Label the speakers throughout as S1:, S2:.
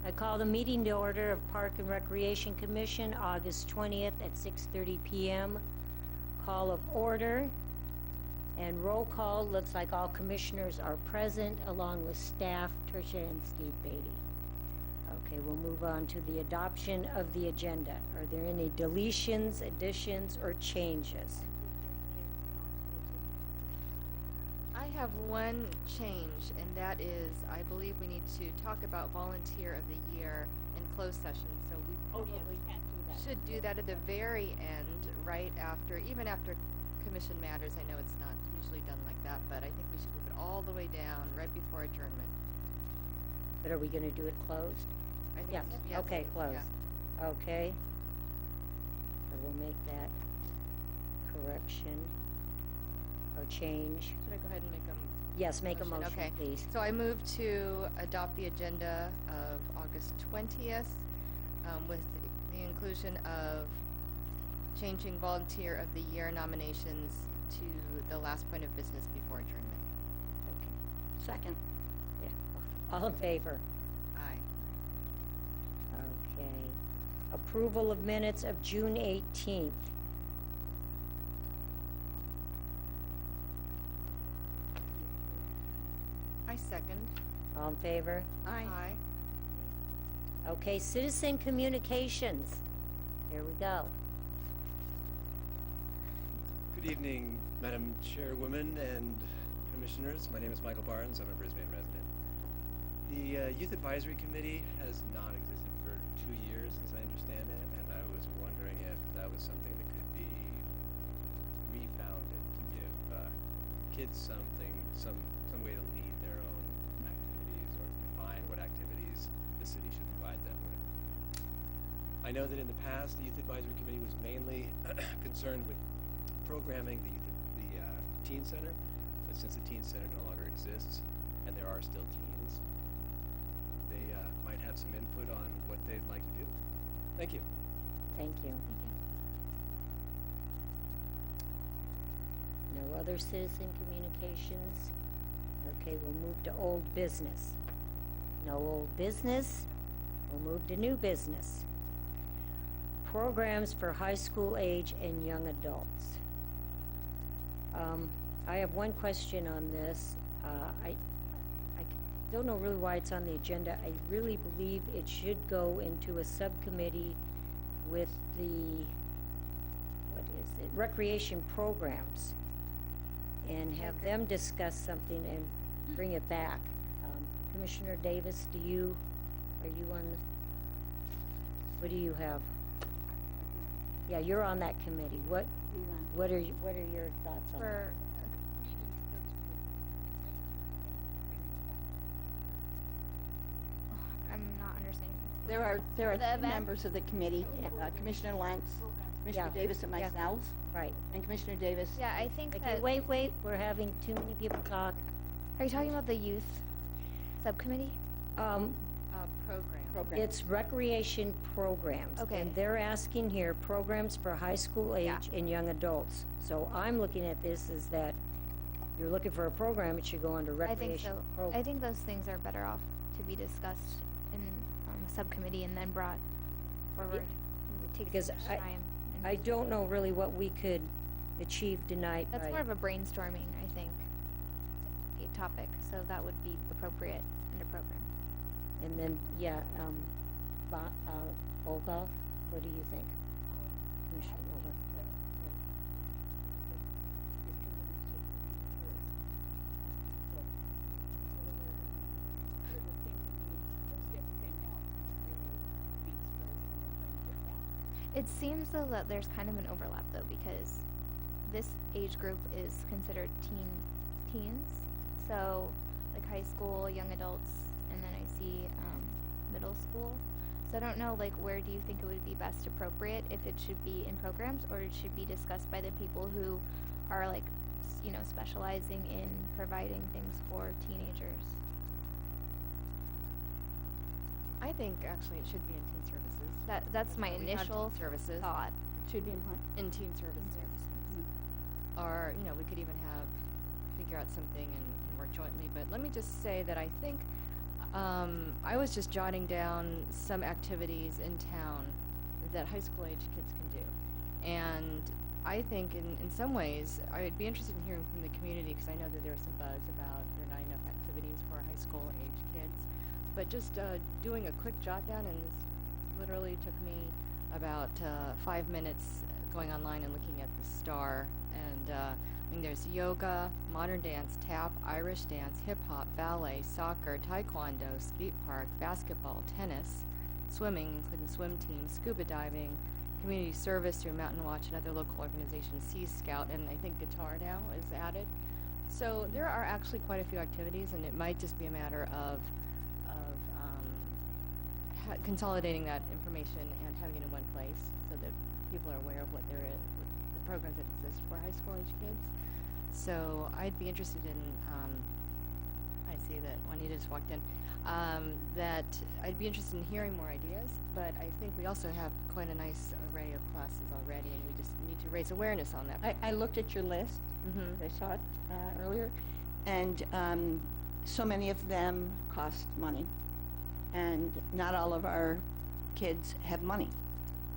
S1: I call the meeting to order of Park and Recreation Commission, August 20th at 6:30 p.m. Call of order and roll call. Looks like all commissioners are present, along with staff, Tricia and Steve Beatty. Okay, we'll move on to the adoption of the agenda. Are there any deletions, additions, or changes?
S2: I have one change, and that is, I believe we need to talk about Volunteer of the Year in closed session, so we probably should do that at the very end, right after, even after Commission Matters. I know it's not usually done like that, but I think we should move it all the way down, right before adjournment.
S1: But are we going to do it closed?
S2: I think
S1: Yes.
S2: yes.
S1: Okay, closed.
S2: Yeah.
S1: Okay. I will make that correction or change.
S2: Should I go ahead and make them?
S1: Yes, make a motion,
S2: okay.
S1: please.
S2: So I move to adopt the agenda of August 20th with the inclusion of changing Volunteer of the Year nominations to the last point of business before adjournment.
S1: Okay. Second. Yeah. All in favor?
S2: Aye.
S1: Okay. Approval of minutes of June 18th.
S2: I second.
S1: All in favor?
S2: Aye.
S1: Okay, citizen communications. Here we go.
S3: Good evening, Madam Chairwoman and Commissioners. My name is Michael Barnes. I'm a Brisbane resident. The Youth Advisory Committee has not existed for 2 years, as I understand it, and I was wondering if that was something that could be refounded to give kids some way to lead their own activities or define what activities the city should provide them with. I know that in the past, the Youth Advisory Committee was mainly concerned with programming the Teen Center, but since the Teen Center no longer exists, and there are still teens, they might have some input on what they'd like to do. Thank you.
S1: Thank you. No other citizen communications? Okay, we'll move to old business. No old business. We'll move to new business. Programs for high school age and young adults. I have one question on this. I don't know really why it's on the agenda. I really believe it should go into a subcommittee with the, recreation programs, and have them discuss something and bring it back. Commissioner Davis, are you on what do you have? Yeah, you're on that committee. What are your thoughts on that?
S4: I'm not understanding.
S5: There are
S4: The
S5: three
S4: event?
S5: members of the committee, Commissioner Lance, Commissioner
S1: Yeah.
S5: Davis, and
S1: Yeah.
S5: myself,
S1: Right.
S5: and Commissioner Davis.
S4: Yeah, I think
S1: Okay,
S4: that.
S1: wait, we're having too many people talk.
S4: Are you talking about the youth subcommittee?
S2: Program.
S1: It's recreation programs.
S4: Okay.
S1: And they're asking here, programs for high school age
S4: Yeah.
S1: and young adults. So I'm looking at this as that you're looking for a program, it should go under
S4: I think
S1: recreation
S4: so.
S1: program.
S4: I think those things are better off to be discussed in a subcommittee and then brought forward. It would take
S1: Because
S4: so much time. and
S1: I don't know really what we could achieve tonight.
S4: That's
S1: by-
S4: more of a brainstorming, I think, topic. So that would be appropriate under program.
S1: And then, yeah, Olga, what do you think? Commissioner Olga?
S4: It seems though that there's kind of an overlap though, because this age group is considered teens, so like high school, young adults, and then I see middle school. So I don't know, like, where do you think it would be best appropriate, if it should be in programs or it should be discussed by the people who are like, specializing in providing things for teenagers?
S2: I think actually it should be in teen services.
S4: That's my
S2: why we have
S4: initial
S2: teen services.
S4: thought.
S5: Should be in what?
S2: In teen services. Or, we could even figure out something and work jointly. But let me just say that I think I was just jotting down some activities in town that high school age kids can do. And I think in some ways, I would be interested in hearing from the community because I know that there are some buzz about there not enough activities for high school age kids. But just doing a quick jot down, and this literally took me about 5 minutes going online and looking at the STAR. And I mean, there's yoga, modern dance, tap, Irish dance, hip hop, ballet, soccer, taekwondo, skate park, basketball, tennis, swimming, including swim teams, scuba diving, community service through Mountain Watch and other local organizations, Sea Scout, and I think guitar now is added. So there are actually quite a few activities, and it might just be a matter of consolidating that information and having it in one place so that people are aware of what there is, what the programs that exist for high school age kids. So I'd be interested in, I see that Juanita just walked in, that I'd be interested in hearing more ideas, but I think we also have quite a nice array of classes already, and we just need to raise awareness on that.
S5: I looked at your list.
S2: Mhm.
S5: I saw it earlier. And so many of them cost money. And not all of our kids have money.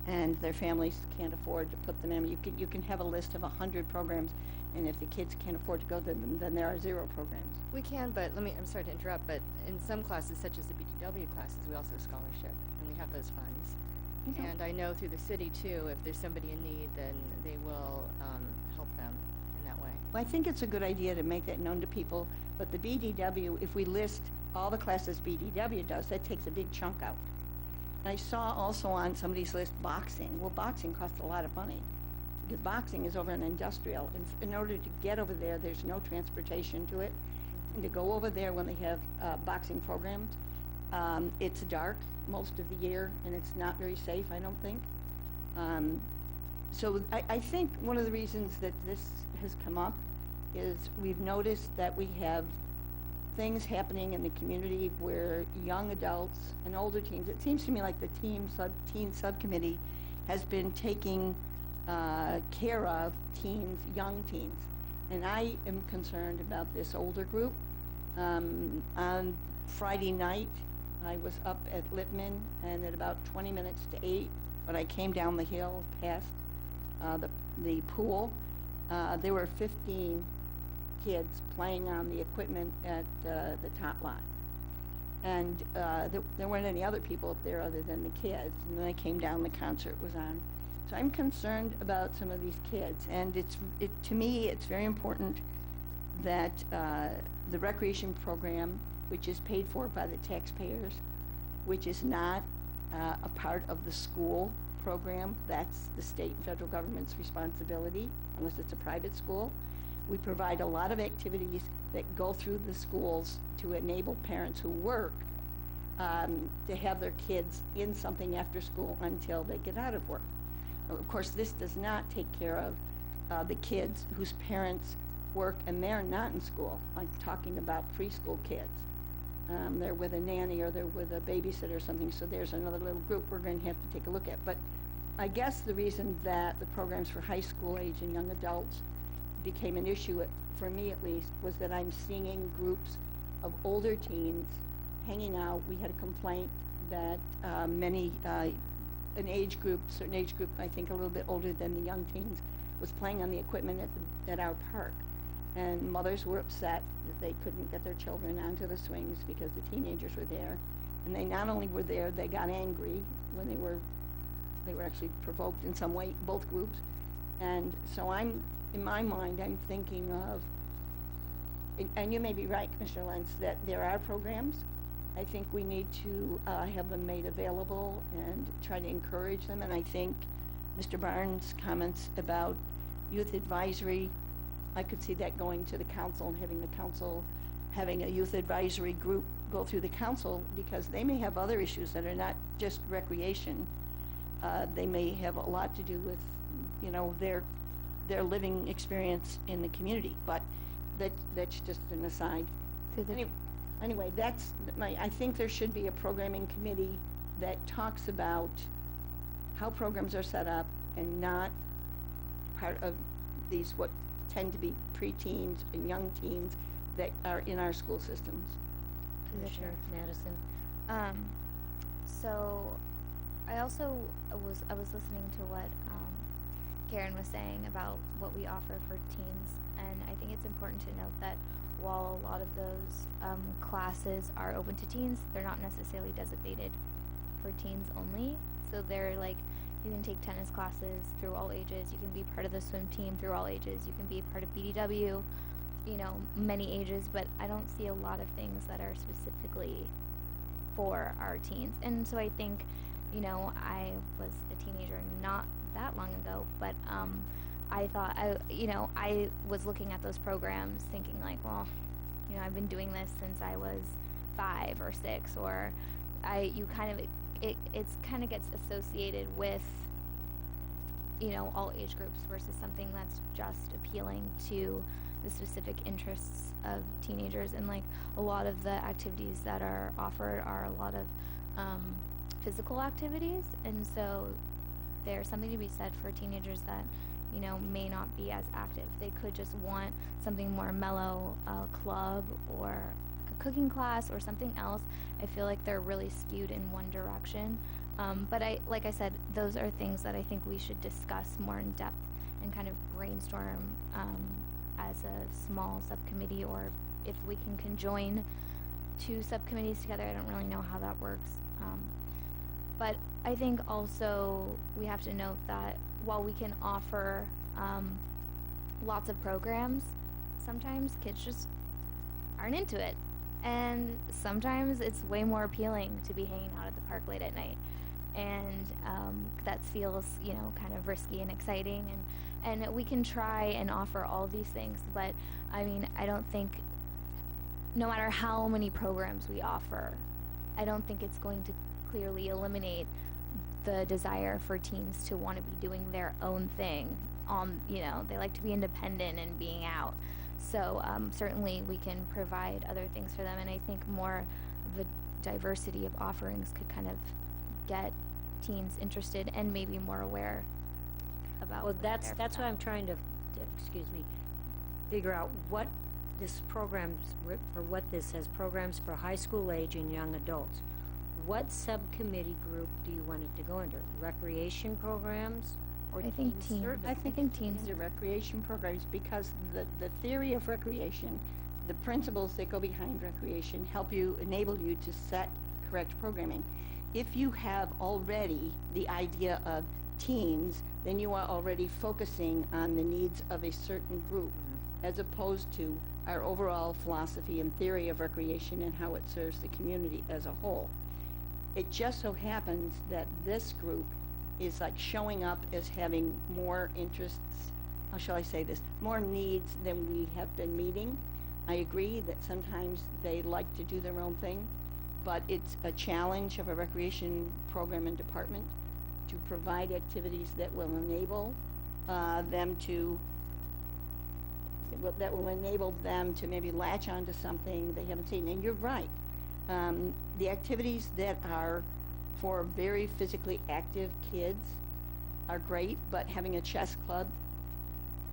S5: And their families can't afford to put them in. You can have a list of 100 programs, and if the kids can't afford to go to them, then there are 0 programs.
S2: We can, but I'm sorry to interrupt, but in some classes, such as the BTW classes, we also have scholarship, and we have those funds.
S5: Mhm.
S2: And I know through the city, too, if there's somebody in need, then they will help them in that way.
S5: Well, I think it's a good idea to make that known to people, but the BDW, if we list all the classes BDW does, that takes a big chunk out. And I saw also on somebody's list boxing. Well, boxing costs a lot of money because boxing is over in industrial. In order to get over there, there's no transportation to it. And to go over there when they have boxing programs, it's dark most of the year, and it's not very safe, I don't think. So I think one of the reasons that this has come up is we've noticed that we have things happening in the community where young adults and older teens, it seems to me like the teen subcommittee has been taking care of teens, young teens. And I am concerned about this older group. On Friday night, I was up at Littman, and at about 20 minutes to 8, when I came down the hill past the pool, there were 15 kids playing on the equipment at the top lot. And there weren't any other people up there other than the kids. And then I came down, the concert was on. So I'm concerned about some of these kids. And to me, it's very important that the recreation program, which is paid for by the taxpayers, which is not a part of the school program, that's the state and federal government's responsibility, unless it's a private school. We provide a lot of activities that go through the schools to enable parents who work to have their kids in something after school until they get out of work. Of course, this does not take care of the kids whose parents work and they're not in school. I'm talking about preschool kids. They're with a nanny or they're with a babysitter or something, so there's another little group we're going to have to take a look at. But I guess the reason that the programs for high school age and young adults became an issue, for me at least, was that I'm seeing groups of older teens hanging out. We had a complaint that certain age group, I think a little bit older than the young teens, was playing on the equipment at our park. And mothers were upset that they couldn't get their children onto the swings because the teenagers were there. And they not only were there, they got angry when they were actually provoked in some way, both groups. And so in my mind, I'm thinking of, and you may be right, Commissioner Lentz, that there are programs. I think we need to have them made available and try to encourage them. And I think Mr. Barnes' comments about youth advisory, I could see that going to the council and having a youth advisory group go through the council, because they may have other issues that are not just recreation. They may have a lot to do with, their living experience in the community, but that's just an aside. Anyway, I think there should be a programming committee that talks about how programs are set up and not part of these what tend to be preteens and young teens that are in our school systems.
S4: Through the chair.
S1: Commissioner Madison.
S4: So I also I was listening to what Karen was saying about what we offer for teens, and I think it's important to note that while a lot of those classes are open to teens, they're not necessarily designated for teens only. So they're like, you can take tennis classes through all ages, you can be part of the swim team through all ages, you can be part of BDW, you know, many ages, but I don't see a lot of things that are specifically for our teens. And so I think, you know, I was a teenager not that long ago, but I thought, I was looking at those programs thinking like, well, you know, I've been doing this since I was 5 or 6, or it's kind of gets associated with, you know, all age groups versus something that's just appealing to the specific interests of teenagers. And like a lot of the activities that are offered are a lot of physical activities, and so there's something to be said for teenagers that, you know, may not be as active. They could just want something more mellow, club or like a cooking class or something else. I feel like they're really skewed in one direction. But like I said, those are things that I think we should discuss more in depth and kind of brainstorm as a small subcommittee, or if we can conjoin 2 subcommittees together. I don't really know how that works. But I think also we have to note that while we can offer lots of programs, sometimes kids just aren't into it. And sometimes it's way more appealing to be hanging out at the park late at night. And that feels, you know, kind of risky and exciting. And we can try and offer all these things. But, I mean, I don't think, no matter how many programs we offer, I don't think it's going to clearly eliminate the desire for teens to want to be doing their own thing. You know, they like to be independent and being out. So certainly we can provide other things for them, and I think more of a diversity of offerings could kind of get teens interested and maybe more aware about.
S1: Well,
S4: what's there for
S1: that's why
S4: them.
S1: I'm trying to, figure out what this programs, or what this says, programs for high school age and young adults. What subcommittee group do you want it to go under? Recreation programs or
S4: I think
S1: teen
S4: teens.
S1: services?
S5: I think
S4: teens.
S5: the recreation programs, because the theory of recreation, the principles that go behind recreation help you, enable you to set correct programming. If you have already the idea of teens, then you are already focusing on the needs of a certain group, as opposed to our overall philosophy and theory of recreation and how it serves the community as a whole. It just so happens that this group is like showing up as having more interests, how shall I say this, more needs than we have been meeting. I agree that sometimes they like to do their own thing, but it's a challenge of a recreation program and department to provide activities that will enable them to maybe latch onto something they haven't seen. And you're right. The activities that are for very physically active kids are great, but having a chess club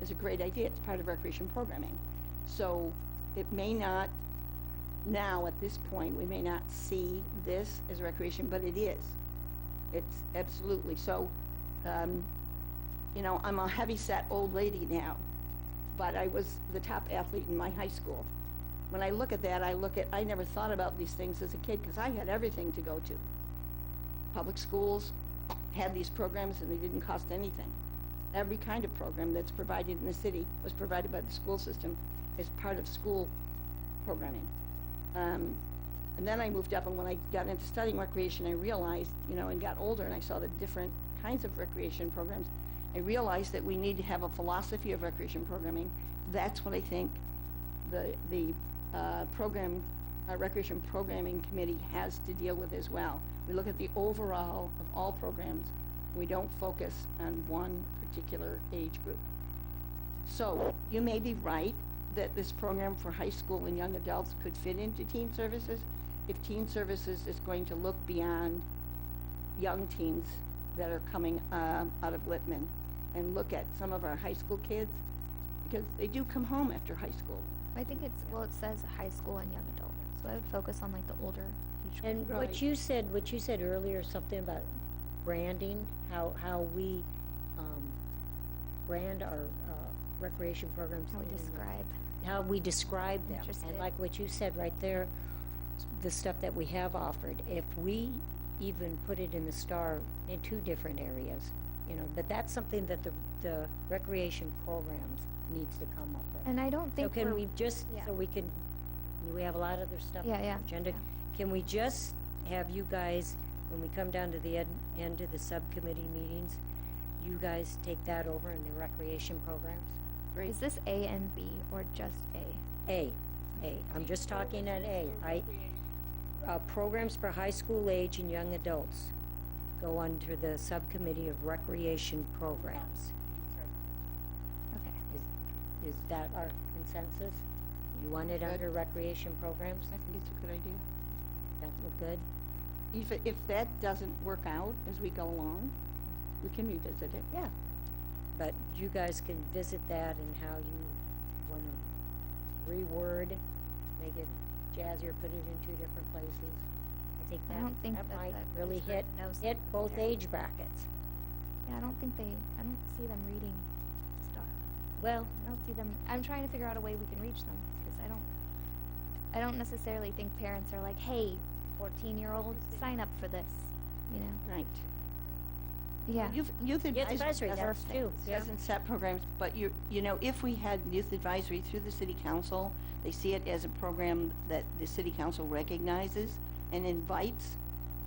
S5: is a great idea. It's part of recreation programming. So it may not, now at this point, we may not see this as recreation, but it is. It's absolutely. So, you know, I'm a heavy-set old lady now, but I was the top athlete in my high school. When I look at that, I never thought about these things as a kid because I had everything to go to. Public schools had these programs and they didn't cost anything. Every kind of program that's provided in the city was provided by the school system as part of school programming. And then I moved up, and when I got into studying recreation, I realized, you know, and got older and I saw the different kinds of recreation programs, I realized that we need to have a philosophy of recreation programming. That's what I think the Recreation Programming Committee has to deal with as well. We look at the overall of all programs. We don't focus on one particular age group. So you may be right that this program for high school and young adults could fit into teen services if teen services is going to look beyond young teens that are coming out of Littman and look at some of our high school kids, because they do come home after high school.
S4: I think it says high school and young adult. So I would focus on like the older age group.
S1: And
S5: Right.
S1: what you said earlier, something about branding, how we, brand our, recreation programs.
S4: How we
S1: in,
S4: describe.
S1: How we describe them.
S4: Interested.
S1: And like what you said right there, the stuff that we have offered, if we even put it in the STAR in 2 different areas, you know, but that's something that the recreation programs needs to come up with.
S4: And I don't
S1: So
S4: think
S1: can
S4: we're-
S1: we just,
S4: yeah.
S1: so we can, we have a lot of other stuff on
S4: Yeah,
S1: the
S4: yeah,
S1: agenda.
S4: yeah.
S1: Can we just have you guys, when we come down to the end of the subcommittee meetings, you guys take that over in the recreation programs?
S5: Great.
S4: Is this A and B or just A?
S1: A. I'm just talking on A. Programs for high school age and young adults go under the subcommittee of recreation programs.
S4: Okay.
S1: Is that our consensus? You want it
S5: Good.
S1: under recreation programs?
S5: I think it's a good idea.
S1: That look good?
S5: If that doesn't work out as we go along, we can revisit it.
S1: Yeah. But you guys can visit that and how you wanna reword, make it jazzier, put it in 2 different places. I think
S4: I
S1: that,
S4: don't think
S1: that
S4: that
S1: might
S4: the
S1: really
S4: age group knows
S1: hit both
S4: there.
S1: age brackets.
S4: Yeah, I don't see them reading STAR.
S1: Well,
S4: I don't see them, I'm trying to figure out a way we can reach them, because I don't necessarily think parents are like, hey, 14-year-old, sign up for this, you know?
S5: Right.
S4: Yeah.
S5: Youth advisory
S1: advisory,
S5: doesn't-
S1: that's too, yeah.
S5: doesn't set programs, but you know, if we had youth advisory through the city council, they see it as a program that the city council recognizes and invites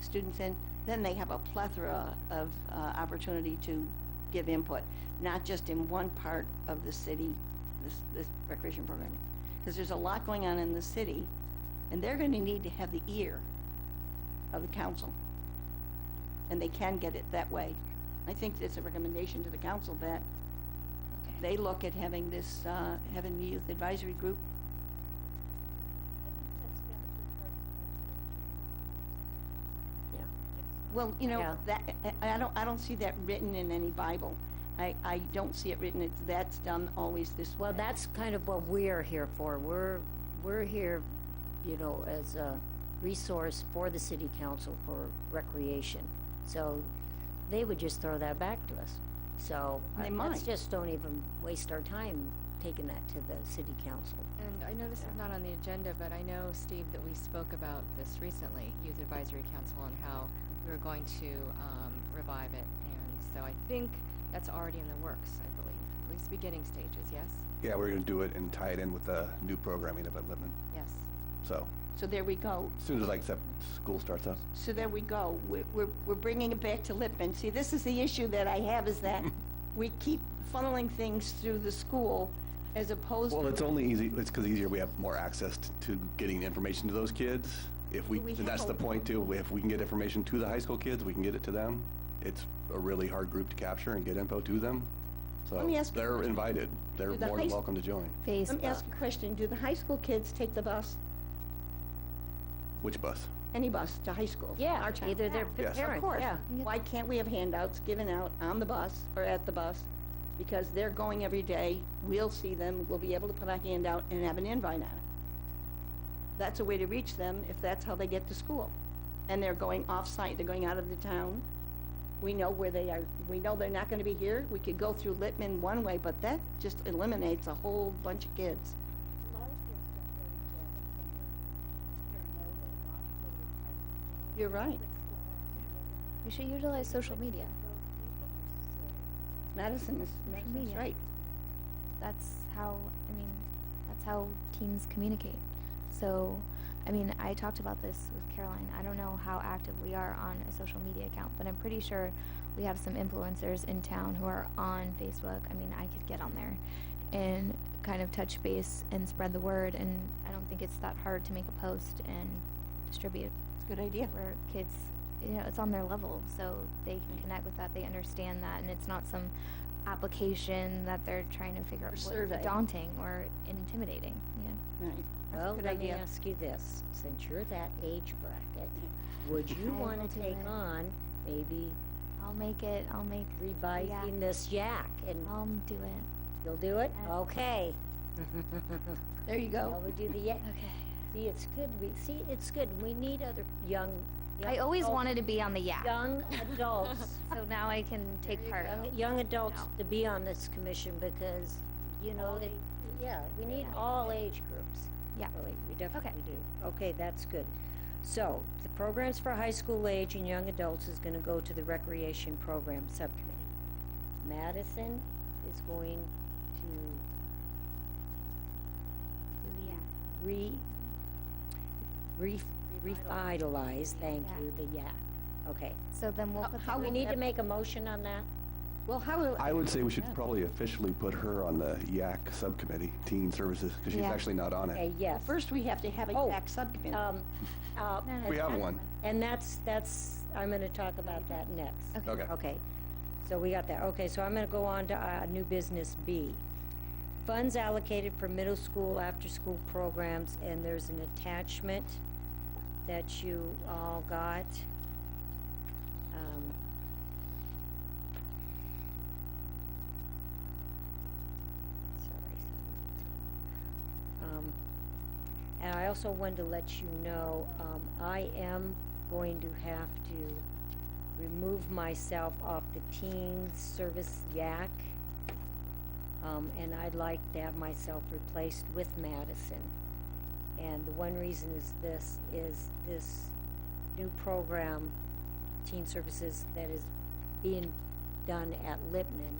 S5: students in, then they have a plethora of opportunity to give input, not just in one part of the city, this recreation programming. Because there's a lot going on in the city, and they're gonna need to have the ear of the council. And they can get it that way. I think it's a recommendation to the council that
S4: Okay.
S5: they look at having this, having the youth advisory group.
S1: yeah.
S5: Well, you know,
S1: Yeah.
S5: that, I don't see that written in any Bible. I don't see it written, that's done always this way.
S1: Well, that's kind of what we're here for. We're here, you know, as a resource for the city council for recreation. So they would just throw that back to us. So
S5: They
S1: let's
S5: might.
S1: just don't even waste our time taking that to the city council.
S2: And I know this is not on the agenda, but I know, Steve, that we spoke about this recently, Youth Advisory Council, and how we were going to revive it. And so I think that's already in the works, I believe, at least beginning stages, yes?
S6: Yeah, we're gonna do it and tie it in with the new programming up at Lippman.
S2: Yes.
S6: So,
S5: So there we go.
S6: as soon as like school starts up.
S5: So there we go. We're bringing it back to Lippman. See, this is the issue that I have, is that we keep funneling things through the school as opposed
S6: Well,
S5: to.
S6: it's only easy, it's because easier, we have more access to getting information to those kids. If we,
S5: We
S6: and that's
S5: have
S6: the
S5: a-
S6: point too, if we can get information to the high school kids, we can get it to them. It's a really hard group to capture and get info to them.
S5: Let
S6: So
S5: me ask you a
S6: they're
S5: question.
S6: invited. They're
S5: Do the
S6: more
S5: high
S6: than
S5: s-
S6: welcome to join.
S5: Let me
S4: Facebook.
S5: ask a question. Do the high school kids take the bus,
S6: Which bus?
S5: any bus to high school?
S1: Yeah,
S5: Our town?
S1: either their
S6: Yes.
S1: parent,
S5: Of course.
S1: yeah.
S5: Why can't we have handouts given out on the bus or at the bus? Because they're going every day, we'll see them, we'll be able to put a handout and have an invite on it. That's a way to reach them if that's how they get to school. And they're going off-site, they're going out of the town. We know where they are, we know they're not gonna be here. We could go through Littman one way, but that just eliminates a whole bunch of kids. You're right.
S4: We should utilize social media.
S5: Madison is,
S4: Social
S5: that's
S4: media.
S5: right.
S4: That's how, that's how teens communicate. So, I talked about this with Caroline. I don't know how active we are on a social media account, but I'm pretty sure we have some influencers in town who are on Facebook. I could get on there and kind of touch base and spread the word, and I don't think it's that hard to make a post and distribute
S5: It's a good idea.
S4: where kids, it's on their level, so they can connect with that, they understand that, and it's not some application that they're trying to figure out what's
S5: survey.
S4: daunting or intimidating,
S5: Right. That's a
S1: Well,
S5: good
S1: let me
S5: idea.
S1: ask you this, since you're that age bracket, would you
S4: I
S1: wanna
S4: will do
S1: take
S4: it.
S1: on maybe
S4: I'll make
S1: revising this yak and
S4: I'll do it.
S1: you'll do it?
S4: Yes.
S1: Okay.
S5: There you
S1: Well,
S5: go.
S1: we do the yak.
S4: Okay.
S1: See, it's good, it's good, we need other young.
S4: I always
S1: adult-
S4: wanted to be on the yak.
S1: Young adults,
S4: So now I can take part.
S1: young adults
S4: No.
S1: to be on this commission because, you know, yeah, we need all age groups.
S4: Yeah.
S1: Really, we definitely do. Okay, that's good. So, the programs for high school age and young adults is gonna go to the Recreation Program Subcommittee. Madison is going to revitalize, thank
S4: Yeah.
S1: you, the yak. Okay.
S4: So then we'll put
S5: How
S4: that
S1: We
S5: will
S1: need to
S5: that-
S1: make a motion on that?
S5: Well, how will?
S6: I would say we should
S5: Yeah.
S6: probably officially put her on the YAC subcommittee, Teen Services, because she's
S4: Yeah.
S6: actually not on
S1: Okay,
S6: it.
S1: yes.
S5: First, we have to have a
S1: Oh,
S5: YAC subcommittee.
S4: No, no,
S6: We have
S4: that's
S6: one.
S4: fine.
S1: And that's, I'm gonna talk about that next.
S4: Okay.
S6: Okay.
S1: Okay, so we got that. Okay, so I'm gonna go on to, new business B. Funds allocated for middle school, after-school programs, and there's an attachment that you all got. Sorry. And I also wanted to let you know, I am going to have to remove myself off the Teen Service YAC. And I'd like to have myself replaced with Madison. And the one reason is this new program, Teen Services, that is being done at Lipman.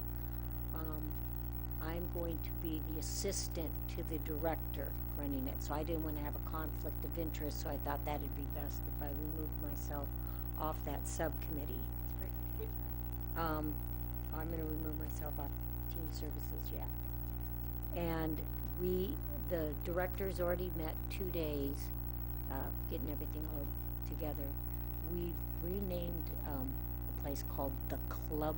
S1: I'm going to be the assistant to the director running it, so I didn't want to have a conflict of interest, so I thought that'd be best if I removed myself off that subcommittee. I'm gonna remove myself off Teen Services yet. And the directors already met 2 days, getting everything all together. We've renamed, the place called the Clubhouse.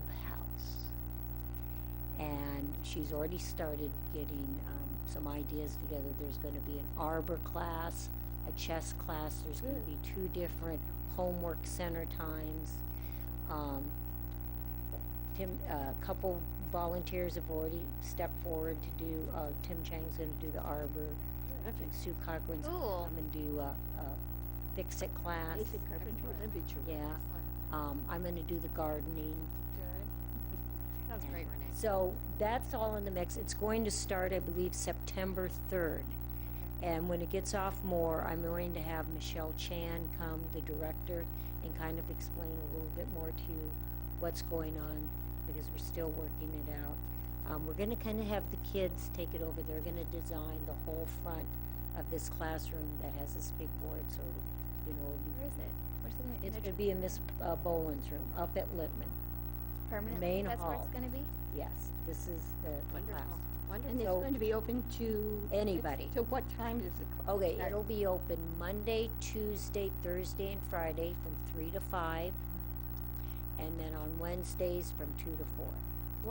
S1: And she's already started getting, some ideas together. There's gonna be an arbor class, a chess class, there's gonna be 2 different homework center times. A couple volunteers have already stepped forward to do, Tim Chang's gonna do the arbor. And Sue Cochran's
S4: Cool.
S1: gonna do a fix-it class.
S5: Basic carpentry, that'd be true.
S1: Yeah,
S2: Excellent.
S1: I'm gonna do the gardening.
S2: Good. Sounds great, Renee.
S1: So that's all in the mix. It's going to start, I believe, September 3rd. And when it gets off more, I'm going to have Michelle Chan come, the director, and kind of explain a little bit more to you what's going on, because we're still working it out. We're gonna kinda have the kids take it over. They're gonna design the whole front of this classroom that has this big board, so, you know, it'll be-
S4: Where is it? Where's it?
S1: it's gonna be in Miss Boland's room, up at Lippman.
S4: Permanently?
S1: main
S4: That's where
S1: hall.
S4: it's gonna be?
S1: Yes, this is the
S2: Wonderful.
S1: class.
S2: Wonderful.
S5: And it's
S1: So-
S5: going to be open to?
S1: Anybody.
S5: To what time does it close?
S1: Okay, it'll be open Monday, Tuesday, Thursday, and Friday from 3 to 5. And then on Wednesdays from 2 to 4.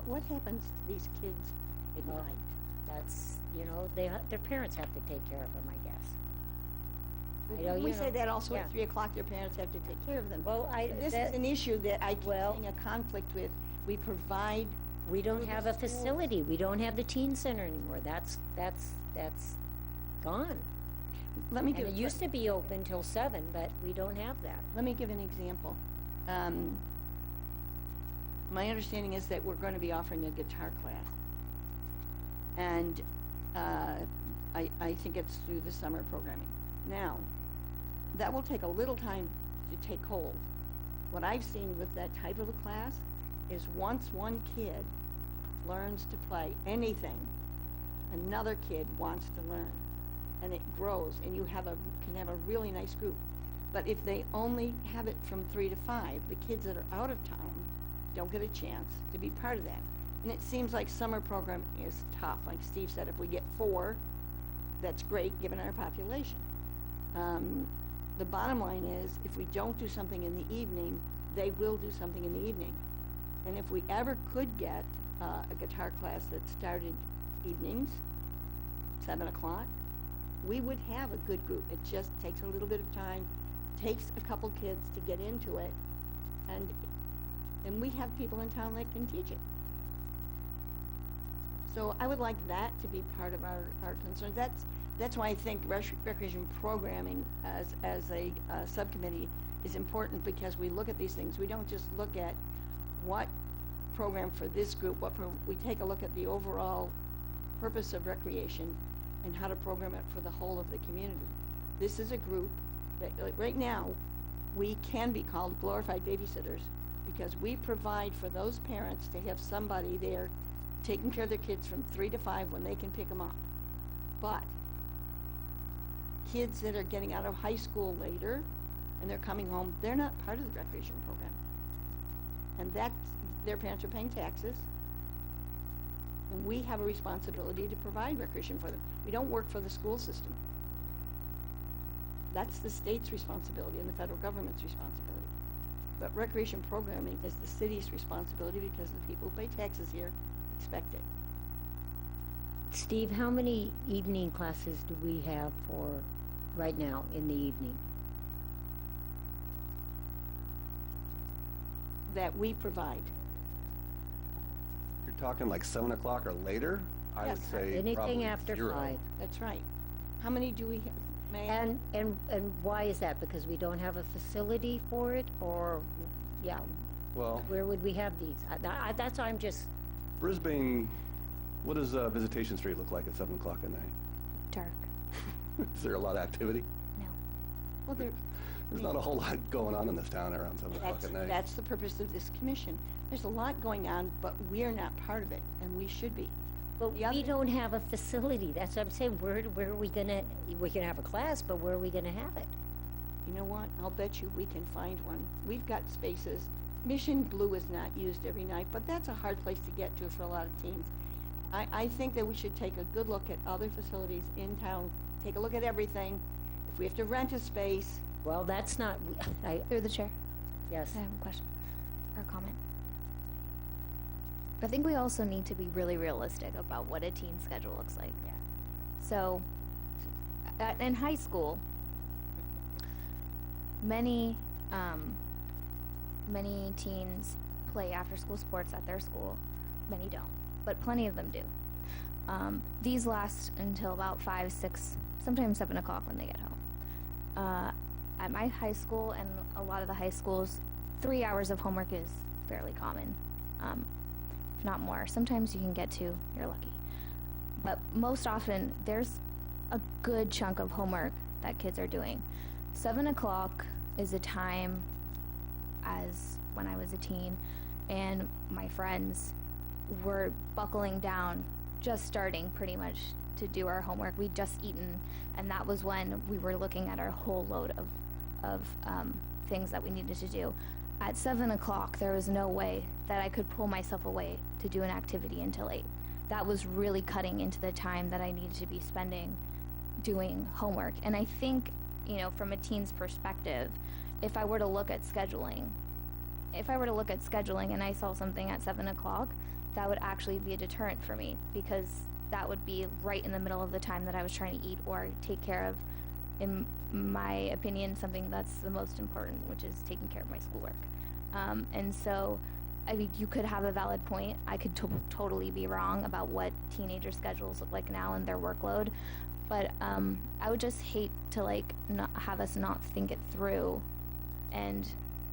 S5: What happens to these kids at
S1: Well,
S5: night?
S1: That's, you know, their parents have to take care of them, I guess. I know,
S5: We
S1: you
S5: say
S1: know,
S5: that also
S1: yeah.
S5: at 3 o'clock, their parents have to take care of them.
S1: Well,
S5: This
S1: that-
S5: is an issue that I keep
S1: Well-
S5: having a conflict with. We provide,
S1: we don't
S5: through the
S1: have a
S5: schools.
S1: facility. We don't have the teen center anymore. That's gone.
S5: let me
S1: And
S5: give,
S1: it used to be open till 7, but we don't have that.
S5: let me give an example. My understanding is that we're going to be offering a guitar class. And I think it's through the summer programming. Now, that will take a little time to take hold. What I've seen with that type of a class is once one kid learns to play anything, another kid wants to learn. And it grows, and you can have a really nice group. But if they only have it from 3 to 5, the kids that are out of town don't get a chance to be part of that. And it seems like summer program is tough. Like Steve said, if we get 4, that's great given our population. The bottom line is, if we don't do something in the evening, they will do something in the evening. And if we ever could get a guitar class that started evenings, 7 o'clock, we would have a good group. It just takes a little bit of time, takes a couple kids to get into it, and we have people in town that can teach it. So I would like that to be part of our concerns. that's why I think recreation programming as a subcommittee is important, because we look at these things. We don't just look at what program for this group, we take a look at the overall purpose of recreation and how to program it for the whole of the community. This is a group that, like, right now, we can be called glorified babysitters because we provide for those parents to have somebody there taking care of their kids from 3 to 5 when they can pick them up. But kids that are getting out of high school later and they're coming home, they're not part of the recreation program. And that's, their parents are paying taxes. And we have a responsibility to provide recreation for them. We don't work for the school system. That's the state's responsibility and the federal government's responsibility. But recreation programming is the city's responsibility because the people who pay taxes here expect it.
S1: Steve, how many evening classes do we have for right now in the evening?
S5: That we provide.
S6: You're talking like 7 o'clock or later? I would
S5: Yes.
S6: say
S1: Anything
S6: probably
S1: after
S6: 0.
S1: 5.
S5: That's right. How many do we have? May I?
S1: And why is that? Because we don't have a facility for it, or, yeah,
S6: Well,
S1: where would we have these? That's why I'm just,
S6: Brisbane, what does Visitation Street look like at 7 o'clock at night?
S4: Dark.
S6: Is there a lot of activity?
S4: No.
S5: Well,
S6: There's not a whole lot going on in this town around 7 o'clock at night.
S5: that's the purpose of this commission. There's a lot going on, but we're not part of it, and we should be.
S1: but
S5: The other-
S1: we don't have a facility. That's what I'm saying. Where are we gonna, we can have a class, but where are we gonna have it?
S5: You know what? I'll bet you we can find one. We've got spaces. Mission Blue is not used every night, but that's a hard place to get to for a lot of teens. I think that we should take a good look at other facilities in town, take a look at everything. If we have to rent a space,
S1: Well, that's not,
S4: Through the chair.
S1: yes.
S4: I have a question or a comment. I think we also need to be really realistic about what a teen schedule looks like.
S1: Yeah.
S4: So, in high school, many teens play after-school sports at their school. Many don't, but plenty of them do. These last until about 5, 6, sometimes 7 o'clock when they get home. At my high school and a lot of the high schools, 3 hours of homework is fairly common, if not more. Sometimes you can get 2, you're lucky. But most often, there's a good chunk of homework that kids are doing. 7 o'clock is a time, as when I was a teen, and my friends were buckling down, just starting pretty much to do our homework. We'd just eaten, and that was when we were looking at our whole load of things that we needed to do. At 7 o'clock, there was no way that I could pull myself away to do an activity until 8. That was really cutting into the time that I needed to be spending doing homework. And I think, from a teen's perspective, if I were to look at scheduling and I saw something at 7 o'clock, that would actually be a deterrent for me, because that would be right in the middle of the time that I was trying to eat or take care of, in my opinion, something that's the most important, which is taking care of my schoolwork. And so, I mean, you could have a valid point. I could totally be wrong about what teenager schedules look like now and their workload. But I would just hate to not have us not think it through, and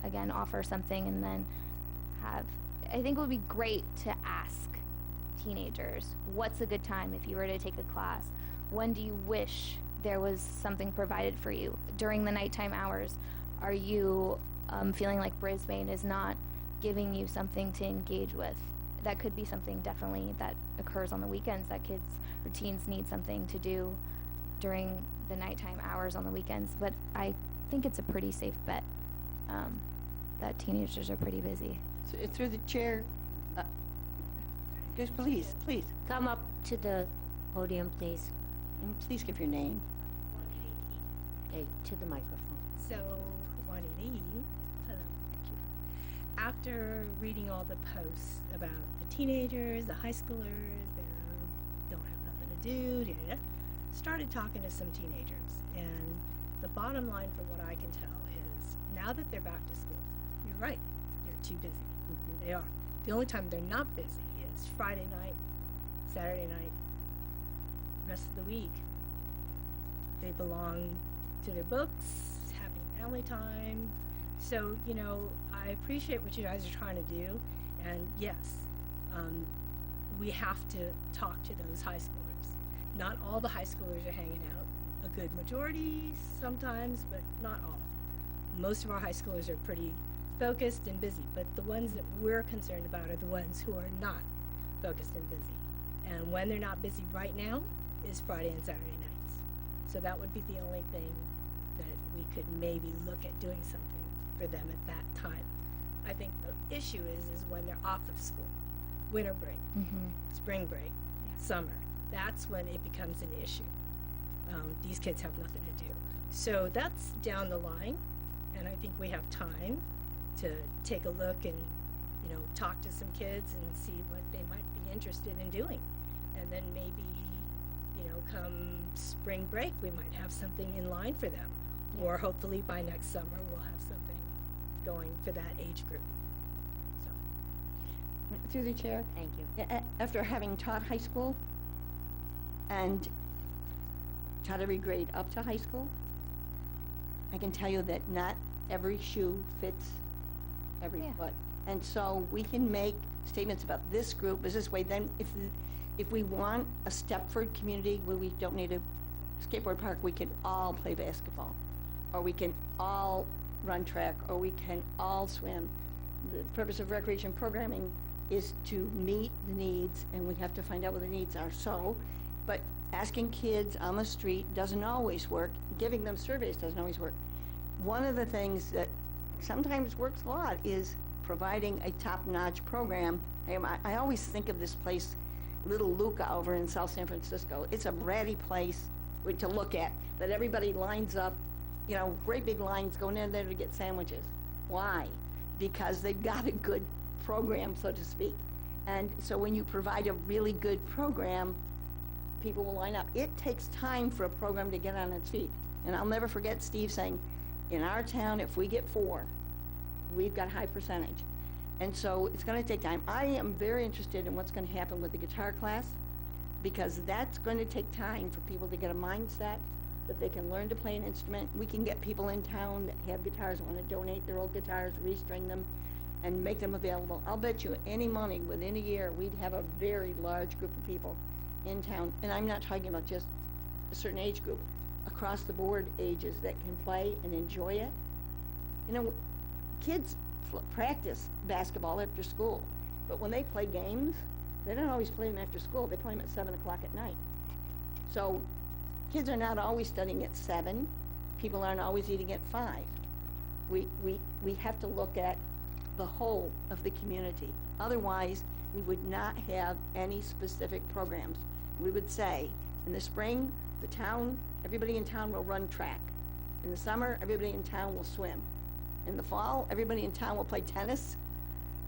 S4: again offer something and then have. I think it would be great to ask teenagers, what's a good time if you were to take a class? When do you wish there was something provided for you? During the nighttime hours, are you feeling like Brisbane is not giving you something to engage with? That could be something definitely that occurs on the weekends, that kids or teens need something to do during the nighttime hours on the weekends. But I think it's a pretty safe bet that teenagers are pretty busy.
S5: so through the chair, just please,
S1: Come up to the podium, please.
S5: and please give your name.
S1: Okay, to the microphone.
S7: So, Juanita Eve, hello. After reading all the posts about the teenagers, the high schoolers, they don't have nothing to do, started talking to some teenagers. And the bottom line from what I can tell is, now that they're back to school, you're right, they're too busy. They are. The only time they're not busy is Friday night, Saturday night, rest of the week. they belong to their books, having family time. So, you know, I appreciate what you guys are trying to do. And yes, we have to talk to those high schoolers. Not all the high schoolers are hanging out. A good majority sometimes, but not all. Most of our high schoolers are pretty focused and busy, but the ones that we're concerned about are the ones who are not focused and busy. And when they're not busy right now is Friday and Saturday nights. So that would be the only thing that we could maybe look at doing something for them at that time. I think the issue is when they're off of school, winter break, spring break, summer. That's when it becomes an issue. These kids have nothing to do. So that's down the line, and I think we have time to take a look and, you know, talk to some kids and see what they might be interested in doing. And then maybe, you know, come spring break, we might have something in line for them. Or hopefully by next summer, we'll have something going for that age group. So,
S5: Through the chair.
S1: Thank you.
S5: After having taught high school and taught every grade up to high school, I can tell you that not every shoe fits every foot. And so we can make statements about this group is this way. Then if we want a Stepford community where we don't need a skateboard park, we can all play basketball, or we can all run track, or we can all swim. The purpose of recreation programming is to meet the needs, and we have to find out what the needs are. So, but asking kids on the street doesn't always work. Giving them surveys doesn't always work. One of the things that sometimes works a lot is providing a top-notch program. I always think of this place, Little Luca over in South San Francisco. It's a ratty place to look at, that everybody lines up, you know, great big lines going in there to get sandwiches. Why? Because they've got a good program, so to speak. And so when you provide a really good program, people will line up. It takes time for a program to get on its feet. And I'll never forget Steve saying, in our town, if we get 4, we've got high percentage. And so it's going to take time. I am very interested in what's going to happen with the guitar class, because that's going to take time for people to get a mindset that they can learn to play an instrument. We can get people in town that have guitars, want to donate their old guitars, restring them, and make them available. I'll bet you any money within a year we'd have a very large group of people in town. And I'm not talking about just a certain age group, across the board ages that can play and enjoy it. You know, kids practice basketball after school, but when they play games, they don't always play them after school. They play them at 7 o'clock at night. So kids are not always studying at 7. People aren't always eating at 5. We have to look at the whole of the community. Otherwise, we would not have any specific programs. We would say, in the spring, the town, everybody in town will run track. In the summer, everybody in town will swim. In the fall, everybody in town will play tennis.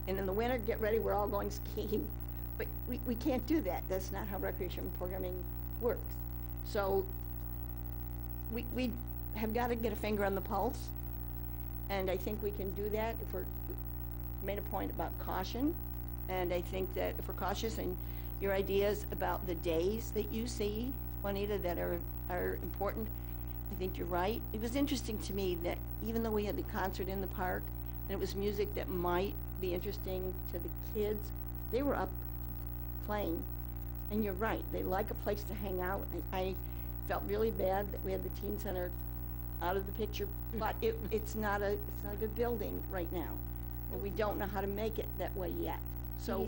S5: And in the winter, get ready, we're all going skiing. But we can't do that. That's not how recreation programming works. So we have got to get a finger on the pulse. And I think we can do that if we're made a point about caution. And I think that if we're cautious, and your ideas about the days that you see, Juanita, that are important, I think you're right. It was interesting to me that even though we had the concert in the park, and it was music that might be interesting to the kids, they were up playing. And you're right, they like a place to hang out. I felt really bad that we had the teen center out of the picture, but it's not a good building right now. And we don't know how to make it that way yet. So, you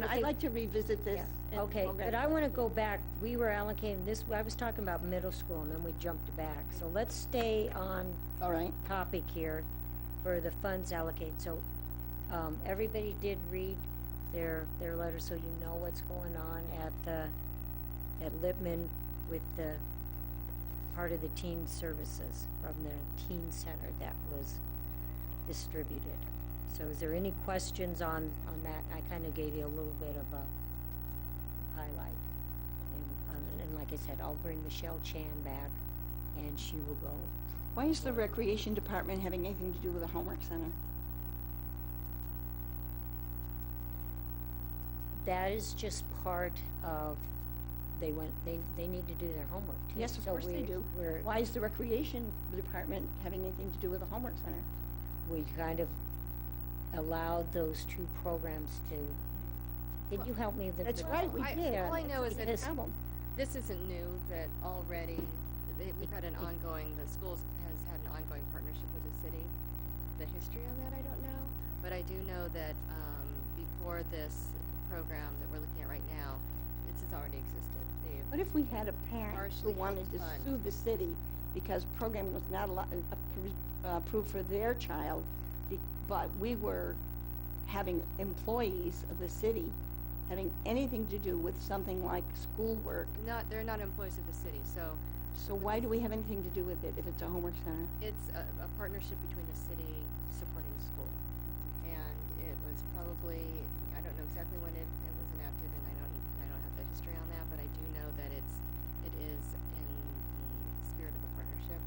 S5: know,
S1: Okay.
S5: I'd like to revisit this. and
S1: Okay,
S5: program-
S1: but I want to go back. We were allocating this, I was talking about middle school, and then we jumped back. So let's stay on
S5: All right.
S1: topic here for the funds allocated. So, everybody did read their letter, so you know what's going on at Lippman with the part of the teen services from the teen center that was distributed. So is there any questions on that? I kind of gave you a little bit of a highlight. And like I said, I'll bring Michelle Chan back, and she will go.
S5: Why is the recreation department having anything to do with the homework center?
S1: That is just part of they need to do their homework too.
S5: Yes, of
S1: So
S5: course they do.
S1: We're,
S5: Why is the recreation department having anything to do with the homework center?
S1: we kind of allowed those two programs to, did you help me with the?
S5: That's right, we did.
S1: Yeah,
S2: all I know is that
S1: because-
S5: Problem.
S2: This isn't new, that already, we've had an ongoing, the schools has had an ongoing partnership with the city. The history on that, I don't know, but I do know that, before this program that we're looking at right now, it's already existed. They've
S5: What if we had a parent who
S2: Partially
S5: wanted to
S2: fund.
S5: sue the city because programming was not approved for their child, but we were having employees of the city having anything to do with something like schoolwork?
S2: they're not employees of the city, so
S5: So why do we have anything to do with it if it's a homework center?
S2: it's a partnership between the city supporting the school. And it was probably, I don't know exactly when it was enacted, and I don't have the history on that, but I do know that it is in the spirit of a partnership.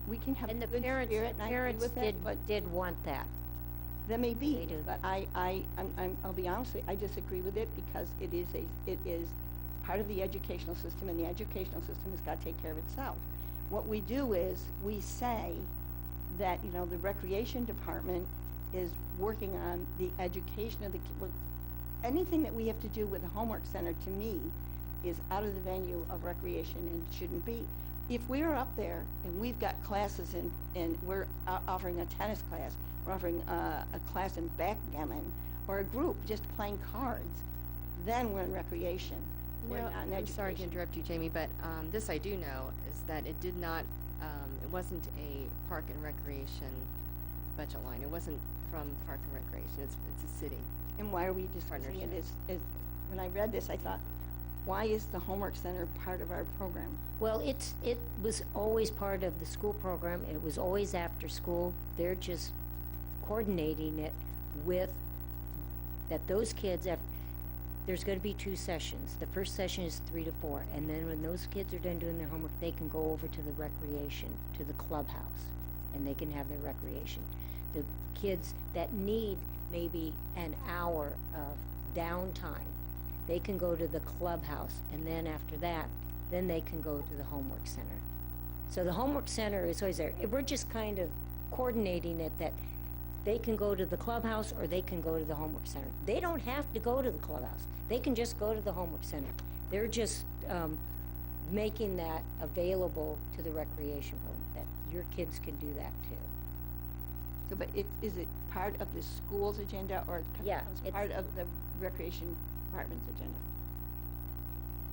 S5: We can have
S1: And the
S5: good
S1: parents,
S5: spirit, and I agree with that, but
S1: did want that.
S5: that may be,
S1: They do.
S5: but I'll be honest with you, I disagree with it because it is part of the educational system, and the educational system has got to take care of itself. What we do is, we say that, you know, the recreation department is working on the education of the anything that we have to do with the homework center, to me, is out of the venue of recreation and shouldn't be. If we're up there and we've got classes and we're offering a tennis class, we're offering a class in backgammon, or a group just playing cards, then we're in recreation. We're
S2: No,
S5: not in
S2: I'm
S5: education.
S2: sorry to interrupt you, Jamie, but this I do know is that it did not, it wasn't a park and recreation budget line. It wasn't from park and recreation. It's a city.
S5: And why are we discussing it as, when I read this, I thought, why is the homework center part of our program?
S1: Well, it was always part of the school program. It was always after school. They're just coordinating it with, that those kids have, there's gonna be 2 sessions. The first session is 3 to 4, and then when those kids are done doing their homework, they can go over to the recreation, to the clubhouse, and they can have their recreation. The kids that need maybe an hour of downtime, they can go to the clubhouse, and then after that, then they can go to the homework center. So the homework center is always there. We're just kind of coordinating it that they can go to the clubhouse or they can go to the homework center. They don't have to go to the clubhouse. They can just go to the homework center. They're just making that available to the recreation room, that your kids can do that too.
S5: So, but is it part of the school's agenda, or
S1: Yeah,
S5: becomes
S1: it's-
S5: part of the recreation department's agenda?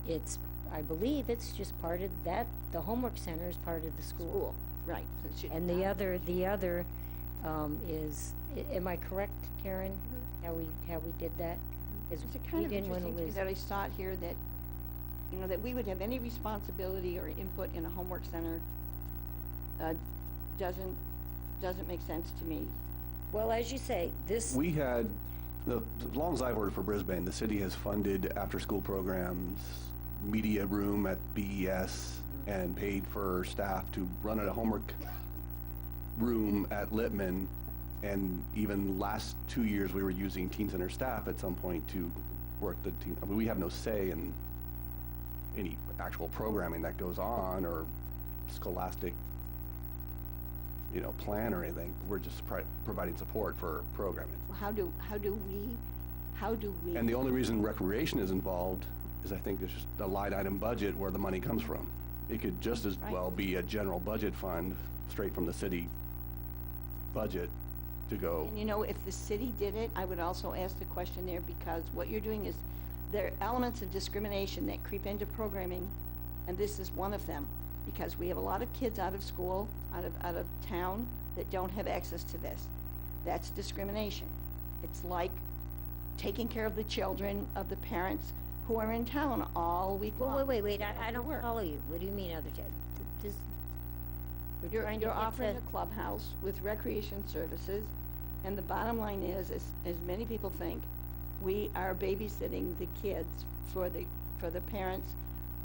S1: It's, I believe it's just part of that, the homework center is part of the school.
S5: Right. So it should
S1: And
S5: not-
S1: the other is, am I correct, Karen? How we did that? Is
S5: It's
S1: we
S5: kind of
S1: didn't wanna
S5: interesting to me
S1: lose-
S5: that I saw it here that, you know, that we would have any responsibility or input in a homework center, doesn't make sense to me.
S1: Well, as you say, this,
S6: We had, as long as I've worked for Brisbane, the city has funded after-school programs, media room at BES, and paid for staff to run at a homework room at Littman. And even last 2 years, we were using teen center staff at some point to work the teen. I mean, we have no say in any actual programming that goes on or scholastic, you know, plan or anything. We're just providing support for programming.
S5: How do we?
S6: And the only reason recreation is involved is I think there's just a line item budget where the money comes from. It could just as
S5: Right.
S6: well be a general budget fund straight from the city budget to go.
S5: And you know, if the city did it, I would also ask the question there, because what you're doing is, there are elements of discrimination that creep into programming, and this is one of them, because we have a lot of kids out of school, out of town, that don't have access to this. That's discrimination. It's like taking care of the children of the parents who are in town all week long.
S1: well, wait, I
S5: Doesn't
S1: don't
S5: work.
S1: follow you. What do you mean other this, we're trying to
S5: You're
S1: get
S5: offering
S1: to,
S5: a clubhouse with recreation services, and the bottom line is, as many people think, we are babysitting the kids for the parents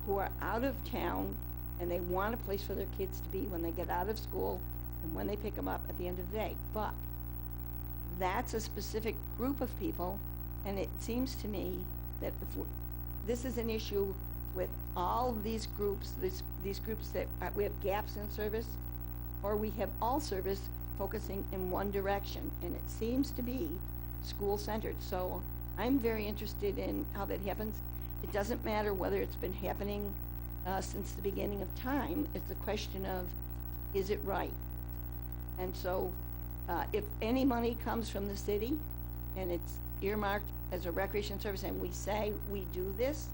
S5: who are out of town, and they want a place for their kids to be when they get out of school and when they pick them up at the end of the day. But that's a specific group of people, and it seems to me that if this is an issue with all of these groups, these groups that, we have gaps in service, or we have all service focusing in one direction, and it seems to be school-centered. So I'm very interested in how that happens. It doesn't matter whether it's been happening since the beginning of time. It's a question of, is it right? And so if any money comes from the city and it's earmarked as a recreation service and we say we do this,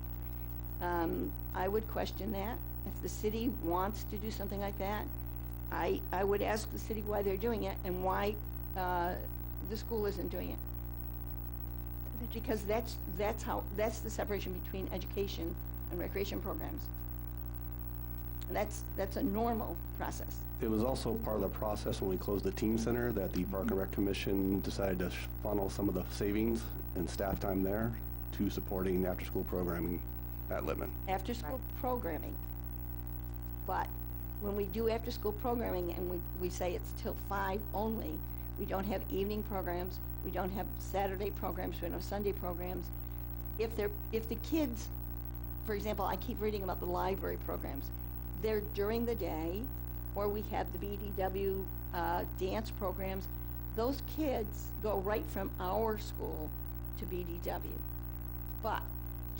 S5: I would question that. If the city wants to do something like that, I would ask the city why they're doing it and why the school isn't doing it. Because that's the separation between education and recreation programs. And that's a normal process.
S6: It was also part of the process when we closed the teen center that the Park and Rec Commission decided to funnel some of the savings and staff time there to supporting after-school programming at Littman.
S5: After-school programming. But when we do after-school programming and we say it's till 5 only, we don't have evening programs, we don't have Saturday programs, we don't have Sunday programs. If the kids, for example, I keep reading about the library programs, they're during the day, or we have the BDW dance programs. Those kids go right from our school to BDW. But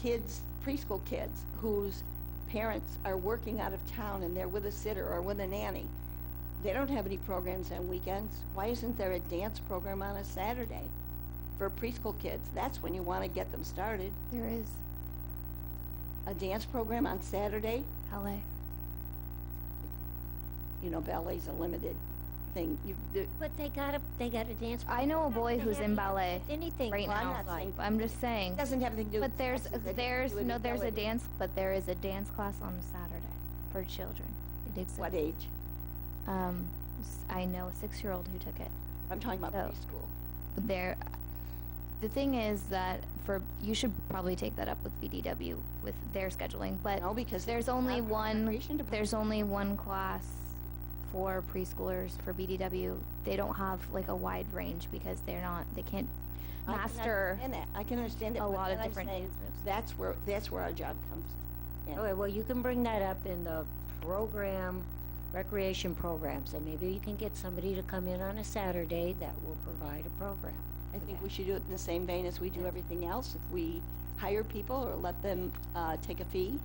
S5: kids, preschool kids, whose parents are working out of town and they're with a sitter or with a nanny, they don't have any programs on weekends. Why isn't there a dance program on a Saturday for preschool kids? That's when you want to get them started.
S4: There is
S5: A dance program on Saturday?
S4: ballet.
S5: You know, ballet's a limited thing.
S1: But they got a dance.
S4: I know a boy
S1: They
S4: who's
S1: have
S4: in ballet
S1: anything
S4: right
S5: Well, I'm
S4: now.
S5: not saying-
S4: I'm just saying.
S5: It doesn't have anything to do with
S4: But there's
S5: taxes. It has to
S4: there's
S5: do with
S4: no there's a
S5: ability.
S4: dance, but there is a dance class on Saturday for children. It exists.
S5: What age?
S4: I know a 6-year-old who took it.
S5: I'm talking about
S4: So-
S5: preschool.
S4: There, the thing is that you should probably take that up with BDW with their scheduling, but
S5: No, because
S4: there's
S5: it's
S4: only
S5: not for
S4: one
S5: recreation department.
S4: there's only one class for preschoolers for BDW. They don't have like a wide range because they can't
S5: I can
S4: master
S5: understand that. I can understand it.
S4: a
S5: but
S4: lot of
S5: then I'm
S4: different
S5: saying
S4: dance moves.
S5: That's where our job comes in.
S1: Okay, well, you can bring that up in the recreation programs, and maybe you can get somebody to come in on a Saturday that will provide a program.
S5: I think we should do it in the same vein as we do everything else. If we hire people or let them take a fee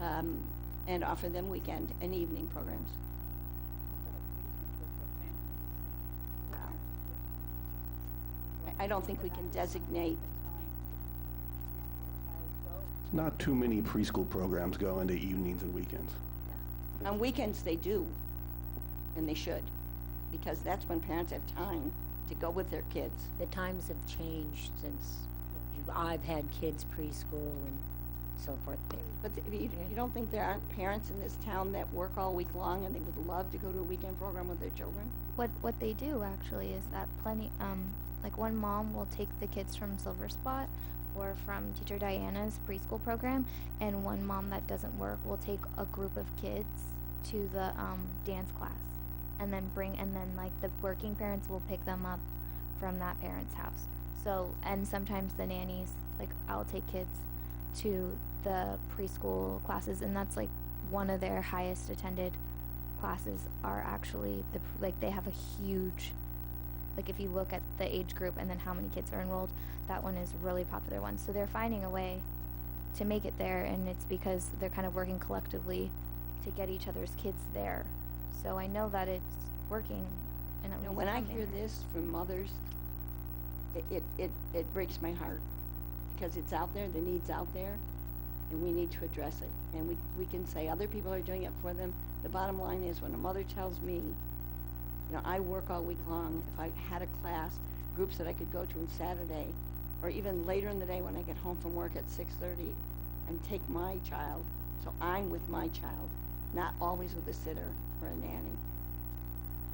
S5: and offer them weekend and evening programs. I don't think we can designate.
S6: Not too many preschool programs go into evenings and weekends.
S5: On weekends, they do, and they should, because that's when parents have time to go with their kids.
S1: The times have changed since I've had kids preschool and so forth.
S5: But you don't think there aren't parents in this town that work all week long and they would love to go to a weekend program with their children?
S4: What they do actually is that like one mom will take the kids from Silver Spot or from Teacher Diana's preschool program, and one mom that doesn't work will take a group of kids to the dance class, and then like the working parents will pick them up from that parent's house. So, and sometimes the nannies, like I'll take kids to the preschool classes, and that's like one of their highest attended classes are actually they have a huge, like if you look at the age group and then how many kids are enrolled, that one is a really popular one. So they're finding a way to make it there, and it's because they're kind of working collectively to get each other's kids there. So I know that it's working. And at
S5: You know,
S4: least
S5: when I
S4: I'm
S5: hear
S4: there.
S5: this from mothers, it breaks my heart, because it's out there, the need's out there, and we need to address it. And we can say other people are doing it for them. The bottom line is, when a mother tells me, you know, I work all week long, if I had a class, groups that I could go to on Saturday, or even later in the day when I get home from work at 6:30, and take my child, so I'm with my child, not always with a sitter or a nanny.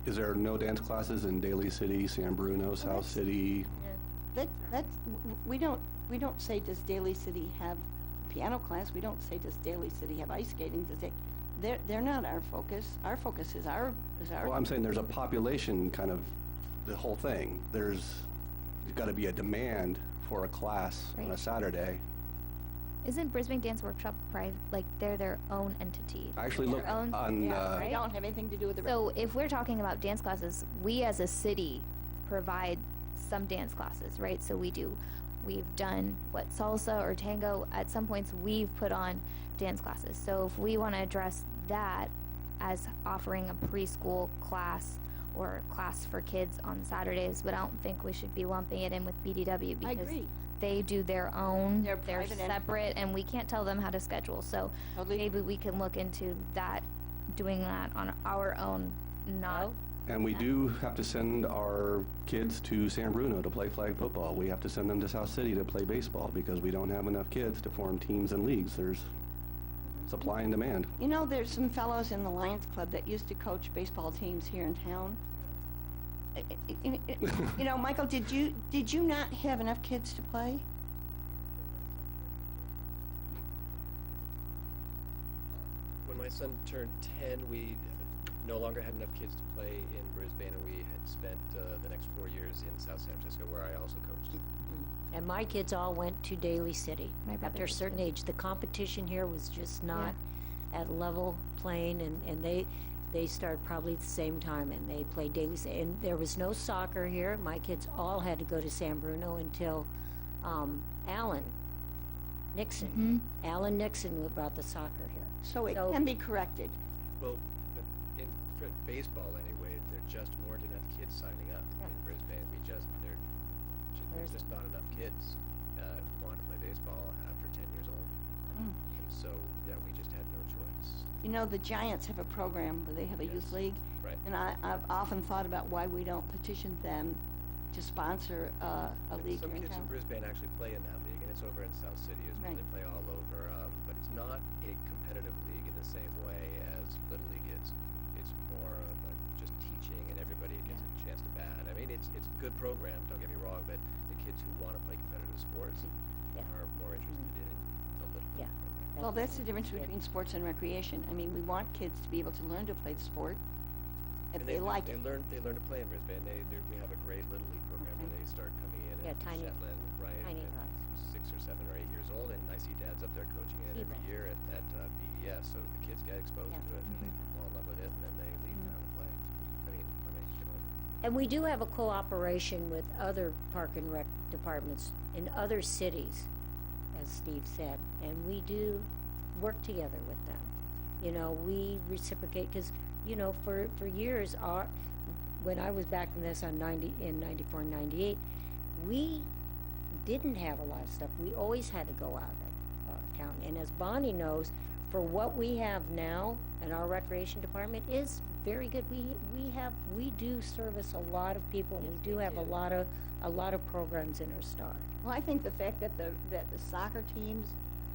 S6: Is there no dance classes in Daly City, San Bruno, South
S5: that's-
S6: City?
S5: We don't say, does Daly City have piano class? We don't say, does Daly City have ice skating? They're not our focus. Our focus is our.
S6: Well, I'm saying there's a population kind of, the whole thing. There's got to be a demand for a class on a
S4: Right.
S6: Saturday.
S4: Isn't Brisbane Dance Workshop like they're their own entity?
S6: I actually
S4: Their
S6: looked
S4: own-
S6: on,
S5: Yeah, they
S4: right?
S5: don't have anything to do with the.
S4: So if we're talking about dance classes, we as a city provide some dance classes, right? So we've done salsa or tango. At some points, we've put on dance classes. So if we want to address that as offering a preschool class or class for kids on Saturdays, but I don't think we should be lumping it in with BDW
S5: I
S4: because
S5: agree.
S4: they do their own.
S5: They're
S4: They're
S5: private
S4: separate, and we can't tell them how to schedule. So
S5: Totally.
S4: maybe we can look into that, doing that on our own, not.
S1: Well,
S6: and we do have to send our kids to San Bruno to play flag football. We have to send them to South City to play baseball because we don't have enough kids to form teams and leagues. There's supply and demand.
S5: You know, there's some fellows in the Lions Club that used to coach baseball teams here in town. You know, Michael, did you not have enough kids to play?
S3: When my son turned 10, we no longer had enough kids to play in Brisbane, and we had spent the next 4 years in South San Francisco, where I also coached.
S1: And my kids all went to Daly City.
S4: My brother
S1: After a
S4: did
S1: certain age, the competition here was just not at level playing, and they started probably at the same time, and they played Daly City. And there was no soccer here. My kids all had to go to San Bruno until Alan Nixon. Alan Nixon brought the soccer here.
S5: So it
S1: So-
S5: can be corrected.
S3: Well, but for baseball anyway, there just weren't enough kids signing up in Brisbane. There's just not enough kids who want to play baseball after 10 years old. And so, yeah, we just had no choice.
S5: You know, the Giants have a program where they have a youth
S3: Yes.
S5: league.
S3: Right.
S5: And I've often thought about why we don't petition them to sponsor a
S3: And
S5: league
S3: some
S5: here in
S3: kids in
S5: town.
S3: Brisbane actually play in that league, and it's over in South City as well.
S5: Right.
S3: They play all over, but it's not a competitive league in the same way as Little League is. It's more of just teaching, and everybody gets a chance to bat. I mean, it's a good program, don't get me wrong, but the kids who want to play competitive sports
S1: Yeah.
S3: are more interested in the Little League
S1: Yeah.
S3: program.
S5: Well, that's the difference
S1: good.
S5: between sports and recreation. I mean, we want kids to be able to learn to play the sport if
S3: And
S5: they like
S3: they
S5: it.
S3: learn to play in Brisbane. We have a great Little League program where
S5: Okay.
S3: they start coming in
S1: Yeah,
S3: at
S1: tiny-
S3: Shetland, right?
S1: tiny
S3: and
S1: tots.
S3: 6 or 7 or 8 years old, and I see dads up there coaching it every
S1: Seabreak.
S3: year at BES. So the kids get exposed
S1: Yeah.
S3: to it, and they fall in love with it, and then they leave town to play. I mean, when they get older.
S1: And we do have a cooperation with other park and rec departments in other cities, as Steve said, and we do work together with them. You know, we reciprocate, because, you know, for years, when I was back in this in 94 and 98, we didn't have a lot of stuff. We always had to go out of town. And as Bonnie knows, for what we have now in our recreation department is very good. We do service a lot of people, and we do have a lot of programs in our star.
S5: Well, I think the fact that the soccer teams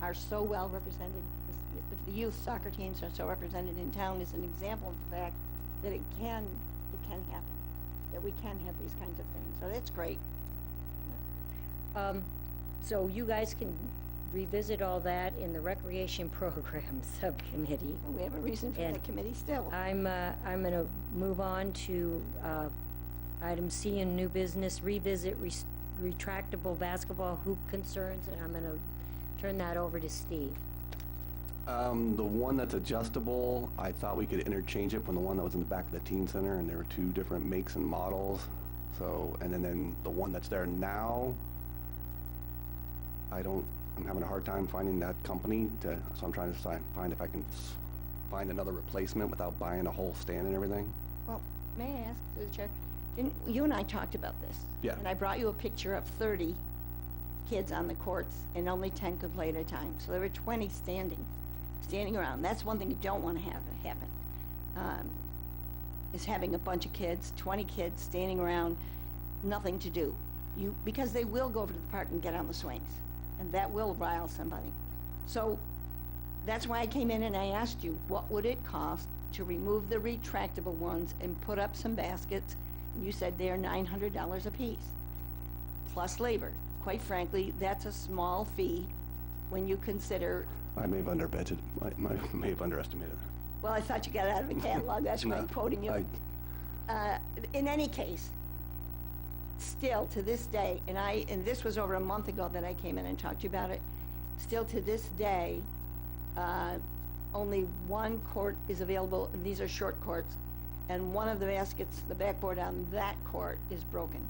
S5: are so well represented, the youth soccer teams are so represented in town is an example of the fact that it can happen, that we can have these kinds of things. So that's great.
S1: So you guys can revisit all that in the Recreation Program Subcommittee.
S5: And we have a reason for
S1: And
S5: that committee still.
S1: I'm gonna move on to, item C in new business, revisit retractable basketball hoop concerns, and I'm gonna turn that over to Steve.
S6: The one that's adjustable, I thought we could interchange it from the one that was in the back of the teen center, and there were two different makes and models. So, and then the one that's there now, I'm having a hard time finding that company so I'm trying to find if I can find another replacement without buying a whole stand and everything.
S5: Well, may I ask through the chair, you and I talked about this?
S6: Yeah.
S5: And I brought you a picture of 30 kids on the courts, and only 10 could play at a time. So there were 20 standing around. That's one thing you don't want to have happen, is having a bunch of kids, 20 kids standing around, nothing to do. Because they will go over to the park and get on the swings, and that will rile somebody. So that's why I came in and I asked you, what would it cost to remove the retractable ones and put up some baskets? And you said they're $900 a piece, plus labor. Quite frankly, that's a small fee when you consider,
S6: I may have underestimated it.
S5: well, I thought you got it out of a catalog, that's why I'm
S6: No,
S5: quoting you. In any case, still to this day, and this was over a month ago that I came in and talked to you about it, Still to this day, only one court is available, and these are short courts, and one of the baskets, the backboard on that court is broken.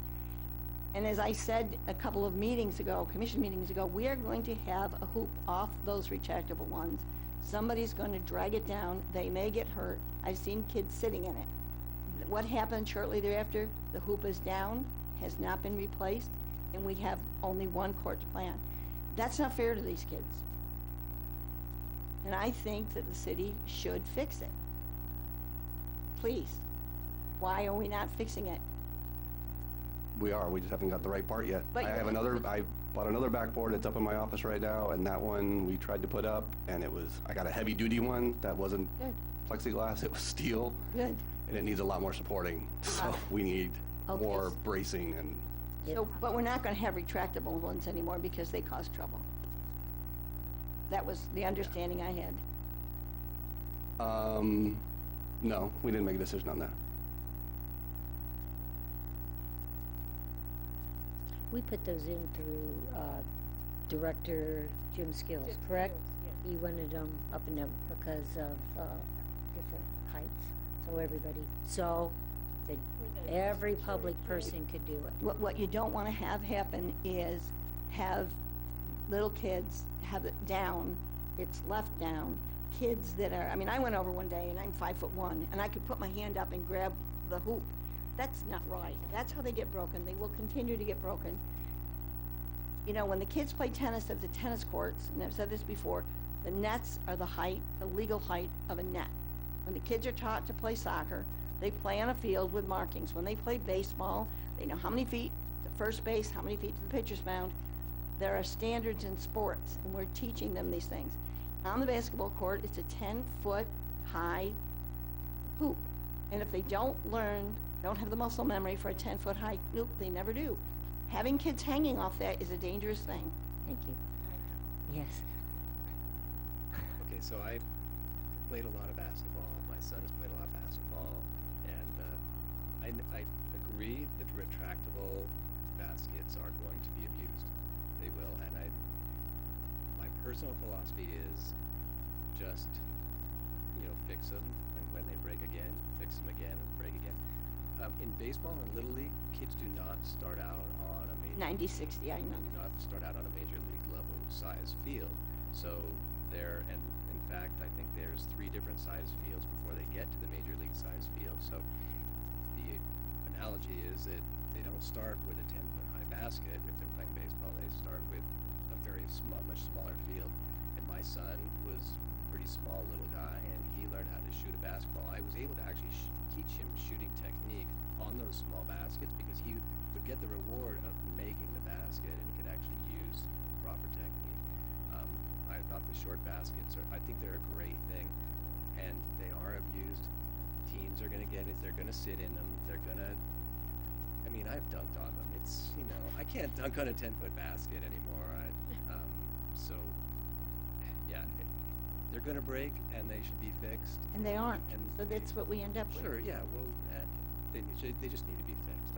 S5: And as I said a couple of meetings ago, commission meetings ago, we are going to have a hoop off those retractable ones. Somebody's going to drag it down. They may get hurt. I've seen kids sitting in it. What happened shortly thereafter? The hoop is down, has not been replaced, and we have only one court to play on. That's not fair to these kids. And I think that the city should fix it. Please. Why are we not fixing it?
S6: We just haven't got the right part yet.
S5: But
S6: I bought another backboard, it's up in my office right now, and that one we tried to put up, and I got a heavy duty one that wasn't
S5: Good.
S6: plexiglass, it was steel,
S5: Good.
S6: and it needs a lot more supporting. So we need
S5: Okay.
S6: more bracing and,
S5: So, but we're not gonna have retractable ones anymore because they cause trouble. That was the understanding I had.
S6: no, we didn't make a decision on that.
S1: We put those in through Director Jim Skills, correct? He wanted them up and down because of different heights, so that every public person could do it.
S5: What you don't wanna have happen is have little kids have it down, it's left down, kids that are, I mean, I went over one day and I'm 5'1", and I could put my hand up and grab the hoop. That's not right. That's how they get broken. They will continue to get broken. You know, when the kids play tennis at the tennis courts, and I've said this before, the nets are the legal height of a net. When the kids are taught to play soccer, they play on a field with markings. When they play baseball, they know how many feet to first base, how many feet to the pitcher's mound. There are standards in sports, and we're teaching them these things. On the basketball court, it's a 10-foot high hoop. And if they don't have the muscle memory for a 10-foot high hoop, they never do. Having kids hanging off that is a dangerous thing.
S1: Thank you. Yes.
S3: Okay, so I played a lot of basketball. My son has played a lot of basketball, and I agree that retractable baskets are going to be abused. They will, and my personal philosophy is just, fix them, and when they break again, fix them again, and break again. In baseball and Little League, kids do not start out on a major
S5: 90-60, I know.
S3: do not start out on a major league level size field. So and in fact, I think there's 3 different size fields before they get to the major league size field. So the analogy is that they don't start with a 10-foot high basket if they're playing baseball. They start with a very small, much smaller field. And my son was a pretty small little guy, and he learned how to shoot a basketball. I was able to actually teach him shooting technique on those small baskets because he would get the reward of making the basket, and he could actually use proper technique. I thought the short baskets I think they're a great thing, and they are abused. Teams are gonna get it. They're gonna sit in them. I've dunked on them. It's, I can't dunk on a 10-foot basket anymore. So, yeah, they're gonna break, and they should be fixed.
S5: And they aren't,
S3: And
S5: so that's what we end up with.
S3: Sure, yeah, well, they just need to be fixed.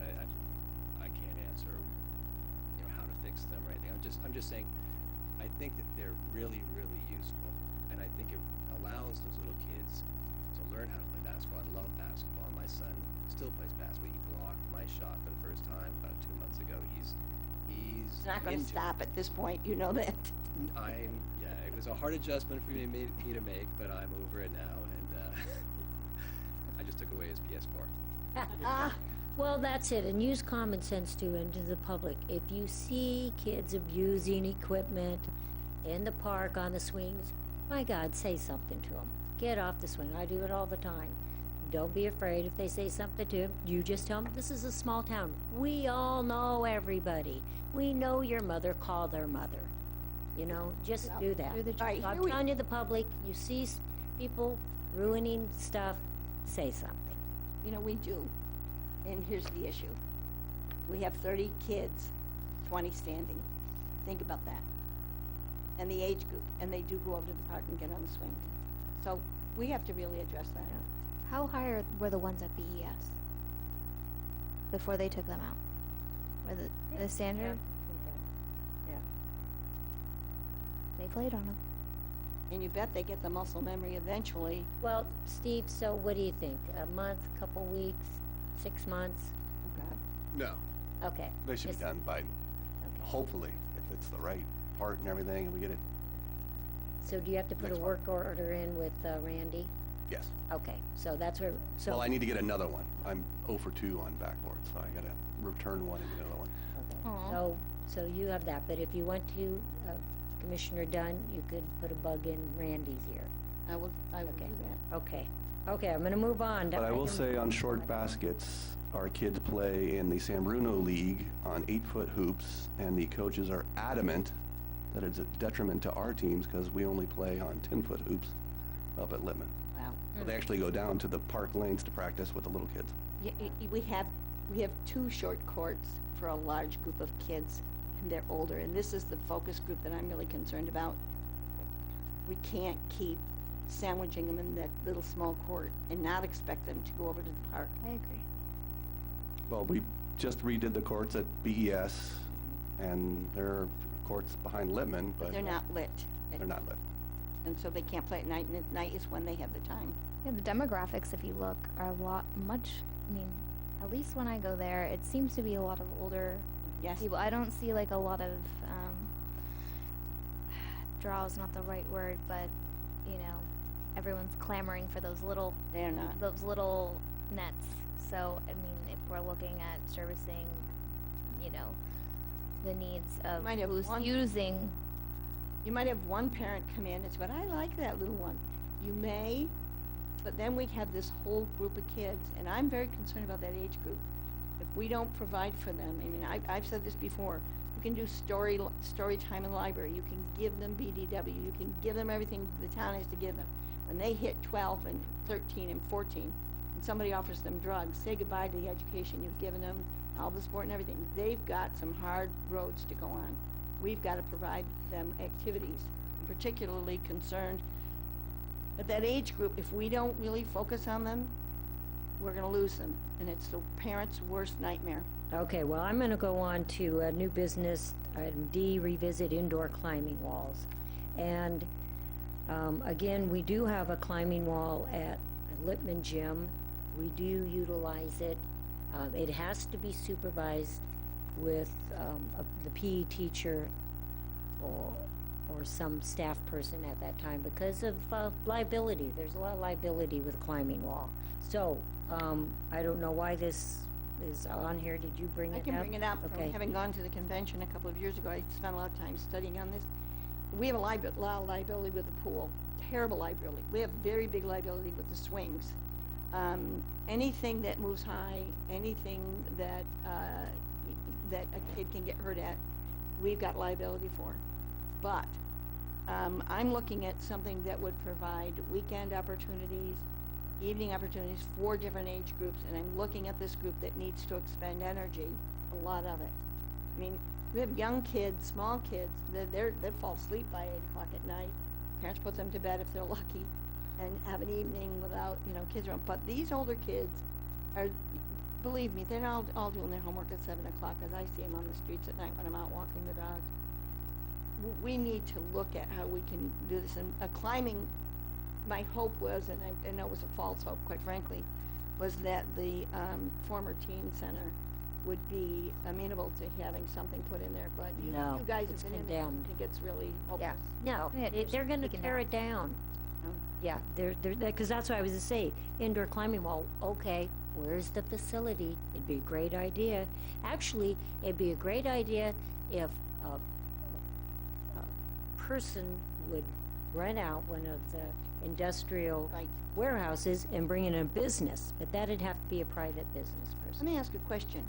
S3: I can't answer, how to fix them or anything. I'm just saying, I think that they're really, really useful, and I think it allows those little kids to learn how to play basketball. I love basketball, and my son still plays basketball. He blocked my shot for the first time about 2 months ago. He's
S5: It's not gonna
S3: into it.
S5: stop at this point, you know that.
S3: It was a hard adjustment for me to make, but I'm over it now, and I just took away his PS4.
S1: Well, that's it, and use common sense too, and to the public. If you see kids abusing equipment in the park, on the swings, my God, say something to them. Get off the swing. I do it all the time. Don't be afraid if they say something to them. You just tell them, this is a small town. We all know everybody. We know your mother, call their mother. Just do that.
S4: Through the
S5: All right,
S1: So I'm
S5: here we,
S1: telling you, the public, you see people ruining stuff, say something.
S5: we do. And here's the issue. We have 30 kids, 20 standing. Think about that. And the age group, and they do go over to the park and get on the swing. So we have to really address that.
S4: How high were the ones at BES before they took them out? Were the standard?
S1: Yeah.
S4: They played on them.
S5: And you bet they get the muscle memory eventually.
S1: Well, Steve, so what do you think? A month, couple weeks, 6 months?
S5: Oh, God.
S6: No,
S1: Okay.
S6: they should be
S1: just-
S6: done by,
S1: okay.
S6: hopefully, if it's the right part and everything, and we get it,
S1: So do you have to put a
S6: Next
S1: work order in with Randy?
S6: yes.
S1: Okay, so that's where, so.
S6: Well, I need to get another one. I'm 0 for 2 on backboard, so I gotta return one and get another one.
S1: Okay.
S4: Aw.
S1: So you have that, but if you went to Commissioner Dunn, you could put a bug in Randy's ear.
S5: I will do
S1: Okay.
S5: that.
S1: Okay, okay, I'm gonna move on.
S6: But I will
S1: can-
S6: say on short baskets, our kids play in the San Bruno League on 8-foot hoops, and the coaches are adamant that it's a detriment to our teams because we only play on 10-foot hoops up at Littman.
S5: Wow.
S6: So they actually go down to the park lanes to practice with the little kids.
S5: We have 2 short courts for a large group of kids, and they're older, and this is the focus group that I'm really concerned about. We can't keep sandwiching them in that little small court and not expect them to go over to the park.
S4: I agree.
S6: Well, we just redid the courts at BES, and there are courts behind Littman, but
S5: They're not lit.
S6: they're not lit.
S5: And so they can't play at night, and at night is when they have the time.
S4: Yeah, the demographics, if you look, are I mean, at least when I go there, it seems to be a lot of older
S5: Yes.
S4: people. I don't see like a lot of, draw is not the right word, but, you know, everyone's clamoring for those little
S5: They're not.
S4: nets. So, I mean, if we're looking at servicing, you know, the needs of
S5: Might have
S4: who's
S5: one-
S4: using,
S5: You might have one parent come in and say, but I like that little one. You may, but then we have this whole group of kids, and I'm very concerned about that age group. If we don't provide for them, I mean, I've said this before, you can do story time in the library, you can give them BDW, you can give them everything the town has to give them. When they hit 12 and 13 and 14, and somebody offers them drugs, say goodbye to the education you've given them, all the sport and everything. They've got some hard roads to go on. We've got to provide them activities. I'm particularly concerned at that age group, if we don't really focus on them, we're gonna lose them, and it's the parents' worst nightmare.
S1: Okay, well, I'm gonna go on to new business, item D, revisit indoor climbing walls. And, again, we do have a climbing wall at Littman Gym. We do utilize it. It has to be supervised with, the PE teacher or some staff person at that time because of, liability. There's a lot of liability with climbing wall. So, I don't know why this is on here. Did you bring it
S5: I
S1: up?
S5: can bring it up
S1: Okay.
S5: from having gone to the convention a couple of years ago. I spent a lot of time studying on this. We have a lot of liability with the pool, terrible liability. We have very big liability with the swings. Anything that moves high, anything that, that a kid can get hurt at, we've got liability for. But, I'm looking at something that would provide weekend opportunities, evening opportunities for different age groups, and I'm looking at this group that needs to expend energy, a lot of it. I mean, we have young kids, small kids, they fall asleep by 8 o'clock at night. Parents put them to bed if they're lucky, and have an evening without, kids around. But these older kids are, believe me, they're not all doing their homework at 7 o'clock, as I see them on the streets at night when I'm out walking the dog. We need to look at how we can do this, and climbing, my hope was, and I know it was a false hope, quite frankly, was that the former teen center would be amenable to having something put in there, but you
S1: No,
S5: guys
S1: it's
S5: have been in there, I
S1: condemned.
S5: think it's really hopeless.
S1: Yeah, no,
S4: Yeah,
S1: they're gonna
S4: taken
S1: tear
S4: down.
S1: it down.
S5: Um,
S1: Yeah, because that's what I was to say, indoor climbing wall, okay, where's the facility? It'd be a great idea. Actually, it'd be a great idea if a person would rent out one of the industrial
S5: Right.
S1: warehouses and bring in a business, but that'd have to be a private business
S5: Let
S1: person.
S5: me ask a question.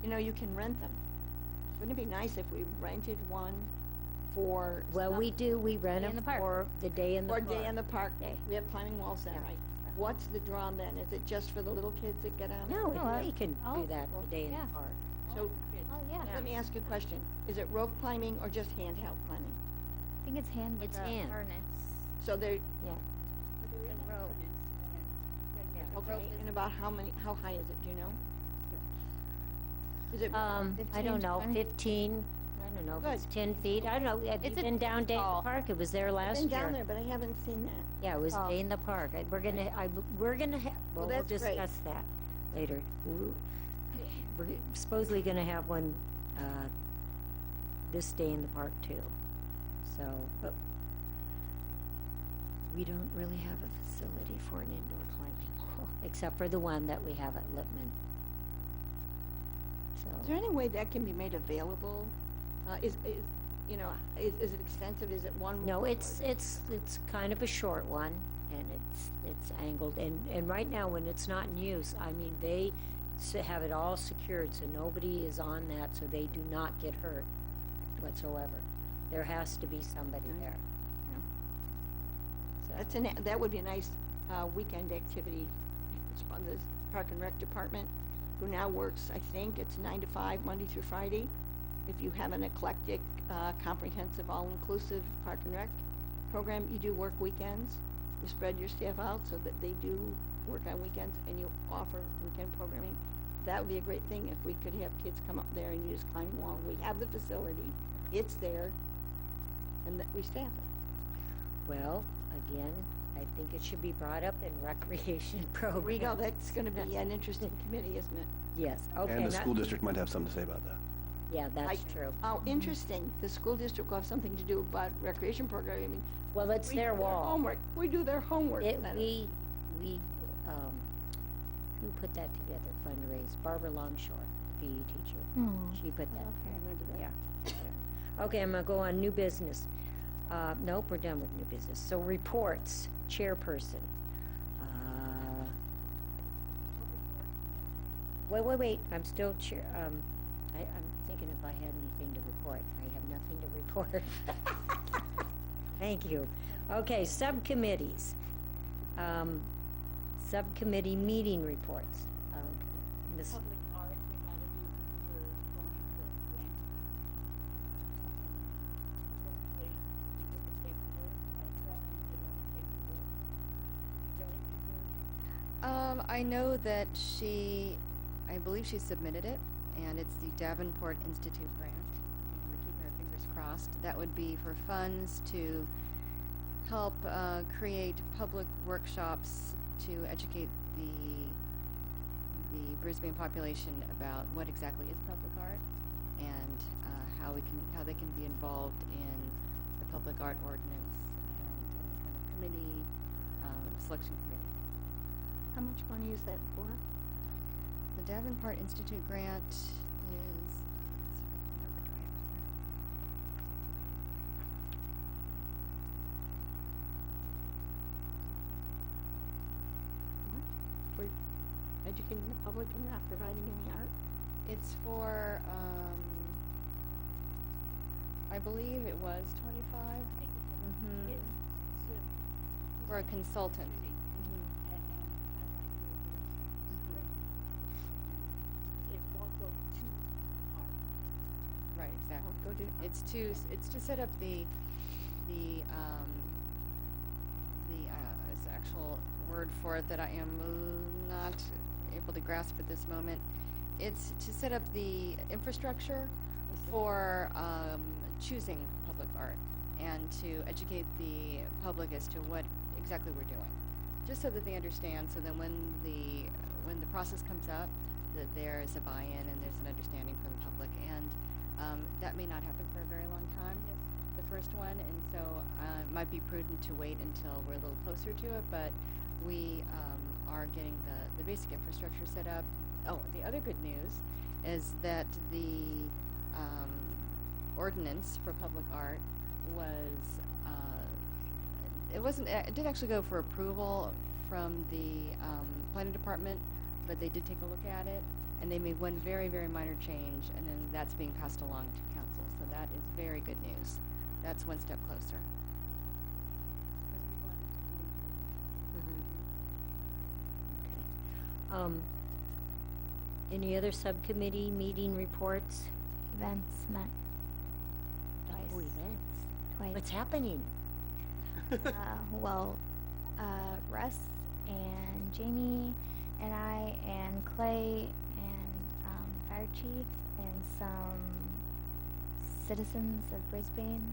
S5: You can rent them. Wouldn't it be nice if we rented one for?
S1: Well,
S5: some-
S1: we do, we rent
S4: Day in
S1: them
S4: the park.
S1: for the day in the
S5: Or
S1: park.
S5: day in the park.
S1: Day.
S5: We have climbing walls there,
S1: Yeah.
S5: right? What's the draw on then? Is it just for the little kids that get on it?
S1: No,
S4: No,
S1: they can do
S4: oh,
S1: that the day in
S4: yeah.
S1: the park.
S5: So,
S4: oh, yeah.
S5: let me ask you a question. Is it rope climbing or just handheld climbing?
S4: I think it's hand with
S1: It's
S4: a
S1: hand.
S4: harness.
S5: So they're,
S1: Yeah.
S4: The rope.
S5: okay, and about how high is it, do you know? Is it?
S1: I
S4: 15,
S1: don't know,
S4: 20?
S1: 15, I don't know, if it's
S5: Good.
S1: 10 feet, I don't know, have you
S2: It's a-
S1: been down
S2: it's
S1: Day in the
S2: tall.
S1: Park? It was there
S5: I've
S1: last
S5: been
S1: year.
S5: down there, but I haven't seen that.
S1: Yeah, it was
S2: Oh.
S1: Day in the Park. We're gonna well, we'll
S5: that's great.
S1: discuss that later. We're supposedly gonna have one, this Day in the Park too. So, but we don't really have a facility for an indoor climbing wall, except for the one that we have at Lippman.
S5: Is there
S1: So,
S5: any way that can be made available? You know, is it extensive? Is it one?
S1: no,
S5: wall or
S1: it's kind of a short one, and it's angled, and right now, when it's not in use, I mean, they have it all secured, so nobody is on that, so they do not get hurt whatsoever. There has to be somebody there. So,
S5: That would be a nice weekend activity. It's from the Park and Rec Department, who now works, I think it's 9 to 5, Monday through Friday. If you have an eclectic, comprehensive, all-inclusive Park and Rec program, you do work weekends. You spread your staff out so that they do work on weekends, and you offer weekend programming. That would be a great thing if we could have kids come up there and you just climb a wall. We have the facility, it's there, and that we staff it.
S1: well, again, I think it should be brought up in recreation program.
S5: We go, that's gonna be an interesting committee, isn't it?
S1: Yes, okay.
S6: And the
S1: that-
S6: school district might have something to say about that.
S1: Yeah, that's
S5: I-
S1: true.
S5: Oh, interesting, the school district will have something to do about recreation programming.
S1: Well, it's
S5: We
S1: their
S5: do
S1: wall.
S5: Homework, we do their homework.
S1: It,
S5: then.
S1: who put that together, fundraise? Barbara Longshore, PE teacher.
S4: Hmm.
S1: She put that.
S5: I remember that.
S1: Yeah. Okay, I'm gonna go on new business. Nope, we're done with new business. So reports, chairperson. Wait, I'm still chair, I'm thinking if I had anything to report. I have nothing to report. Thank you. Okay, subcommittees. Subcommittee meeting reports. Ms.
S8: Public art, we had a meeting for going for a grant. Hopefully, we get the paperwork, I try and get all the paperwork. Very good.
S2: I know that I believe she submitted it, and it's the Davenport Institute grant, and we're keeping our fingers crossed. That would be for funds to help create public workshops to educate the Brisbane population about what exactly is public art and how they can be involved in the public art ordinance and any kind of committee, selection committee.
S5: How much money is that for?
S2: The Davenport Institute grant is, let's see if I can remember, do I have it here?
S5: What? For educating the public and not providing any art?
S2: It's for, I believe it was 25. Mm-hmm.
S8: It's to
S2: For a consultant.
S8: city,
S2: Mm-hmm.
S8: and I'd like to reimburse them. It won't go to art.
S2: Right, exactly.
S5: I'll go to.
S2: It's to set up the actual word for it that I am not able to grasp at this moment. It's to set up the infrastructure for choosing public art and to educate the public as to what exactly we're doing, just so that they understand. So then when the process comes up, that there is a buy-in and there's an understanding from the public, and that may not happen for a very long time. The first one, and so it might be prudent to wait until we're a little closer to it, but we are getting the basic infrastructure set up. Oh, the other good news is that the ordinance for public art was, it didn't actually go for approval from the planning department, but they did take a look at it, and they made one very, very minor change, and then that's being passed along to council, so that is very good news. That's one step closer.
S1: Any other subcommittee meeting reports?
S4: Events met
S1: Oh,
S4: twice.
S1: events.
S4: Twice.
S1: What's happening?
S4: Well, Russ and Jamie and I and Clay and Fire Chief and some citizens of Brisbane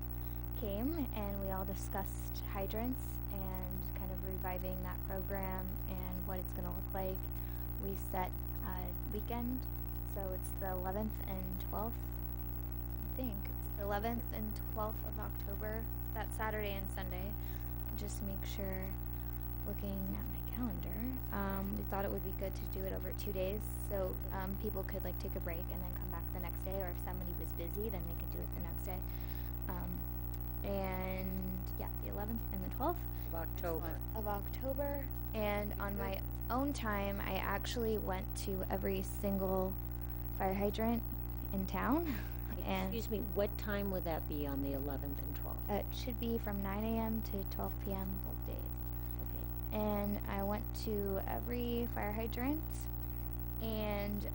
S4: came, and we all discussed hydrants and kind of reviving that program and what it's going to look like. We set a weekend, so it's the 11th and 12th, I think. It's the 11th and 12th of October, that Saturday and Sunday. Just make sure, looking at my calendar, we thought it would be good to do it over 2 days, so people could like take a break and then come back the next day, or if somebody was busy, then they could do it the next day. And yeah, the 11th and the 12th
S1: Of October.
S4: of October. And on my own time, I actually went to every single fire hydrant in town. And
S1: Excuse me, what time would that be on the 11th and 12th?
S4: it should be from 9 a.m. to 12 p.m. both days.
S1: Okay.
S4: And I went to every fire hydrant and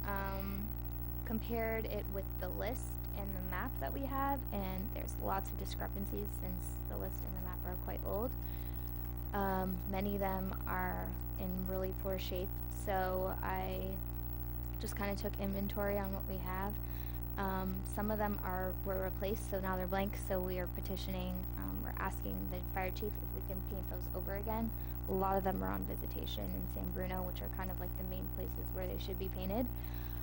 S4: compared it with the list and the map that we have, and there's lots of discrepancies since the list and the map are quite old. Many of them are in really poor shape, so I just kind of took inventory on what we have. Some of them were replaced, so now they're blank, so we are petitioning, we're asking the fire chief if we can paint those over again. A lot of them are on Visitation and San Bruno, which are kind of like the main places where they should be painted.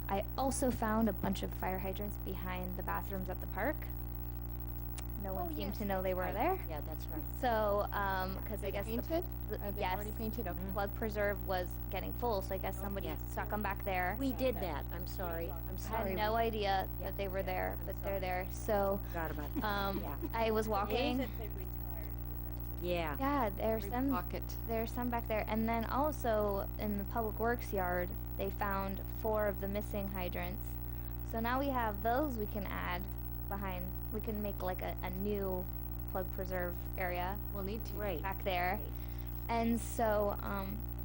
S4: I also found a bunch of fire hydrants behind the bathrooms at the park. No one seemed to know they were there.
S1: Yeah, that's right.
S4: So, because I guess
S2: Painted?
S4: the
S2: Are they
S4: yes,
S2: already painted? Okay.
S4: the plug preserve was getting full, so I guess somebody
S1: yes.
S4: stuck them back there.
S1: We did that, I'm sorry, I'm
S4: I
S1: sorry.
S4: had no idea
S1: Yeah.
S4: that they were there,
S1: I'm
S4: but
S1: sorry.
S4: they're there. So,
S1: Forgot about that. Yeah.
S4: I was walking.
S8: That they retired.
S1: Yeah.
S4: Yeah, there's
S2: Every
S4: some.
S2: pocket.
S4: There's some back there, and then also in the public works yard, they found 4 of the missing hydrants. So now we have those we can add behind. We can make like a new plug preserve area
S2: We'll need to.
S1: Right.
S4: back there. And so,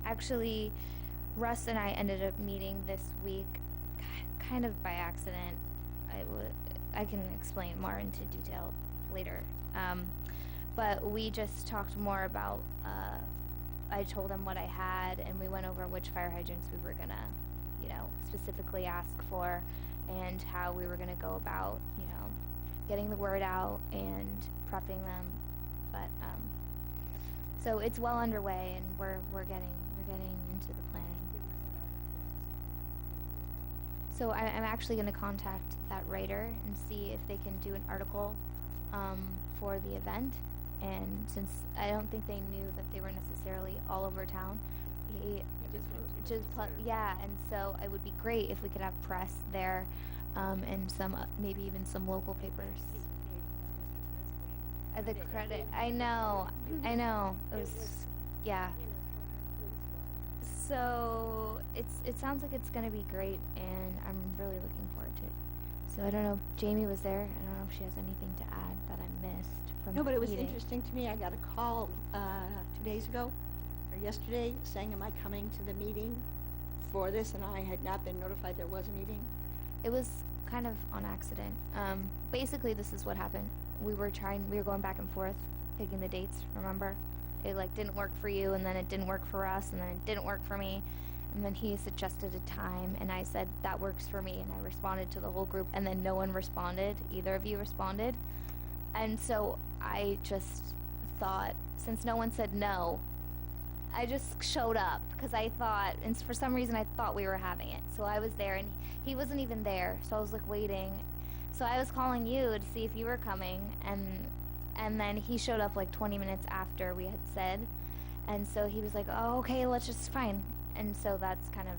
S4: actually, Russ and I ended up meeting this week, kind of by accident. I can explain more into detail later. But we just talked more about, I told him what I had, and we went over which fire hydrants we were gonna, specifically ask for, and how we were gonna go about, getting the word out and prepping them. But, so it's well underway, and we're getting into the planning. So I'm actually going to contact that writer and see if they can do an article for the event. And since I don't think they knew that they were necessarily all over town, yeah. And so it would be great if we could have press there, and some maybe even some local papers. The credit, I know. It was, yeah. So it sounds like it's gonna be great, and I'm really looking forward to it. So I don't know if Jamie was there. I don't know if she has anything to add that I missed from
S5: No, but
S4: the
S5: it was
S4: meeting.
S5: interesting to me. I got a call 2 days ago, or yesterday, saying, am I coming to the meeting for this? And I had not been notified there was a meeting.
S4: It was kind of on accident. Basically, this is what happened. We were going back and forth, picking the dates, remember? It didn't work for you, and then it didn't work for us, and then it didn't work for me. And then he suggested a time, and I said, that works for me, and I responded to the whole group, and then no one responded. Either of you responded. And so I just thought, since no one said no, I just showed up, because I thought, and for some reason I thought we were having it. So I was there, and he wasn't even there, so I was waiting. So I was calling you to see if you were coming, and then he showed up 20 minutes after we had said. And so he was like, oh, okay, fine. And so that's kind of,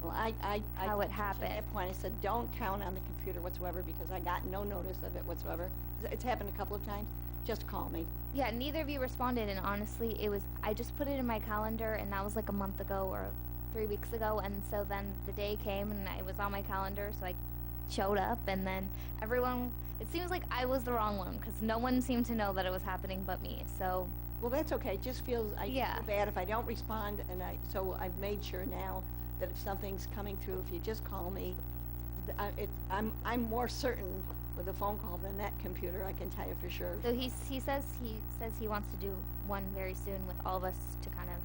S5: Well, I
S4: How it
S5: at
S4: happened.
S5: that point, I said, don't count on the computer whatsoever, because I got no notice of it whatsoever. It's happened a couple of times. Just call me.
S4: yeah, neither of you responded, and honestly, I just put it in my calendar, and that was a month ago or 3 weeks ago, and so then the day came, and it was on my calendar, so I showed up, and then it seems like I was the wrong one, because no one seemed to know that it was happening but me, so,
S5: Well, that's okay. It just feels, I
S4: Yeah.
S5: feel bad if I don't respond, and so I've made sure now that if something's coming through, if you just call me, I'm more certain with a phone call than that computer, I can tell you for sure.
S4: so he says he wants to do one very soon with all of us to kind of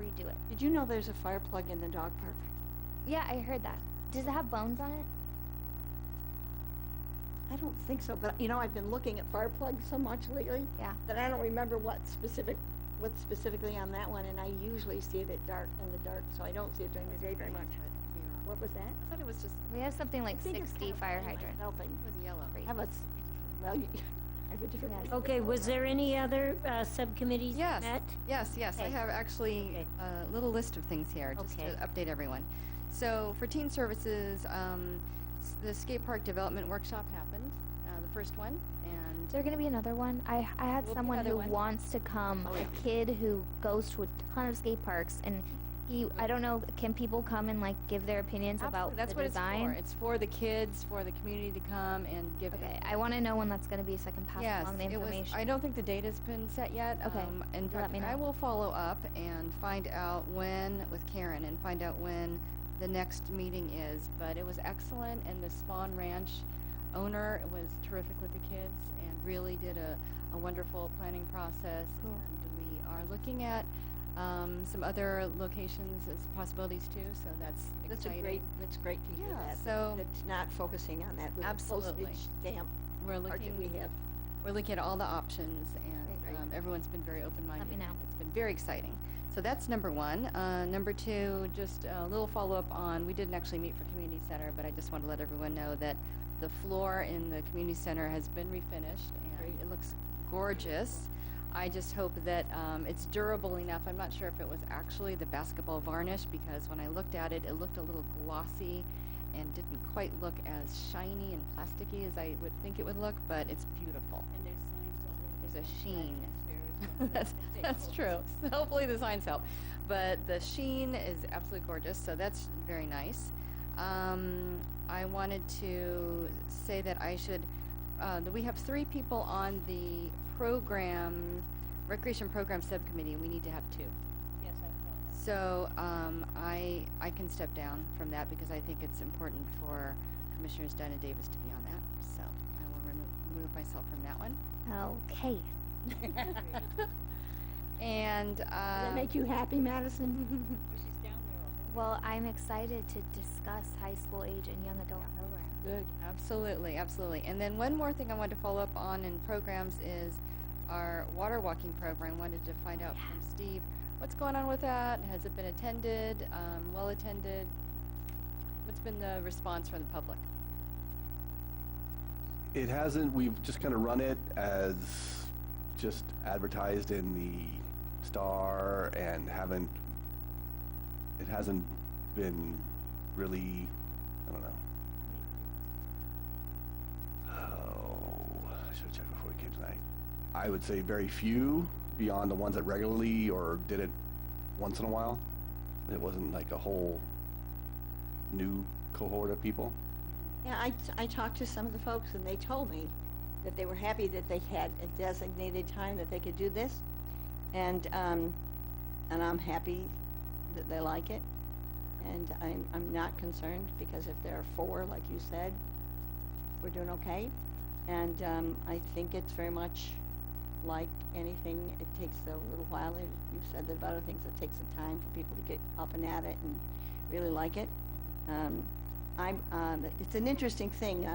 S4: redo it.
S5: Did you know there's a fire plug in the dog park?
S4: Yeah, I heard that. Does it have bones on it?
S5: I don't think so, but, you know, I've been looking at fire plugs so much lately.
S4: Yeah.
S5: That I don't remember what's specifically on that one, and I usually see it at dark, in the dark, so I don't see it during the day very much. What was that?
S2: I thought it was just,
S4: We have something like
S5: I think it's
S4: 60
S5: kind of
S4: fire
S5: plain
S4: hydrants.
S5: myself, and
S2: it was yellow.
S4: Great.
S5: How about, well, I have a different.
S4: Yes.
S1: Okay, was there any other subcommittees
S2: Yes,
S1: met?
S2: yes, yes. I
S1: Okay.
S2: have actually
S1: Okay.
S2: a little list of things here, just to
S1: Okay.
S2: update everyone. So for teen services, the skate park development workshop happened, the first one, and
S4: Is there going to be another one? I had
S2: Will be
S4: someone
S2: another
S4: who
S2: one.
S4: wants to come,
S5: Oh, yeah.
S4: a kid who goes to a ton of skate parks, and I don't know, can people come and like give their opinions about
S2: Absolutely, that's
S4: the
S2: what
S4: design?
S2: it's for. It's for the kids, for the community to come and give.
S4: Okay, I want to know when that's going to be so I can pass
S2: Yes,
S4: along the
S2: it was,
S4: information.
S2: I don't think the data's been set yet.
S4: Okay,
S2: In
S4: you let
S2: fact,
S4: me
S2: I
S4: know.
S2: will follow up and find out when, with Karen, and find out when the next meeting is. But it was excellent, and the Spawn Ranch owner was terrific with the kids and really did a wonderful planning process.
S4: Cool.
S2: And we are looking at some other locations as possibilities too, so that's exciting.
S5: That's great to hear
S2: Yeah,
S5: that.
S2: so-
S5: It's not focusing on that little
S2: Absolutely.
S5: postage stamp
S2: We're
S5: part that we
S2: looking,
S5: have.
S2: we're looking at all the options, and
S5: Great.
S2: everyone's been very open-minded.
S4: Let me know.
S2: It's been very exciting. So that's number one. Number two, just a little follow-up on, we didn't actually meet for community center, but I just want to let everyone know that the floor in the community center has been refinished, and
S5: Great.
S2: it looks gorgeous. I just hope that it's durable enough. I'm not sure if it was actually the basketball varnish, because when I looked at it, it looked a little glossy and didn't quite look as shiny and plasticky as I would think it would look, but it's beautiful.
S8: And there's signs all over.
S2: There's a
S8: the
S2: sheen.
S8: chairs.
S2: That's true. So hopefully the signs help. But the sheen is absolutely gorgeous, so that's very nice. I wanted to say that that we have 3 people on the recreation program subcommittee, and we need to have 2.
S8: Yes, I felt that.
S2: So I can step down from that because I think it's important for Commissioners Dunn and Davis to be on that. So I will remove myself from that one.
S4: Okay.
S2: And
S5: Does that make you happy, Madison?
S8: But she's down there already.
S4: Well, I'm excited to discuss high school age and young adult programs.
S5: Good.
S2: Absolutely, absolutely. And then one more thing I wanted to follow up on in programs is our water walking program. Wanted to find out from Steve what's going on with that. Has it been attended? Well attended? What's been the response from the public?
S6: It hasn't, we've just kind of run it as just advertised in the Star and it hasn't been really, I don't know. Oh, I should have checked before we came tonight. I would say very few beyond the ones that regularly or did it once in a while. It wasn't like a whole new cohort of people.
S5: Yeah, I talked to some of the folks, and they told me that they were happy that they had a designated time that they could do this. And I'm happy that they like it. And I'm not concerned, because if there are 4, like you said, we're doing okay. And I think it's very much like anything. It takes a little while. You've said that about other things. It takes some time for people to get up and at it and really like it. It's an interesting thing.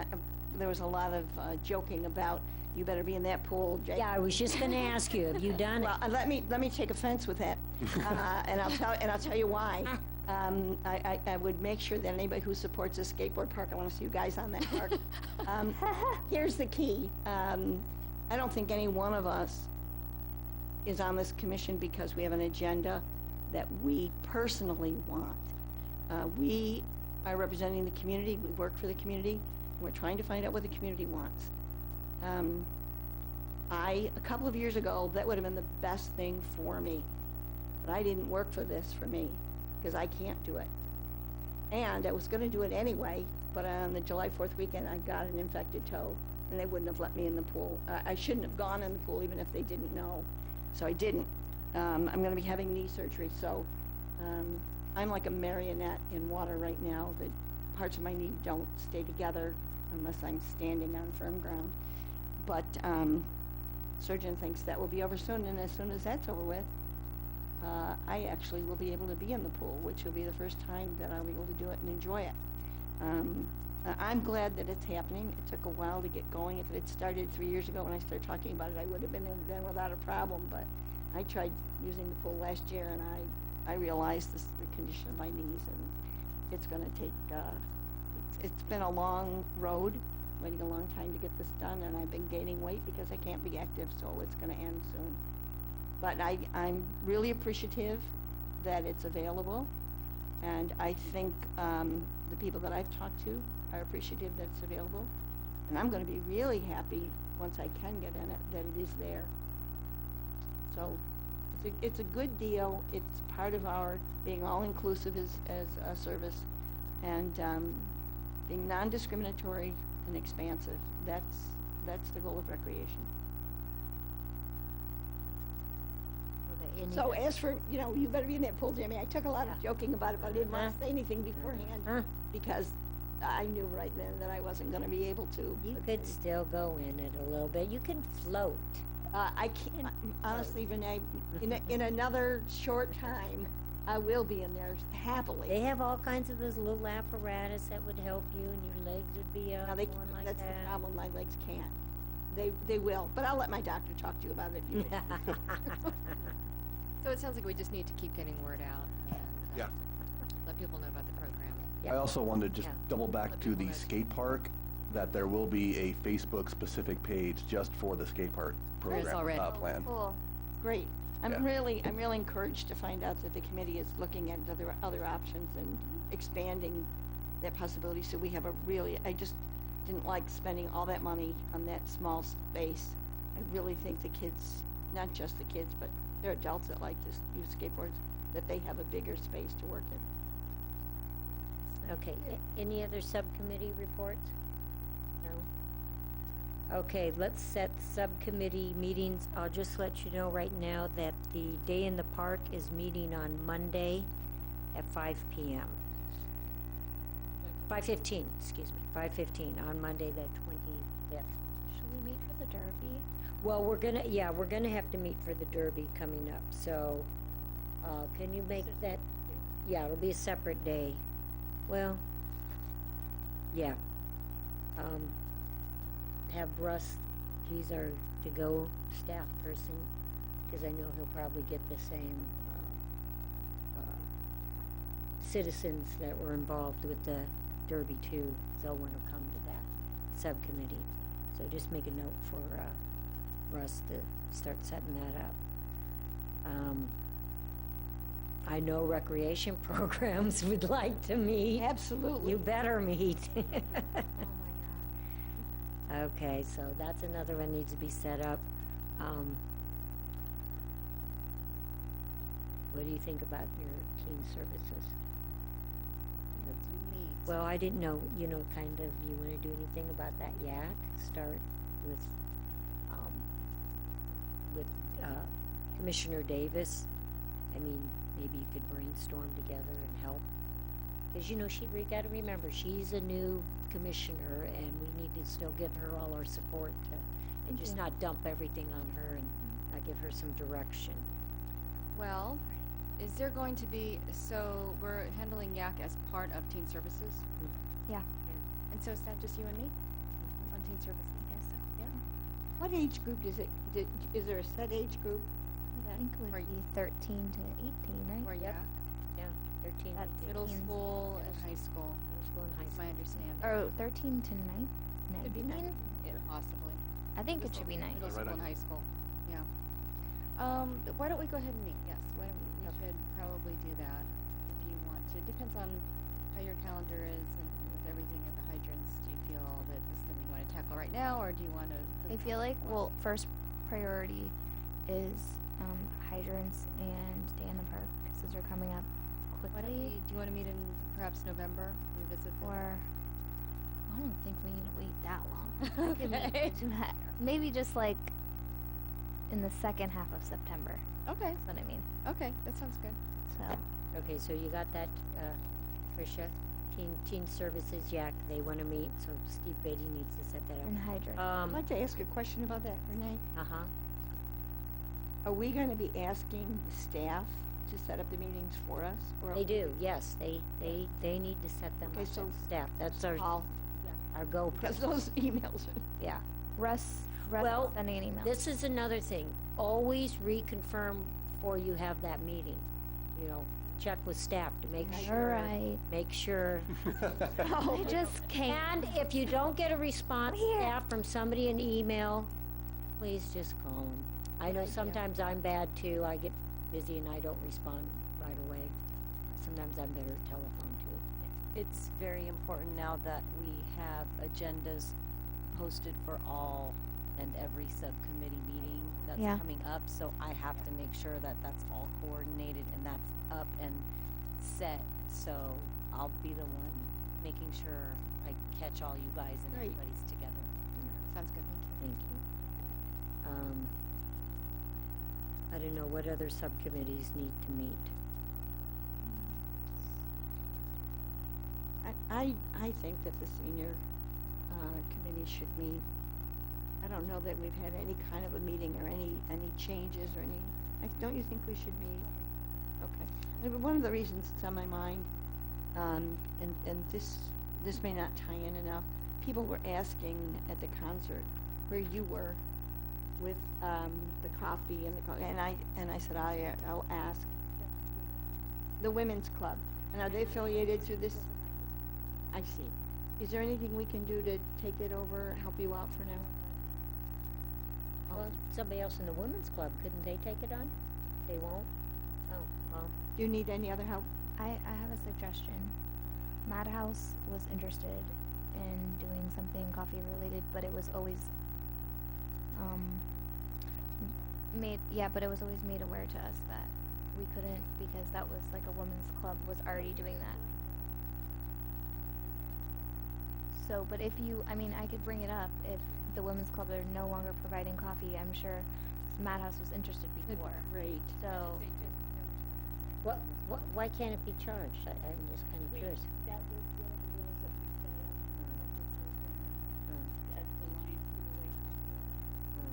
S5: There was a lot of joking about, you better be in that pool, Jake.
S1: Yeah, I was just gonna ask you, have you done it?
S5: Well, let me take offense with that, and I'll tell you why. I would make sure that anybody who supports a skateboard park, I want to see you guys on that park. Here's the key. I don't think any one of us is on this commission because we have an agenda that we personally want. We are representing the community. We work for the community. And we're trying to find out what the community wants. A couple of years ago, that would have been the best thing for me. But I didn't work for this for me, because I can't do it. And I was gonna do it anyway, but on the July 4th weekend, I got an infected toe, and they wouldn't have let me in the pool. I shouldn't have gone in the pool even if they didn't know, so I didn't. I'm gonna be having knee surgery, so, I'm like a marionette in water right now. The parts of my knee don't stay together unless I'm standing on firm ground. But, surgeon thinks that will be over soon, and as soon as that's over with, I actually will be able to be in the pool, which will be the first time that I'll be able to do it and enjoy it. I'm glad that it's happening. It took a while to get going. If it had started 3 years ago when I started talking about it, I would have been in then without a problem, but I tried using the pool last year, and I realized the condition of my knees, and it's gonna take, it's been a long road, waiting a long time to get this done, and I've been gaining weight because I can't be active, so it's gonna end soon. But I'm really appreciative that it's available, and I think, the people that I've talked to are appreciative that it's available. And I'm gonna be really happy, once I can get in it, that it is there. So, it's a good deal. It's part of our being all-inclusive as a service, and, being non-discriminatory and expansive. That's the goal of recreation.
S1: Okay, any
S5: So
S1: oth-
S5: as for, you better be in that pool, Jamie. I took a lot of
S1: Yeah.
S5: joking about it, but I didn't want
S1: Uh-huh.
S5: to say anything beforehand
S1: Uh-huh.
S5: because I knew right then that I wasn't going to be able to.
S1: You could still go in it a little bit. You can float.
S5: I can't, honestly, Renee, in another short time, I will be in there happily.
S1: They have all kinds of those little apparatus that would help you, and your legs would be up,
S5: Now,
S1: going like
S5: that's
S1: that.
S5: the problem. My legs can't. They will, but I'll let my doctor talk to you about it.
S2: So it sounds like we just need to keep getting word out and
S6: Yeah.
S2: let people know about the program.
S1: Yeah.
S6: I also wanted to just
S1: Yeah.
S6: double back
S2: Let
S6: to
S2: people
S6: the
S2: know.
S6: skate park, that there will be a Facebook-specific page just for the skate park
S2: There is
S6: program
S2: already.
S6: plan.
S4: Cool.
S5: Great. I'm
S6: Yeah.
S5: really encouraged to find out that the committee is looking at other options and expanding that possibility. So we have I just didn't like spending all that money on that small space. I really think the kids, not just the kids, but there are adults that like to use skateboards, that they have a bigger space to work in.
S1: Okay, any other subcommittee reports? No? Okay, let's set subcommittee meetings. I'll just let you know right now that the Day in the Park is meeting on Monday at 5 p.m. 5:15, excuse me, 5:15 on Monday the 25th.
S4: Should we meet for the Derby?
S1: Well, we're gonna have to meet for the Derby coming up, so, can you make that? Yeah, it'll be a separate day. Well, yeah. Have Russ, he's our to-go staff person, because I know he'll probably get the same, citizens that were involved with the Derby too. They'll wanna come to that subcommittee. So just make a note for, Russ to start setting that up. I know recreation programs would like to meet.
S5: Absolutely.
S1: You better meet.
S4: Oh my god.
S1: Okay, so that's another one needs to be set up. What do you think about your teen services?
S2: Let's meet.
S1: Well, I didn't know, kind of, you wanna do anything about that yak? Start with, Commissioner Davis. I mean, maybe you could brainstorm together and help. Cause we gotta remember, she's a new commissioner and we need to still give her all our support and just not dump everything on her and give her some direction.
S2: Well, is there going to be, so we're handling YAC as part of teen services?
S4: Yeah.
S2: And so is that just you and me on teen services?
S4: Yes.
S2: Yeah.
S5: What age group is it? Is there a set age group?
S4: I think it would
S2: Or-
S4: be 13 to 18,
S2: Or
S4: right?
S2: YAC?
S1: Yeah, 13,
S4: That's
S1: 18.
S2: Middle
S4: Teens.
S2: school and high school,
S1: Middle school and high
S2: is my
S1: school.
S2: understanding.
S4: Or 13 to 9?
S5: Could be
S4: 19?
S2: Yeah, possibly.
S4: I think it should be 9.
S2: Middle
S6: Right
S2: school
S6: on.
S2: and high school, yeah. Why don't we go ahead and meet? Yes, why don't we should probably do that if you want to. Depends on how your calendar is and with everything in the hydrants. Do you feel that this is something you want to tackle right now, or do you want to?
S4: I feel like, well, first priority is hydrants and day in the park, because those are coming up
S2: Why don't we,
S4: quickly.
S2: do you want to meet in perhaps November, revisit them?
S4: Or, I don't think we need to wait that long. I could
S2: Okay.
S4: do that. Maybe just like in the second half of September.
S2: Okay,
S4: That's what I mean.
S2: okay, that sounds good.
S4: So,
S1: Okay, so you got that, Tricia? Teen Services, Yak, they wanna meet, so Steve Beatty needs to set that
S4: and
S1: up.
S4: hydrant.
S5: I'd like to ask a question about that, Renee.
S1: Uh-huh.
S5: Are we going to be asking staff to set up the meetings for us? Or
S1: They do, yes, they need to set them
S5: Okay,
S1: up,
S5: so
S1: as staff, that's our,
S5: Paul,
S1: our go
S5: because
S1: person.
S5: those emails,
S1: Yeah.
S4: Russ
S1: Well,
S4: is sending an email.
S1: this is another thing. Always reconfirm before you have that meeting. You know, check with staff to make
S4: All
S1: sure.
S4: right.
S1: Make sure.
S4: I just can't.
S1: And if you don't get a response
S4: Here.
S1: back from somebody in email, please just call them. I know sometimes I'm bad too. I get busy and I don't respond right away. Sometimes I'm better at telephone too.
S9: It's very important now that we have agendas posted for all and every subcommittee meeting that's
S4: Yeah.
S9: coming up. So I have to make sure that that's all coordinated and that's up and set. So I'll be the one making sure I catch all you guys and
S5: Right.
S9: everybody's together.
S2: Sounds good, thank you.
S1: Thank you. I don't know what other subcommittees need to meet.
S5: I think that the senior committee should meet. I don't know that we've had any kind of a meeting or any changes or any, don't you think we should meet? Okay. I mean, one of the reasons it's on my mind, and this may not tie in enough, people were asking at the concert where you were with the coffee and I said I'll ask the women's club. And are they affiliated through this? I see. Is there anything we can do to take it over, help you out for now?
S1: Well, somebody else in the women's club, couldn't they take it on? They won't? Oh, well,
S5: Do you need any other help?
S4: I have a suggestion. Madhouse was interested in doing something coffee related, but it was always but it was always made aware to us that we couldn't because that was like a women's club was already doing that. So, but if you, I mean, I could bring it up if the women's club are no longer providing coffee. I'm sure Madhouse was interested before.
S5: Great.
S4: So,
S1: why can't it be charged? I'm just kind of curious.
S8: That was one of the rules that we set up, as the Lions giveaway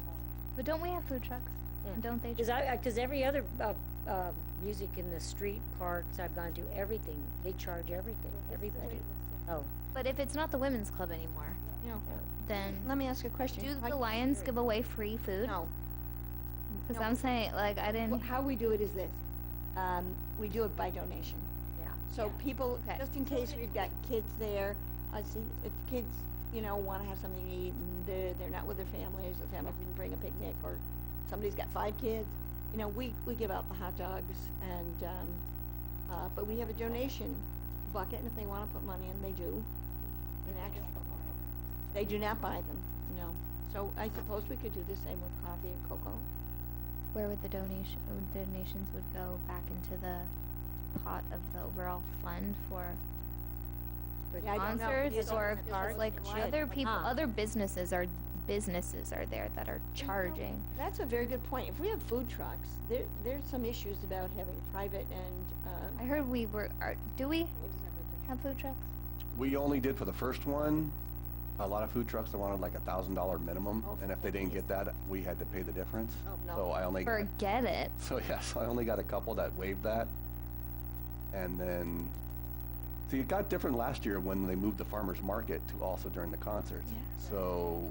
S8: coffee.
S4: but don't we have food trucks?
S1: Yeah.
S4: And don't they?
S1: Because every other music in the street parks I've gone to, everything, they charge everything, everybody. Oh,
S4: But if it's not the women's club anymore,
S5: You know,
S4: then
S5: let me ask you a question.
S4: do
S5: Why-
S4: the Lions give away free food?
S5: No.
S4: Because
S5: No.
S4: I'm saying, like, I didn't.
S5: How we do it is this. We do it by donation.
S1: yeah.
S5: So people,
S4: Okay.
S5: just in case we've got kids there, I see if kids, want to have something to eat and they're not with their families, the family didn't bring a picnic, or somebody's got 5 kids, we give out the hot dogs and, but we have a donation bucket, and if they want to put money in, they do. And actually, they do not buy them, no. So I suppose we could do the same with coffee and cocoa.
S4: Where would the donations would go back into the pot of the overall fund for
S5: Yeah, I don't know.
S4: concerts,
S5: Is it
S4: or
S5: in
S4: if
S5: the
S4: it's
S5: park?
S4: like
S1: It should.
S4: other people,
S1: Huh.
S4: other businesses are there that are charging.
S5: That's a very good point. If we have food trucks, there's some issues about having private and,
S4: I heard do we have food trucks?
S6: We only did for the first one. A lot of food trucks, they wanted like $1,000 minimum, and if they didn't get that, we had to pay the difference.
S5: Oh, no.
S6: So I only,
S4: Forget it.
S6: so yes, I only got a couple that waived that. And then, see, it got different last year when they moved the farmer's market to also during the concerts.
S4: Yeah.
S6: So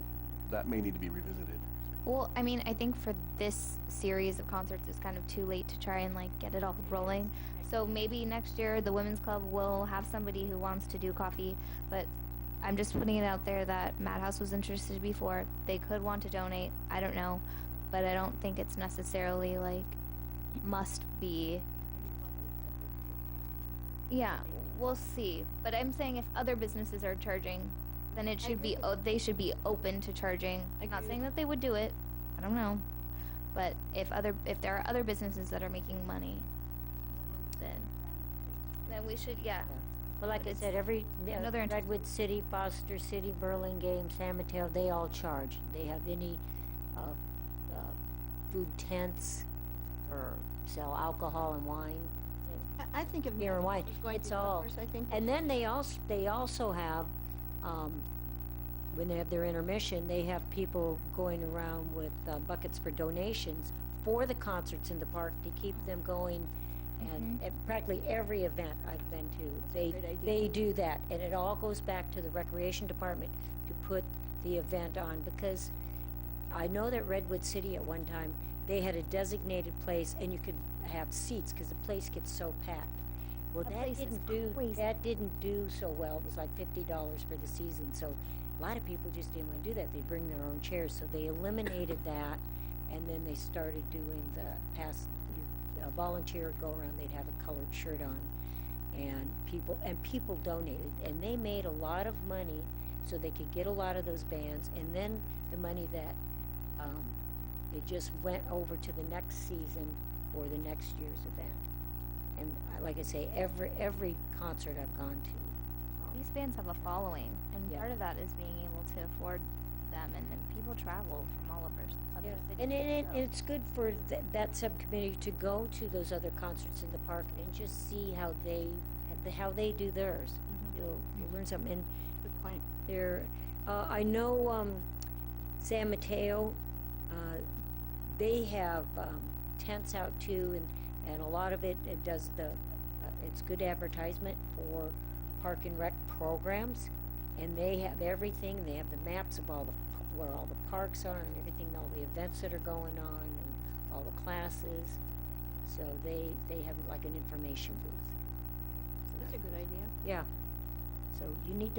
S6: that may need to be revisited.
S4: Well, I mean, I think for this series of concerts, it's kind of too late to try and like get it all rolling. So maybe next year the women's club will have somebody who wants to do coffee, but I'm just putting it out there that Madhouse was interested before. They could want to donate. I don't know, but I don't think it's necessarily like must be. Yeah, we'll see. But I'm saying if other businesses are charging, then it should be they should be open to charging. I'm not saying that they would do it. I don't know. But if there are other businesses that are making money, then we should
S1: Well, like I
S4: It's
S1: said, every,
S4: another interest-
S1: Redwood City, Foster City, Burlingame, San Mateo, they all charge. They have any, food tents or sell alcohol and wine.
S5: I think if
S1: Beer and wine,
S5: is going to
S1: it's
S5: be
S1: all.
S5: first, I think.
S1: And then they also have, when they have their intermission, they have people going around with buckets for donations for the concerts in the park to keep them going And practically every event I've been to,
S5: Great idea.
S1: they do that. And it all goes back to the recreation department to put the event on, because I know that Redwood City at one time, they had a designated place and you could have seats because the place gets so packed. Well,
S4: That
S1: that
S4: place is
S1: didn't do,
S4: crazy.
S1: that didn't do so well. It was like $50 for the season. So a lot of people just didn't want to do that. They bring their own chairs. So they eliminated that, and then they started doing the volunteer would go around. They'd have a colored shirt on, and people donated, and they made a lot of money, so they could get a lot of those bands, and then the money that it just went over to the next season or the next year's event. And like I say, every concert I've gone to.
S4: These bands have a following, and
S1: Yeah.
S4: part of that is being able to afford them, and then people travel from all over other cities.
S1: And
S4: so-
S1: it's good for that subcommittee to go to those other concerts in the park and just see how they do theirs. You'll learn something. And
S5: Good point.
S1: I know San Mateo, they have tents out too, and a lot of it does it's good advertisement for Park and Rec programs, and they have everything. They have the maps of where all the parks are and everything, all the events that are going on, and all the classes. So they have like an information booth. So
S5: That's a good idea.
S1: yeah. So you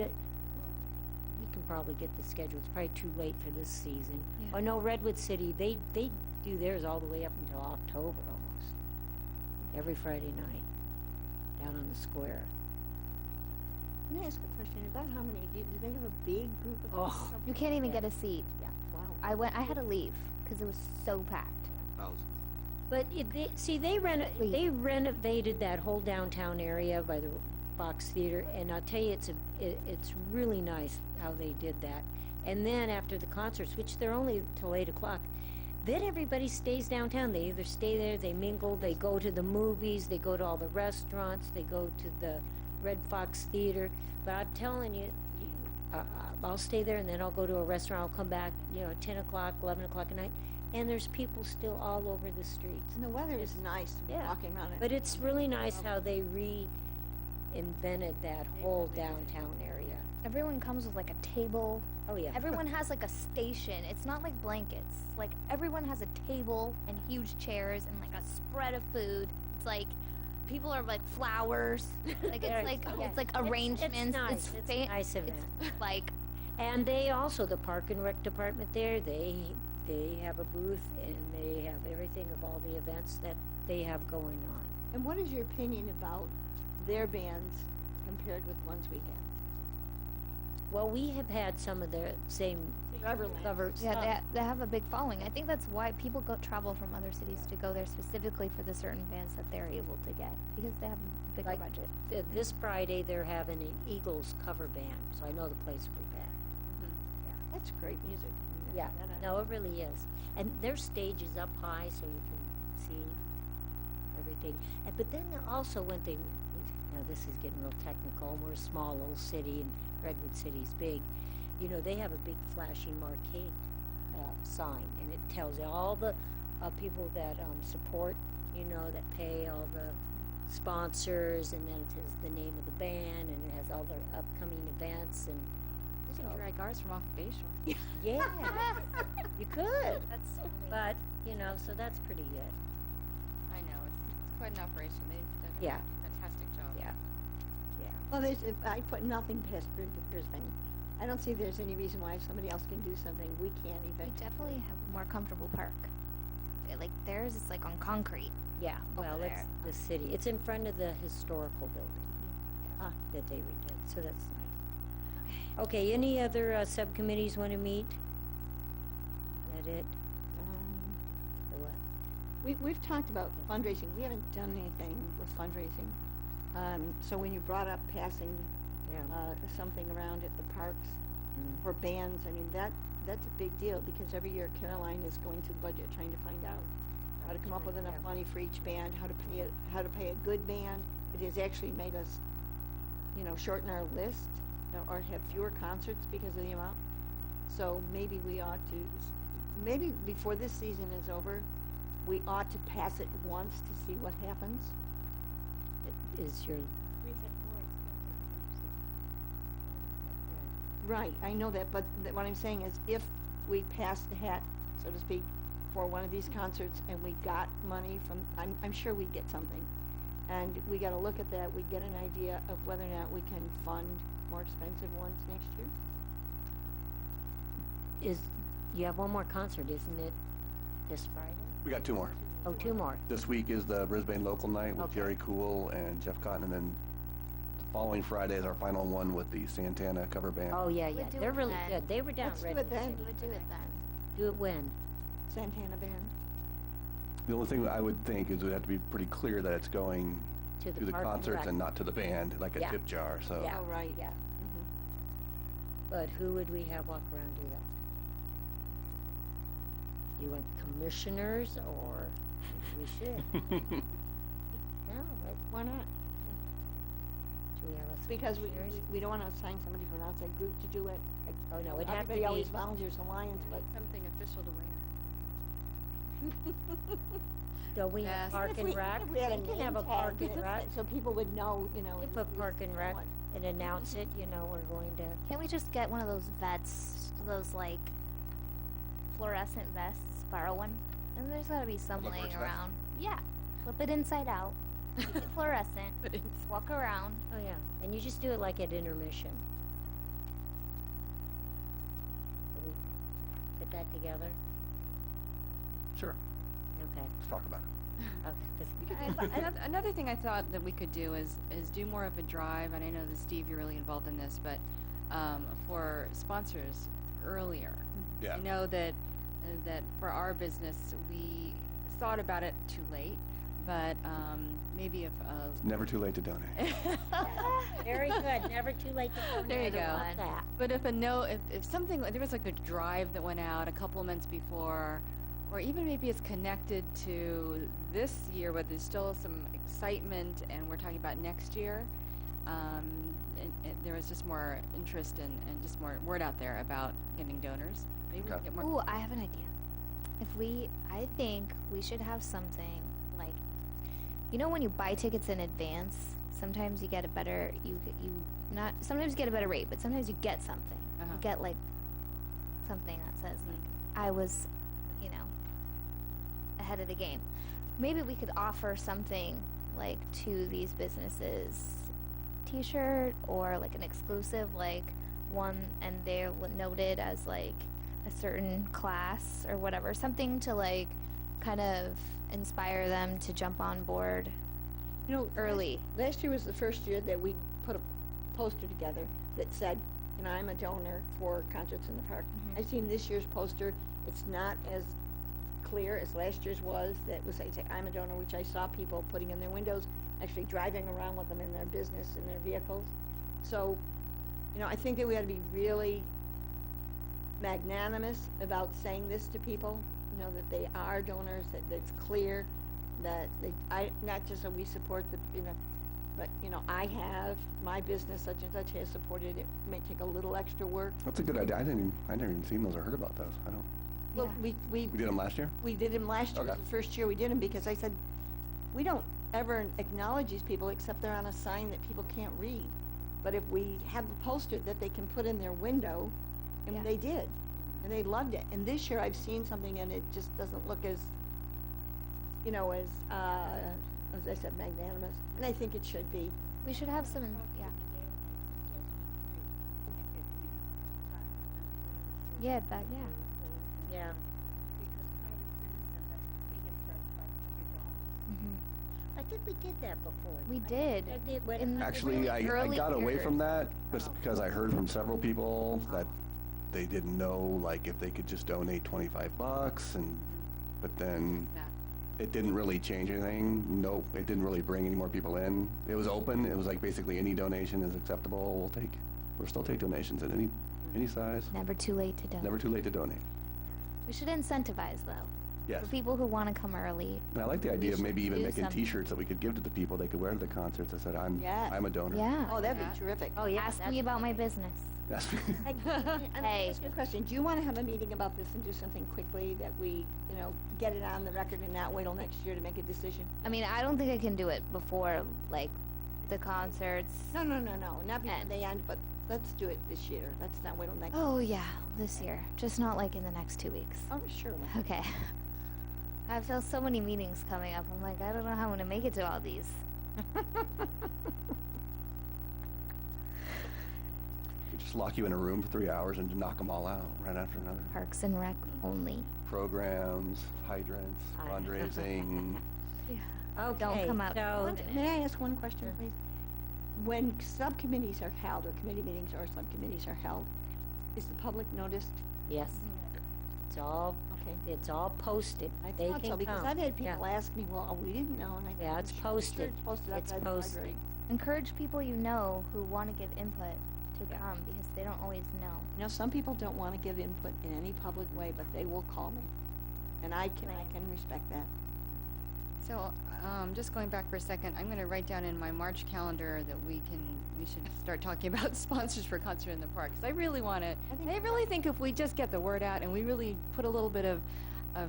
S1: can probably get the schedule. It's probably too late for this season.
S4: Yeah.
S1: I know Redwood City, they do theirs all the way up until October almost. Every Friday night, down on the square.
S5: Can I ask a question? About how many, do they have a big group of
S1: Oh.
S5: people?
S4: You can't even
S1: Yeah.
S4: get a seat.
S1: Yeah.
S5: Wow.
S4: I had to leave because it was so packed.
S1: But they renovated that whole downtown area by the Fox Theater, and I'll tell you, it's really nice how they did that. And then after the concerts, which they're only till 8 o'clock, then everybody stays downtown. They either stay there, they mingle, they go to the movies, they go to all the restaurants, they go to the Red Fox Theater. But I'm telling you, I'll stay there and then I'll go to a restaurant. I'll come back, at 10 o'clock, 11 o'clock at night, and there's people still all over the streets.
S5: And the weather is nice to be
S1: Yeah.
S5: walking around it.
S1: But it's really nice how they reinvented that whole downtown area.
S4: Everyone comes with like a table.
S1: Oh, yeah.
S4: Everyone has like a station. It's not like blankets. Like everyone has a table and huge chairs and like a spread of food. It's like people are like flowers. Like
S1: Yes,
S4: it's like
S1: yes.
S4: arrangements.
S1: It's nice. It's a nice event.
S4: It's like
S1: And they also, the Park and Rec department there, they have a booth and they have everything of all the events that they have going on.
S5: And what is your opinion about their bands compared with ones we have?
S1: Well, we have had some of the same covered
S4: yeah,
S1: stuff.
S4: they have a big following. I think that's why people travel from other cities to go there specifically for the certain bands that they're able to get because they have a bigger
S1: Like
S4: budget.
S1: This Friday, they're having an Eagles cover band, so I know the place will be packed.
S5: That's great music. I mean,
S1: Yeah,
S5: that-
S1: no, it really is. And their stage is up high, so you can see everything. But then also one thing, now this is getting real technical, we're a small little city and Redwood City's big. They have a big flashing marquee sign, and it tells you all the people that support, that pay all the sponsors, and then it has the name of the band, and it has all their upcoming events, and
S2: We can
S1: so-
S2: drag ours from off of Bay Shore.
S1: yeah, you could.
S4: That's
S1: But, so that's pretty good.
S2: I know, it's quite an operation. They've done
S1: Yeah.
S2: a fantastic job.
S1: Yeah.
S5: Well, I put nothing past Brisbane. I don't see there's any reason why if somebody else can do something, we can't
S4: We
S5: even.
S4: definitely have a more comfortable park. Like theirs is like on concrete.
S1: Yeah, well,
S4: Over
S1: it's
S4: there.
S1: the city. It's in front of the historical building that they redid, so that's nice. Okay, any other subcommittees want to meet? Is that it? Or what?
S5: We've talked about fundraising. We haven't done anything with fundraising. So when you brought up passing
S1: Yeah.
S5: something around at the parks
S1: Mm.
S5: for bands, I mean, that's a big deal because every year Caroline is going to the budget trying to find out how to come up with enough
S1: Yeah.
S5: money for each band, how to pay a good band. It has actually made us, shorten our list or have fewer concerts because of the amount. So maybe we ought to, maybe before this season is over, we ought to pass it once to see what happens.
S1: is your,
S8: We've had more expensive groups.
S5: Right, I know that, but what I'm saying is if we pass the hat, so to speak, for one of these concerts and we got money from, I'm sure we'd get something. And we gotta look at that, we get an idea of whether or not we can fund more expensive ones next year.
S1: is, you have one more concert, isn't it, this Friday?
S6: We got 2 more.
S1: Oh, 2 more.
S6: This week is the Brisbane Local Night with
S1: Okay.
S6: Jerry Cool and Jeff Cotton, and then the following Friday is our final one with the Santana cover band.
S1: Oh, yeah,
S4: We'd
S1: yeah,
S4: do
S1: they're
S4: it
S1: really
S4: then.
S1: good. They were down
S5: Let's do
S1: at
S5: it
S1: Redwood
S5: then.
S1: City.
S4: We would do it then.
S1: Do it when?
S5: Santana Band.
S6: The only thing I would think is we'd have to be pretty clear that it's going
S1: To the
S6: to the
S1: Park and
S6: concerts
S1: Rec.
S6: and not to the band, like a
S1: Yeah.
S6: tip jar, so.
S1: Yeah.
S5: Oh, right.
S1: Yeah.
S5: Mhm.
S1: But who would we have walk around do that? You want commissioners or maybe we should? No, why not? Do we have a
S5: Because
S1: commissioners?
S5: we don't wanna assign somebody from an outside group to do it. Like,
S1: Oh, no,
S5: you know,
S1: it'd have to
S5: everybody always
S1: be-
S5: volunteers for Lions, but.
S2: Something official to wear.
S1: Don't we have
S2: Yes.
S1: Park
S5: If
S1: and
S5: we-
S1: Rec?
S5: if we had a
S1: We can
S5: name
S1: have a
S5: tag,
S1: Park and Rec.
S5: So people would know, you know.
S1: We
S5: this
S1: put
S5: is
S1: Park and Rec
S5: what-
S1: and announce it, you know, we're going to,
S4: Can't we just get one of those those like fluorescent vests, borrow one? And there's gotta be some
S6: Public
S4: laying
S6: Works vest?
S4: around. Yeah, flip it inside out, make it fluorescent, walk around.
S1: oh, yeah. And you just do it like at intermission. Can we put that together?
S6: Sure,
S1: Okay.
S6: let's talk about it.
S1: Okay.
S10: Another thing I thought that we could do is do more of a drive, and I know that Steve, you're really involved in this, but for sponsors earlier.
S6: Yeah.
S10: I know that for our business, we thought about it too late, but maybe if
S6: Never too late to donate.
S1: Very good. Never too late to donate.
S10: There you
S1: I
S10: go.
S1: love that.
S10: But if something, there was like a drive that went out a couple of months before, or even maybe it's connected to this year, but there's still some excitement, and we're talking about next year. And there was just more interest and just more word out there about getting donors. Maybe we
S6: Okay.
S10: get more.
S4: Ooh, I have an idea. I think we should have something like, you know, when you buy tickets in advance, sometimes you get a better, sometimes you get a better rate, but sometimes you get something.
S10: Uh-huh.
S4: You get like something that says like, I was, you know, ahead of the game. Maybe we could offer something like to these businesses, t-shirt or like an exclusive, like one, and they're noted as like a certain class or whatever, something to like kind of inspire them to jump on board.
S5: You know,
S4: Early.
S5: Last year was the first year that we put a poster together that said, you know, I'm a donor for Concerts in the Park.
S4: Mhm.
S5: I've seen this year's poster. It's not as clear as last year's was. That was, say, I'm a donor, which I saw people putting in their windows, actually driving around with them in their business, in their vehicles. So, you know, I think that we ought to be really magnanimous about saying this to people, you know, that they are donors, that it's clear, that not just that we support the, you know, but, you know, I have, my business such and such has supported it. May take a little extra work.
S6: That's a good idea. I never even seen those or heard about those. I don't.
S5: Well,
S4: Yeah.
S5: we
S6: We did them last year?
S5: we did them last year,
S6: Okay.
S5: the first year we did them, because I said, we don't ever acknowledge these people except they're on a sign that people can't read. But if we have a poster that they can put in their window, and
S4: Yeah.
S5: they did, and they loved it. And this year I've seen something and it just doesn't look as, you know, as I said, magnanimous. And I think it should be.
S4: We should have some, yeah. Yeah, that, yeah.
S1: Yeah.
S8: Because private citizens, I think it starts like $100.
S1: I think we did that before.
S4: We did.
S1: I did, but
S4: In the
S6: Actually,
S4: really
S6: I
S4: early
S6: got away from
S4: years.
S6: that just
S1: Oh.
S6: because I heard from several people that they didn't know, like, if they could just donate $25 but then
S10: Yeah.
S6: it didn't really change anything. Nope, it didn't really bring any more people in. It was open. It was like basically any donation is acceptable. We'll still take donations at any size.
S4: Never too late to donate.
S6: Never too late to donate.
S4: We should incentivize though.
S6: Yes.
S4: For people who want to come early.
S6: And I like the
S4: we
S6: idea of
S4: should
S6: maybe even
S4: do
S6: making
S4: some-
S6: T-shirts that we could give to the people. They could wear to the concerts. I said,
S5: Yeah.
S6: I'm a donor.
S4: Yeah.
S5: Oh, that'd
S10: Yeah.
S5: be terrific.
S1: Oh, yeah.
S4: Ask
S1: that's
S4: me about my
S1: great.
S4: business.
S6: Ask me.
S5: Hey, I'm
S4: Hey.
S5: ask you a question. Do you want to have a meeting about this and do something quickly that we, get it on the record and not wait till next year to make a decision?
S4: I mean, I don't think I can do it before, like, the concerts.
S5: No, not before
S4: And-
S5: they end, but let's do it this year. Let's not wait till next.
S4: Oh, yeah, this year. Just not like in the next 2 weeks.
S5: Oh, sure.
S4: Okay. I feel so many meetings coming up. I'm like, I don't know how I'm gonna make it to all these.
S6: We just lock you in a room for 3 hours and knock them all out right after another.
S4: Parks and Rec only.
S6: Programs, hydrants, fundraising.
S1: Okay,
S4: come out.
S1: so,
S5: May I ask one question, please? When subcommittees are held, or committee meetings or subcommittees are held, is the public noticed?
S1: yes, it's all,
S5: Okay.
S1: it's all posted.
S5: I
S1: They
S5: thought so,
S1: can
S5: because
S1: come.
S5: I've had
S1: Yeah.
S5: people ask me, well, we didn't know, and I.
S1: Yeah,
S5: I'm
S1: it's
S5: sure
S1: posted.
S5: It's posted
S1: It's
S5: outside the
S1: posted.
S5: library.
S4: Encourage people you know who want to give input to come because they don't always know.
S5: Some people don't want to give input in any public way, but they will call me. And I can respect that.
S10: So, just going back for a second, I'm gonna write down in my March calendar that we should start talking about sponsors for Concert in the Park. 'Cause I really wanna, I really think if we just get the word out and we really put a little bit of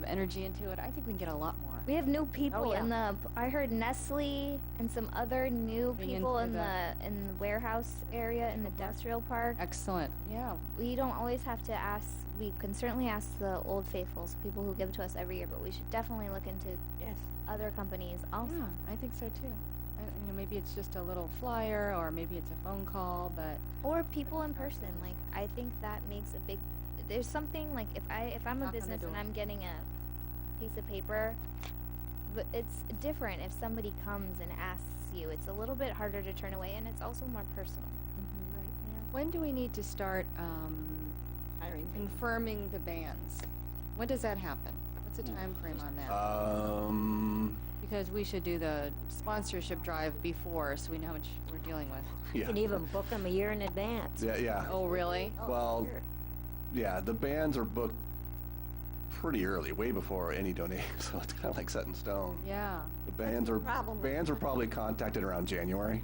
S10: energy into it, I think we can get a lot more.
S4: We have new people
S1: yeah.
S4: in the. I heard Nestle and some other new
S10: Being
S4: people
S10: into
S4: in the warehouse area in the industrial park.
S10: Excellent, yeah.
S4: We don't always have to ask. We can certainly ask the old faithfuls, people who give to us every year, but we should definitely look into
S5: Yes.
S4: other companies also.
S10: Yeah, I think so too. Maybe it's just a little flyer, or maybe it's a phone call, but
S4: Or people in person. Like I think that makes a big. There's something like if I'm a
S10: Knock on the
S4: business and
S10: door.
S4: I'm getting a piece of paper, but it's different if somebody comes and asks you. It's a little bit harder to turn away, and it's also more personal.
S10: when do we need to start
S5: Hiring.
S10: confirming the bands? When does that happen? What's the time frame on that? Because we should do the sponsorship drive before, so we know how much we're dealing with.
S1: You
S6: Yeah.
S1: can even book them a year in advance.
S6: Yeah.
S10: Oh, really?
S6: Well,
S1: sure.
S6: yeah, the bands are booked pretty early, way before any donation, so it's kind of like set in stone.
S10: Yeah.
S6: The bands are
S5: problem.
S6: probably contacted around January,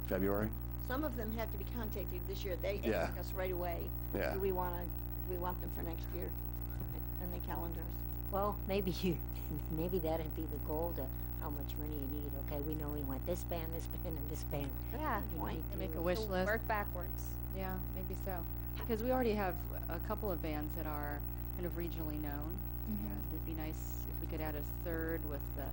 S6: February.
S5: Some of them have to be contacted this year. They
S6: Yeah.
S5: ask us right away.
S6: Yeah.
S5: Do we want them for next year in the calendars?
S1: Well, maybe that'd be the goal to how much money you need. Okay, we know we want this band, and this band.
S4: Yeah.
S1: You
S5: Point.
S1: need to
S10: Make a
S1: do-
S10: wish
S4: So
S10: list.
S4: work backwards.
S10: Yeah, maybe so. Because we already have a couple of bands that are kind of regionally known. And it'd be nice if we could add a third with the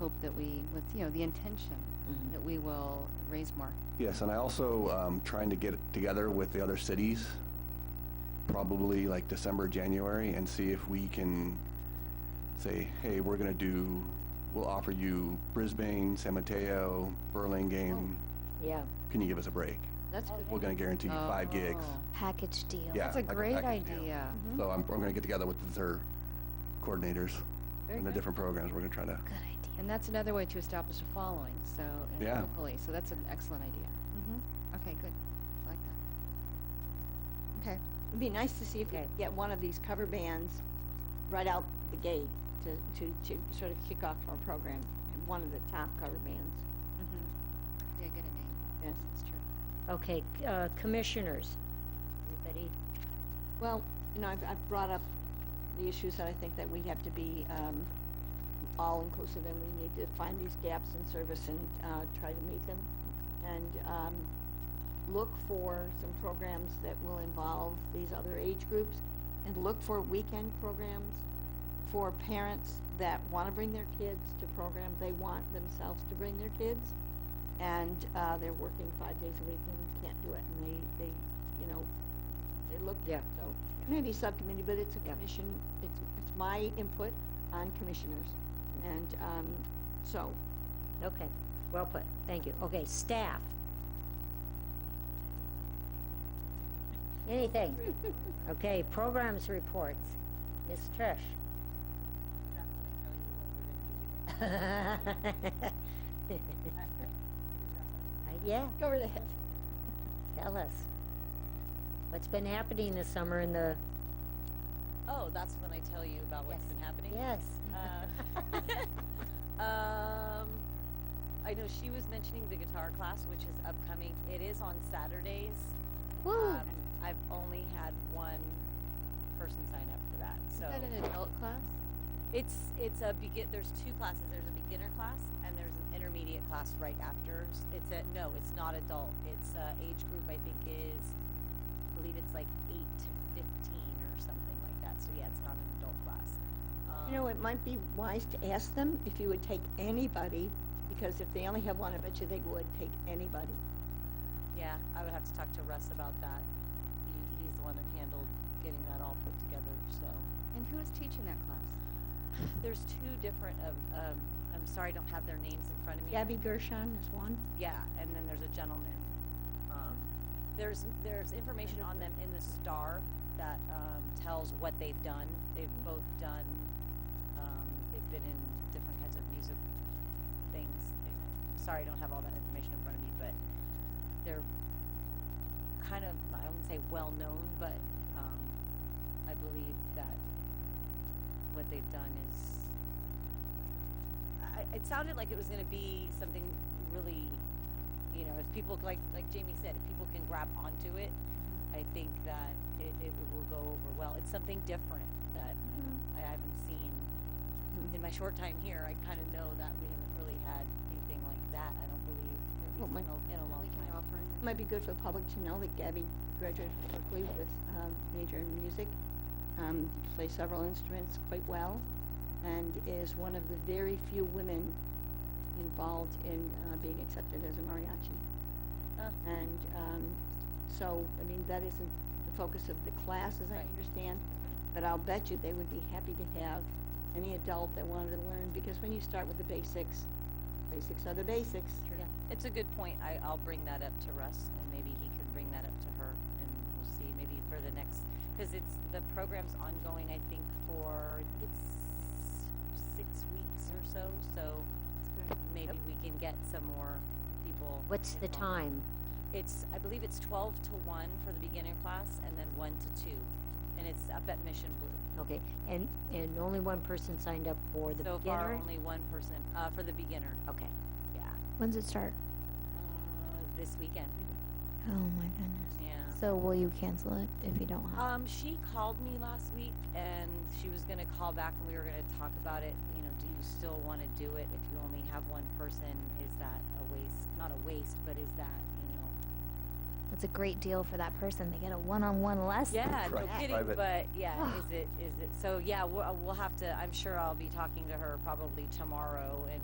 S10: hope that the intention
S1: Mhm.
S10: that we will raise more.
S6: Yes, and I also trying to get together with the other cities, probably like December, January, and see if we can say, hey, we'll offer you Brisbane, San Mateo, Burlingame.
S1: Yeah,
S6: Can you give us a break?
S5: That's good.
S6: We're going to guarantee you 5 gigs.
S10: Oh,
S4: Package deal.
S6: Yeah,
S10: That's a
S6: like a
S10: great
S6: package deal.
S10: idea.
S6: So I'm going to get together with their coordinators
S10: Very
S6: and the
S10: good.
S6: different programs. We're going to try to.
S4: Good idea.
S10: And that's another way to establish a following, so, and
S6: Yeah.
S10: locally, so that's an excellent idea. Okay, good. I like that. Okay.
S5: It'd be nice to see if we
S1: Okay.
S5: could get one of these cover bands right out the gate to sort of kick off our program. And one of the top cover bands.
S10: Yeah, get a name.
S5: Yes.
S10: That's true.
S1: okay, commissioners. Anybody?
S5: Well, I've brought up the issues that I think that we have to be all-inclusive, and we need to find these gaps in service and try to meet them. And look for some programs that will involve these other age groups, and look for weekend programs for parents that want to bring their kids to programs. They want themselves to bring their kids, and they're working 5 days a week and can't do it, and they look.
S1: Yeah.
S5: So maybe subcommittee, but it's a commission. It's my input on commissioners, and so
S1: Okay, well put, thank you. Okay, staff. Anything? Okay, programs reports. Ms. Trish. Yeah,
S5: go right ahead.
S1: tell us. What's been happening this summer in the,
S9: Oh, that's when I tell you about what's
S1: Yes.
S9: been happening?
S1: yes.
S9: I know she was mentioning the guitar class, which is upcoming. It is on Saturdays.
S4: Woo!
S9: I've only had one person sign up for that,
S2: Is
S9: so.
S2: that an adult class?
S9: It's a there's two classes. There's a beginner class and there's an intermediate class right after. No, it's not adult. It's age group I think is, I believe it's like 8 to 15 or something like that. So yeah, it's not an adult class.
S5: You know, it might be wise to ask them if you would take anybody, because if they only have one, I bet you they would take anybody.
S9: Yeah, I would have to talk to Russ about that. He's the one that handled getting that all put together. So
S2: And who's teaching that class?
S9: there's two different I'm sorry, I don't have their names in front of me.
S5: Gabby Gershon is one.
S9: Yeah, and then there's a gentleman. There's information on them in the Star that tells what they've done. They've both done. They've been in different kinds of music things. Sorry, I don't have all that information in front of me, but they're kind of, I wouldn't say well known, but I believe that what they've done is. It sounded like it was going to be something really, if people like Jamie said, if people can grab onto it, I think that it will go over well. It's something different that I haven't seen in my short time here. I kind of know that we haven't really had anything like that. I don't believe at least in a long time.
S5: It might be good for the public to know that Gabby graduated from Berkeley with major in music, plays several instruments quite well, and is one of the very few women involved in being accepted as a mariachi. And so, I mean, that isn't the focus of the class, as I
S9: Right.
S5: understand, but I'll bet you they would be happy to have any adult that wanted to learn, because when you start with the basics are the basics.
S9: Yeah, it's a good point. I'll bring that up to Russ, and maybe he can bring that up to her, and we'll see maybe for the next, because the program's ongoing. I think it's 6 weeks or so. So maybe we can get some more people.
S1: What's the
S9: involved.
S1: time?
S9: I believe it's 12 to 1 for the beginner class, and then 1 to 2, and it's up at Mission Blue.
S1: Okay, and only one person signed up for the
S9: So
S1: beginner?
S9: far, only one person for the beginner.
S1: Okay.
S9: Yeah,
S4: When's it start?
S9: this weekend.
S4: Oh my goodness.
S9: Yeah.
S4: So will you cancel it if you don't have?
S9: She called me last week, and she was gonna call back, and we were gonna talk about it. Do you still want to do it if you only have one person? Is that a waste? Not a waste, but is that
S4: It's a great deal for that person. They get a one-on-one lesson.
S9: Yeah, no
S6: Right.
S9: kidding.
S6: Private.
S9: But yeah, is it? So yeah, we'll have to. I'm sure I'll be talking to her probably tomorrow, and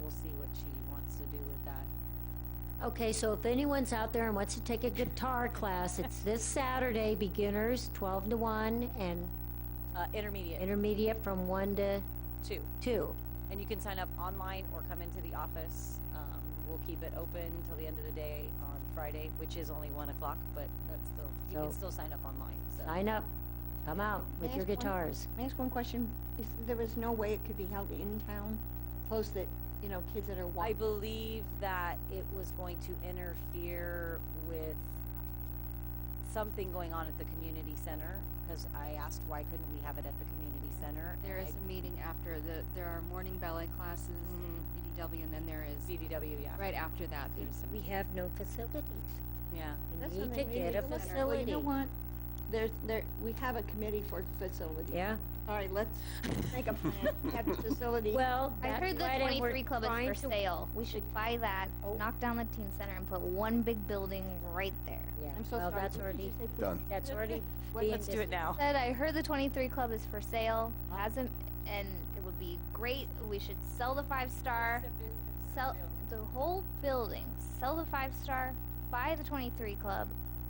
S9: we'll see what she wants to do with that.
S1: Okay, so if anyone's out there and wants to take a guitar class, it's this Saturday, beginners, 12 to 1, and
S9: Intermediate
S1: intermediate from 1 to
S9: 2.
S1: 2.
S9: And you can sign up online or come into the office. We'll keep it open till the end of the day on Friday, which is only 1 o'clock, but that's still, you can
S1: So-
S9: still sign up online. So.
S1: Sign up, come out with
S5: May I
S1: your
S5: ask one-
S1: guitars.
S5: May I ask one question? There was no way it could be held in town, close that, kids that are
S9: I
S5: walking?
S9: believe that it was going to interfere with something going on at the community center, because I asked why couldn't we have it at the community center.
S2: There is a meeting after there are morning ballet classes, BDW, and then there is
S9: CDW, yeah.
S2: right after that. There's some.
S1: We have no facilities.
S9: Yeah.
S1: We
S5: That's
S1: need
S5: when
S1: to
S5: they
S1: get a
S5: maybe- Well,
S1: facility.
S5: you know what? We have a committee for facilities.
S1: Yeah?
S5: All right, let's make a plan, have the facility.
S1: Well,
S4: I
S1: that's
S4: heard the
S1: right, and we're
S4: 23 Club
S1: trying
S4: is for
S1: to-
S4: sale. We should buy that, knock down the teen center, and put one big building right there.
S1: Yeah,
S5: I'm so
S1: well,
S5: sorry.
S1: that's
S5: What did you
S1: already,
S5: say, please?
S6: Done.
S1: that's already being
S9: Let's do it now.
S4: Said I heard the 23 Club is for sale. Hasn't, and it would be great. We should sell the 5-star, sell the whole building, sell the 5-star, buy the 23 Club.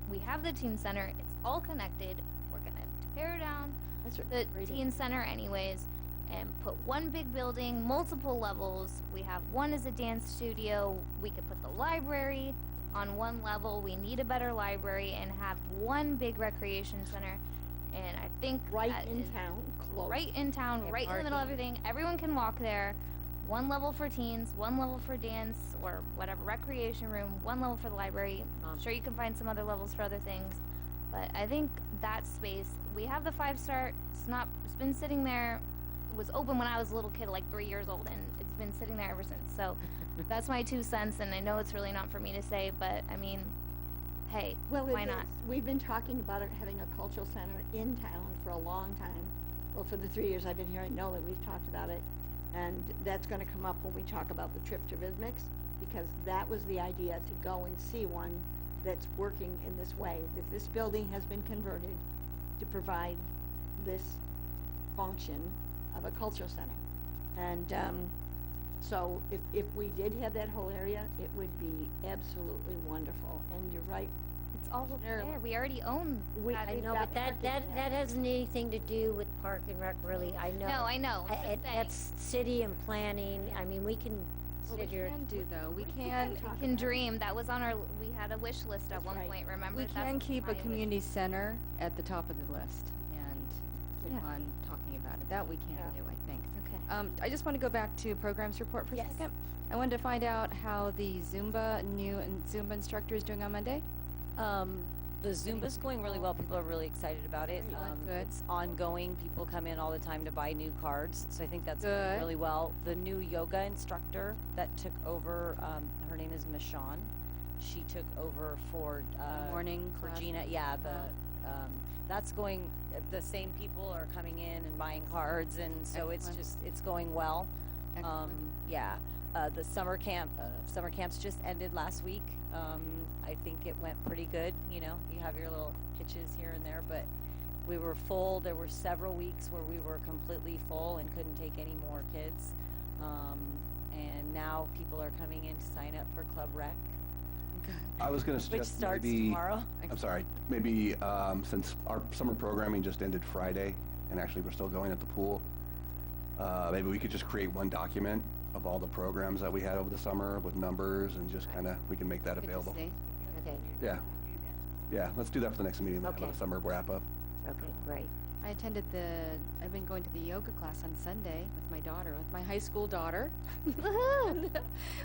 S4: We have the teen center. It's all connected. We're gonna tear down
S5: That's a
S4: the
S5: great
S4: teen center anyways and put one big building, multiple levels. We have one as a dance studio. We could put the library on one level. We need a better library and have one big recreation center. And I think
S5: Right
S4: that
S5: in
S4: is
S5: town, close.
S4: right in town,
S1: And
S4: right in the middle of
S1: parking.
S4: everything. Everyone can walk there. One level for teens, one level for dance or whatever, recreation room, one level for the library. I'm sure you can find some other levels for other things. But I think that space, we have the 5-star, it's been sitting there. It was open when I was a little kid, like 3 years old, and it's been sitting there ever since. So that's my 2 cents, and I know it's really not for me to say, but I mean, hey,
S5: Well,
S4: why
S5: it
S4: not?
S5: is. We've been talking about it, having a cultural center in town for a long time. Well, for the 3 years I've been here, I know that we've talked about it. And that's gonna come up when we talk about the trip to Rhythmics, because that was the idea, to go and see one that's working in this way. That this building has been converted to provide this function of a cultural center. And, so if we did have that whole area, it would be absolutely wonderful. And you're right,
S4: It's all
S5: Sure.
S4: there. We already own that.
S1: I
S5: We've
S1: know,
S5: got
S1: but that
S5: parking there.
S1: hasn't anything to do with Park and Rec, really, I know.
S4: No, I know, I'm just saying.
S1: That's city and planning, I mean, we can
S10: Well,
S1: sit
S10: we
S1: here.
S10: can do though, we
S5: we
S10: can,
S5: can talk
S4: Can
S5: about it.
S4: dream, that was on our, we had a wish list at
S5: That's
S4: one
S5: right.
S4: point, remember?
S10: we
S4: That's
S10: can keep
S4: my
S10: a
S4: wish
S10: community center at the top of the list and keep
S5: Yeah.
S10: on talking about it. That we can
S5: Yeah.
S10: do, I think.
S4: Okay.
S10: I just want to go back to programs report for a
S1: Yes.
S10: second. I wanted to find out how the Zumba instructor is doing on Monday.
S9: The Zumba's going really well. People are really excited about it.
S10: Good.
S9: It's ongoing. People come in all the time to buy new cards, so I think that's going
S10: Good.
S9: really well. The new yoga instructor that took over, her name is Michonne. She took over for
S10: morning
S9: for
S10: class.
S9: Gina. Yeah, that's going. The same people are coming in and buying cards, and so
S10: Excellent.
S9: it's going well.
S10: Excellent.
S9: Yeah. The summer camps just ended last week. I think it went pretty good. You know, you have your little hitches here and there, but we were full. There were several weeks where we were completely full and couldn't take any more kids. And now people are coming in to sign up for Club Rec,
S6: I was gonna
S9: which
S6: suggest
S9: starts
S6: maybe,
S9: tomorrow.
S6: I'm sorry, maybe, since our summer programming just ended Friday, and actually we're still going at the pool, maybe we could just create one document of all the programs that we had over the summer with numbers, and just kinda, we can make that
S10: Good to
S6: available.
S10: see.
S1: Okay,
S6: Yeah. Yeah, let's do that for the next meeting, then have
S1: Okay.
S6: a summer wrap up.
S1: okay, great.
S10: I've been going to the yoga class on Sunday with my daughter, with my high school daughter.
S4: Woohoo!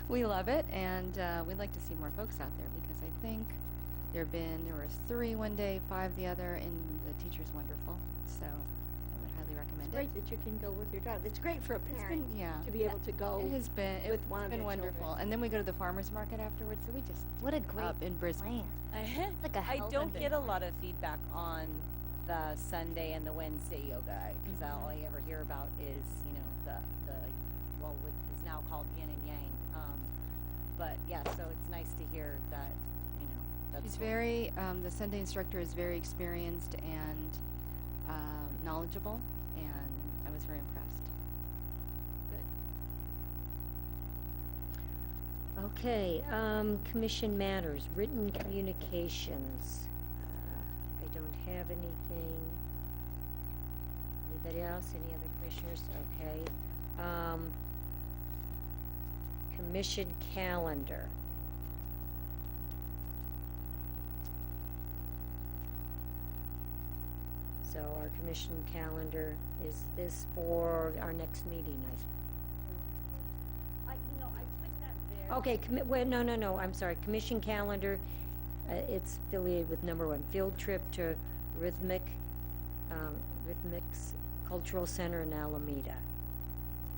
S10: We love it, and we'd like to see more folks out there because I think there were 3 one day, 5 the other, and the teacher's wonderful. So I would highly recommend
S5: It's
S10: it.
S5: great that you can go with your daughter. It's great for a
S10: It's
S5: parent
S10: been, yeah.
S5: to be able to go.
S10: It has been.
S5: with
S10: It's
S5: one of
S10: been
S5: their children.
S10: wonderful. And then we go to the farmers market afterwards. So we just
S4: What a
S10: keep
S4: great
S10: up in Brisbane.
S4: plan. Like a
S9: I
S4: health
S9: don't get a
S4: event.
S9: lot of feedback on the Sunday and the Wednesday yoga because all I ever hear about is the what is now called yin and yang. But yeah, so it's nice to hear that that's
S10: She's
S9: what-
S10: very. The Sunday instructor is very experienced and knowledgeable, and I was very impressed.
S1: Okay, commission matters, written communications. I don't have anything. Anybody else? Any other commissioners? Okay. Commission calendar. So our commission calendar, is this for our next meeting, I
S9: I put that there.
S1: Okay, well, no, I'm sorry, commission calendar, it's affiliated with number 1, field trip to Rhythmics Cultural Center in Alameda.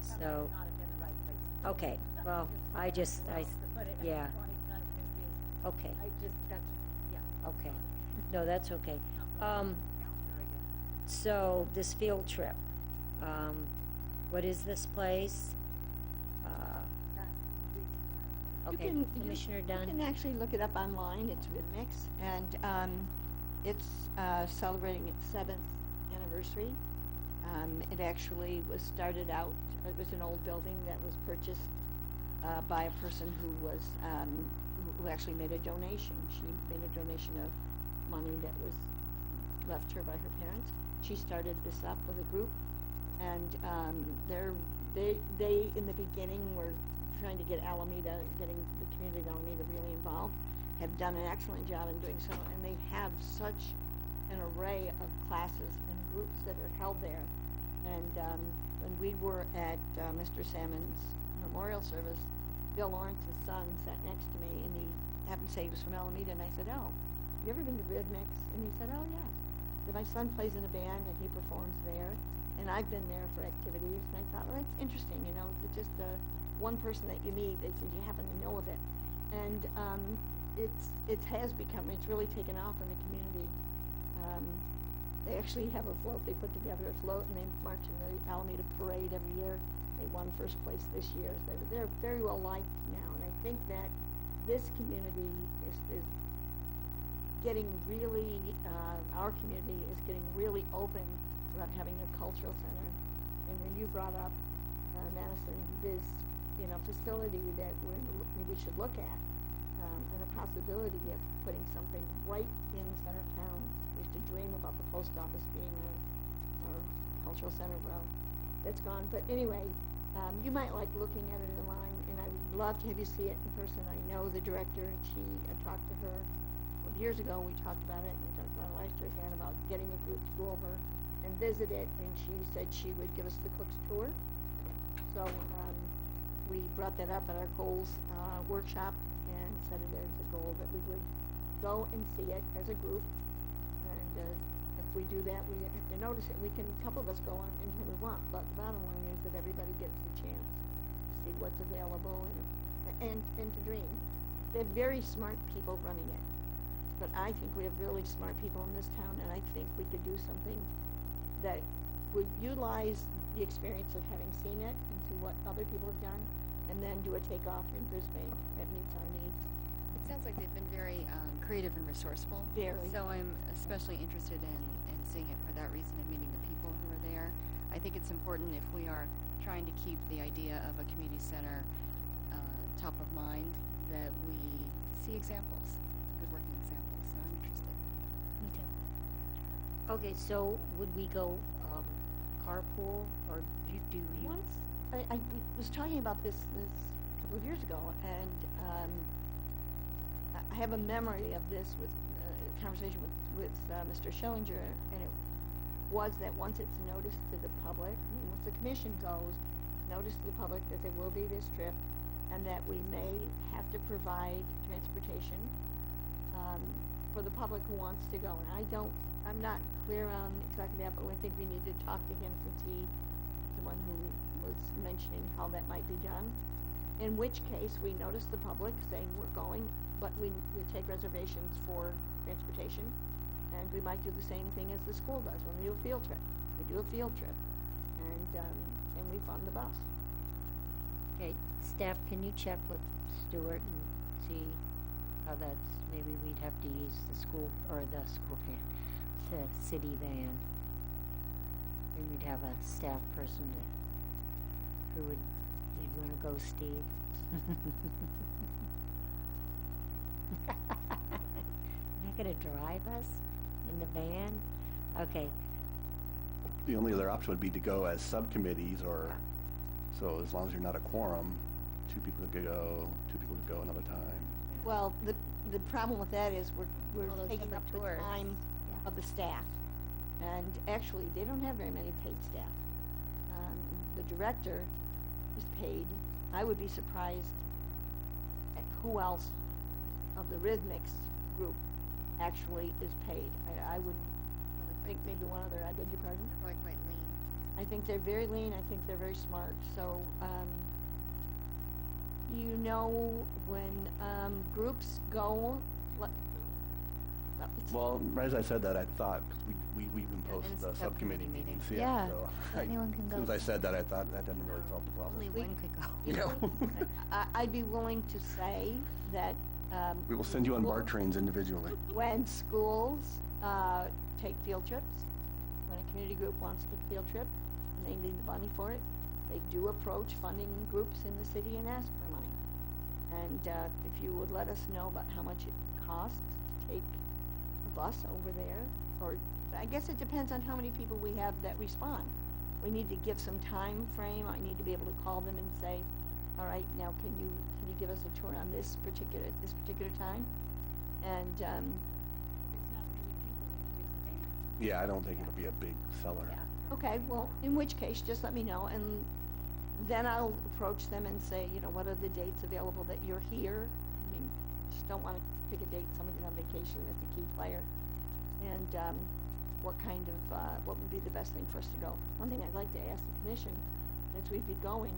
S1: So,
S9: Not have been the right place.
S1: okay, well, yeah, okay, okay, no, that's okay. So, this field trip, what is this place? Okay, Commissioner Dunn?
S5: You can actually look it up online. It's Rhythmics, and it's celebrating its 7th anniversary. It actually was started out. It was an old building that was purchased by a person who was who actually made a donation. She made a donation of money that was left her by her parents. She started this up with a group, and they in the beginning were trying to get getting the community of Alameda really involved, have done an excellent job in doing so, and they have such an array of classes and groups that are held there. And when we were at Mr. Salmon's memorial service, Bill Lawrence's son sat next to me, and he happened to say he was from Alameda, and I said, "Oh, you ever been to Rhythmics?" And he said, "Oh, yes. My son plays in a band, and he performs there, and I've been there for activities." And I thought, well, that's interesting, it's just one person that you meet that said you happen to know of it. And it has become, it's really taken off in the community. They actually have a float, they put together a float and they march in the Alameda Parade every year. They won first place this year, so they're very well liked now, and I think that this community is getting really, our community is getting really open about having a cultural center. And when you brought up, Madison, this, facility that we should look at, and the possibility of putting something right in the center of town. We used to dream about the post office being our cultural center. Well, that's gone. But anyway, you might like looking at it online, and I would love to have you see it in person. I know the director, and I talked to her years ago. We talked about it, and we talked about it last year again about getting a group to go over and visit it, and she said she would give us the Cook's tour. So we brought that up at our goals workshop and set it as a goal that we would go and see it as a group. And if we do that, we have to notice it. A couple of us go on anytime we want, but the bottom line is that everybody gets the chance to see what's available and to dream. They're very smart people running it, but I think we have really smart people in this town, and I think we could do something that would utilize the experience of having seen it and see what other people have done, and then do a takeoff in Brisbane that meets our needs.
S10: It sounds like they've been very creative and resourceful.
S5: Very.
S10: So I'm especially interested in seeing it for that reason and meeting the people who are there. I think it's important if we are trying to keep the idea of a community center top of mind that we see examples, good working examples. So I'm interested.
S7: Me too.
S1: Okay, so would we go, carpool, or do you?
S5: Once, I was talking about this a couple of years ago, and I have a memory of this with a conversation with Mr. Schillinger, and it was that once it's noticed to the public, once the commission goes, notice to the public that there will be this trip, and that we may have to provide transportation for the public who wants to go. And I'm not clear on exactly that, but I think we need to talk to him since he is the one who was mentioning how that might be done. In which case, we notice the public saying we're going, but we take reservations for transportation, and we might do the same thing as the school does when we do a field trip. We do a field trip, and we fund the bus.
S1: Okay, staff, can you check with Stuart and see how that's, maybe we'd have to use the school van, the city van. And we'd have a staff person you'd wanna go, Steve? You're not gonna drive us in the van? Okay,
S6: The only other option would be to go as subcommittees, or, so as long as you're not a quorum, two people could go another time.
S5: Well, the problem with that is we're
S4: All those
S5: taking up
S4: separate
S5: the
S4: tours.
S5: time
S4: Yeah.
S5: of the staff. And actually, they don't have very many paid staff. The director is paid. I would be surprised at who else of the rhythmics group actually is paid. I would think maybe one other. I beg your pardon?
S2: They're probably quite lean.
S5: I think they're very lean. I think they're very smart. So, when groups go,
S6: Well, right as I said that, I thought, because we even
S10: Yeah,
S6: post
S10: and it's
S6: the
S10: a
S6: subcommittee
S10: subcommittee meeting.
S6: meetings,
S4: Yeah,
S6: so.
S4: so anyone can
S6: As soon as
S4: go.
S6: I said that, I thought that didn't really solve the
S10: Only
S6: problem.
S10: one could go.
S5: you know, I'd be willing to say that,
S6: We will send you on BART trains individually.
S5: when schools take field trips, when a community group wants to take a field trip, and they need the money for it, they do approach funding groups in the city and ask for money. And if you would let us know about how much it costs to take a bus over there, or I guess it depends on how many people we have that respond. We need to give some time frame. I need to be able to call them and say, all right, now can you give us a tour on this particular time? And
S8: It's not many people in Brisbane.
S6: Yeah, I don't think it'll be a big seller.
S5: okay, well, in which case, just let me know, and then I'll approach them and say, what are the dates available that you're here? I mean, just don't want to pick a date, somebody's on vacation, that's a key player. And what would be the best thing for us to go? One thing I'd like to ask the commission, since we'd be going,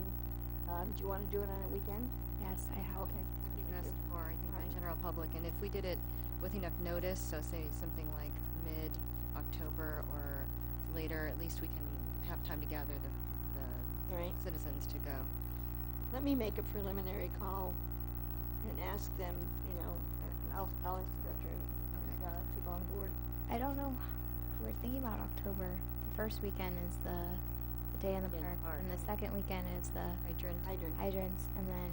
S5: do you want to do it on a weekend?
S4: Yes, I have.
S5: Okay.
S2: asked for, I think,
S5: Right.
S2: the general public, and if we did it with enough notice, so say something like mid-October or later, at least we can have time to gather the
S5: Right.
S2: citizens to go.
S5: Let me make a preliminary call and ask them, you know, and I'll ask the director to go on board.
S4: I don't know. We're thinking about October. The first weekend is the day in the
S1: Day in the
S4: park,
S1: park.
S4: and the second weekend is the
S2: Hydrant.
S4: hydrants, and then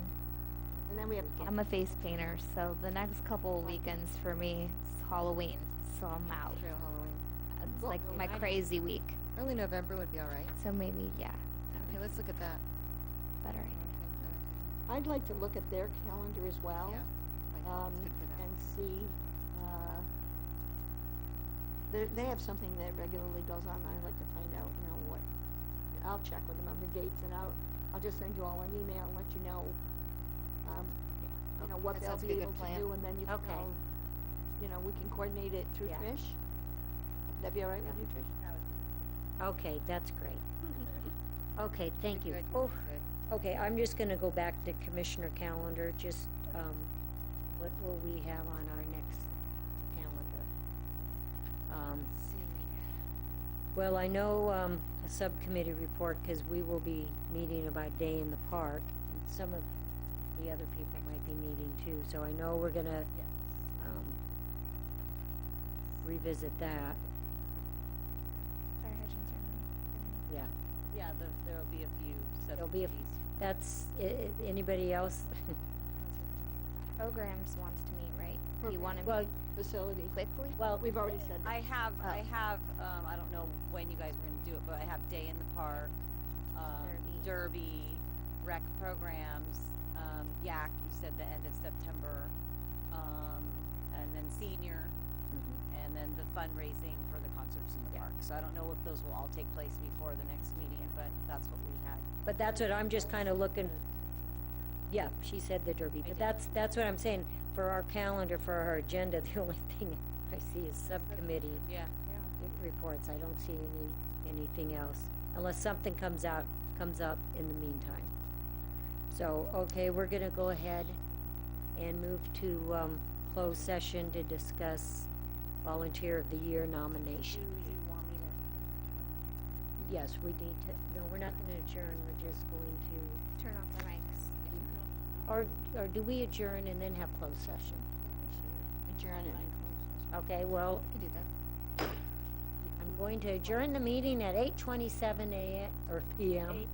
S5: And then we have.
S4: I'm a face painter, so the next couple weekends for me is Halloween, so I'm out.
S2: Trail Halloween.
S4: It's
S5: Well,
S4: like
S5: no,
S4: my
S5: I-
S4: crazy week.
S2: Early November would be all right.
S4: So maybe, yeah,
S2: Okay, let's look at that.
S4: better idea.
S2: Okay.
S5: I'd like to look at their calendar as well.
S2: Yeah. Like, it's good for them.
S5: And see, they have something that regularly goes on, I'd like to find out, you know, what, I'll check with them on the dates, and I'll just send you all an email and let you know, you know, what
S2: That
S5: they'll
S2: sounds like
S5: be
S2: a
S5: able
S2: good
S5: to
S2: plan.
S5: do, and then you can
S1: Okay.
S5: all, you know, we can coordinate it through
S1: Yeah.
S5: Trish. That be all right with you, Trish?
S1: Okay, that's great. Okay, thank you.
S2: Good,
S1: Oh,
S2: good.
S1: okay, I'm just gonna go back to commissioner calendar, just, what will we have on our next calendar? Well, I know, a subcommittee report, cause we will be meeting about day in the park, and some of the other people might be meeting too, so I know we're gonna, revisit that,
S4: Fire hydrants are
S1: yeah.
S9: Yeah, there'll be a few
S1: There'll be a,
S9: subcommittees.
S1: that's, anybody else?
S4: programs wants to meet, right? Do you want to
S1: Well,
S4: meet
S5: Facilities.
S4: quickly?
S1: well,
S5: We've already said that.
S9: I have,
S4: Oh.
S9: I don't know when you guys are gonna do it, but I have Day in the Park, Derby, rec programs, YAC, you said the end of September, and then senior, and then the fundraising for the concerts in the park. So I don't know if those will all take place before the next meeting, but that's what we've had.
S1: but that's what I'm just kinda looking, yeah, she said the Derby, but that's what I'm saying, for our calendar, for our agenda, the only thing I see is subcommittee
S9: Yeah.
S1: reports, I don't see anything else, unless something comes up in the meantime. So, okay, we're gonna go ahead and move to, closed session to discuss Volunteer of the Year nomination.
S9: Do you want me to?
S1: Yes, we need to, no, we're not gonna adjourn, we're just going to,
S4: Turn off the mics.
S1: or do we adjourn and then have closed session?
S5: Adjourn it and close.
S1: Okay, well,
S2: We can do that.
S1: I'm going to adjourn the meeting at 8:27 a.m. or p.m.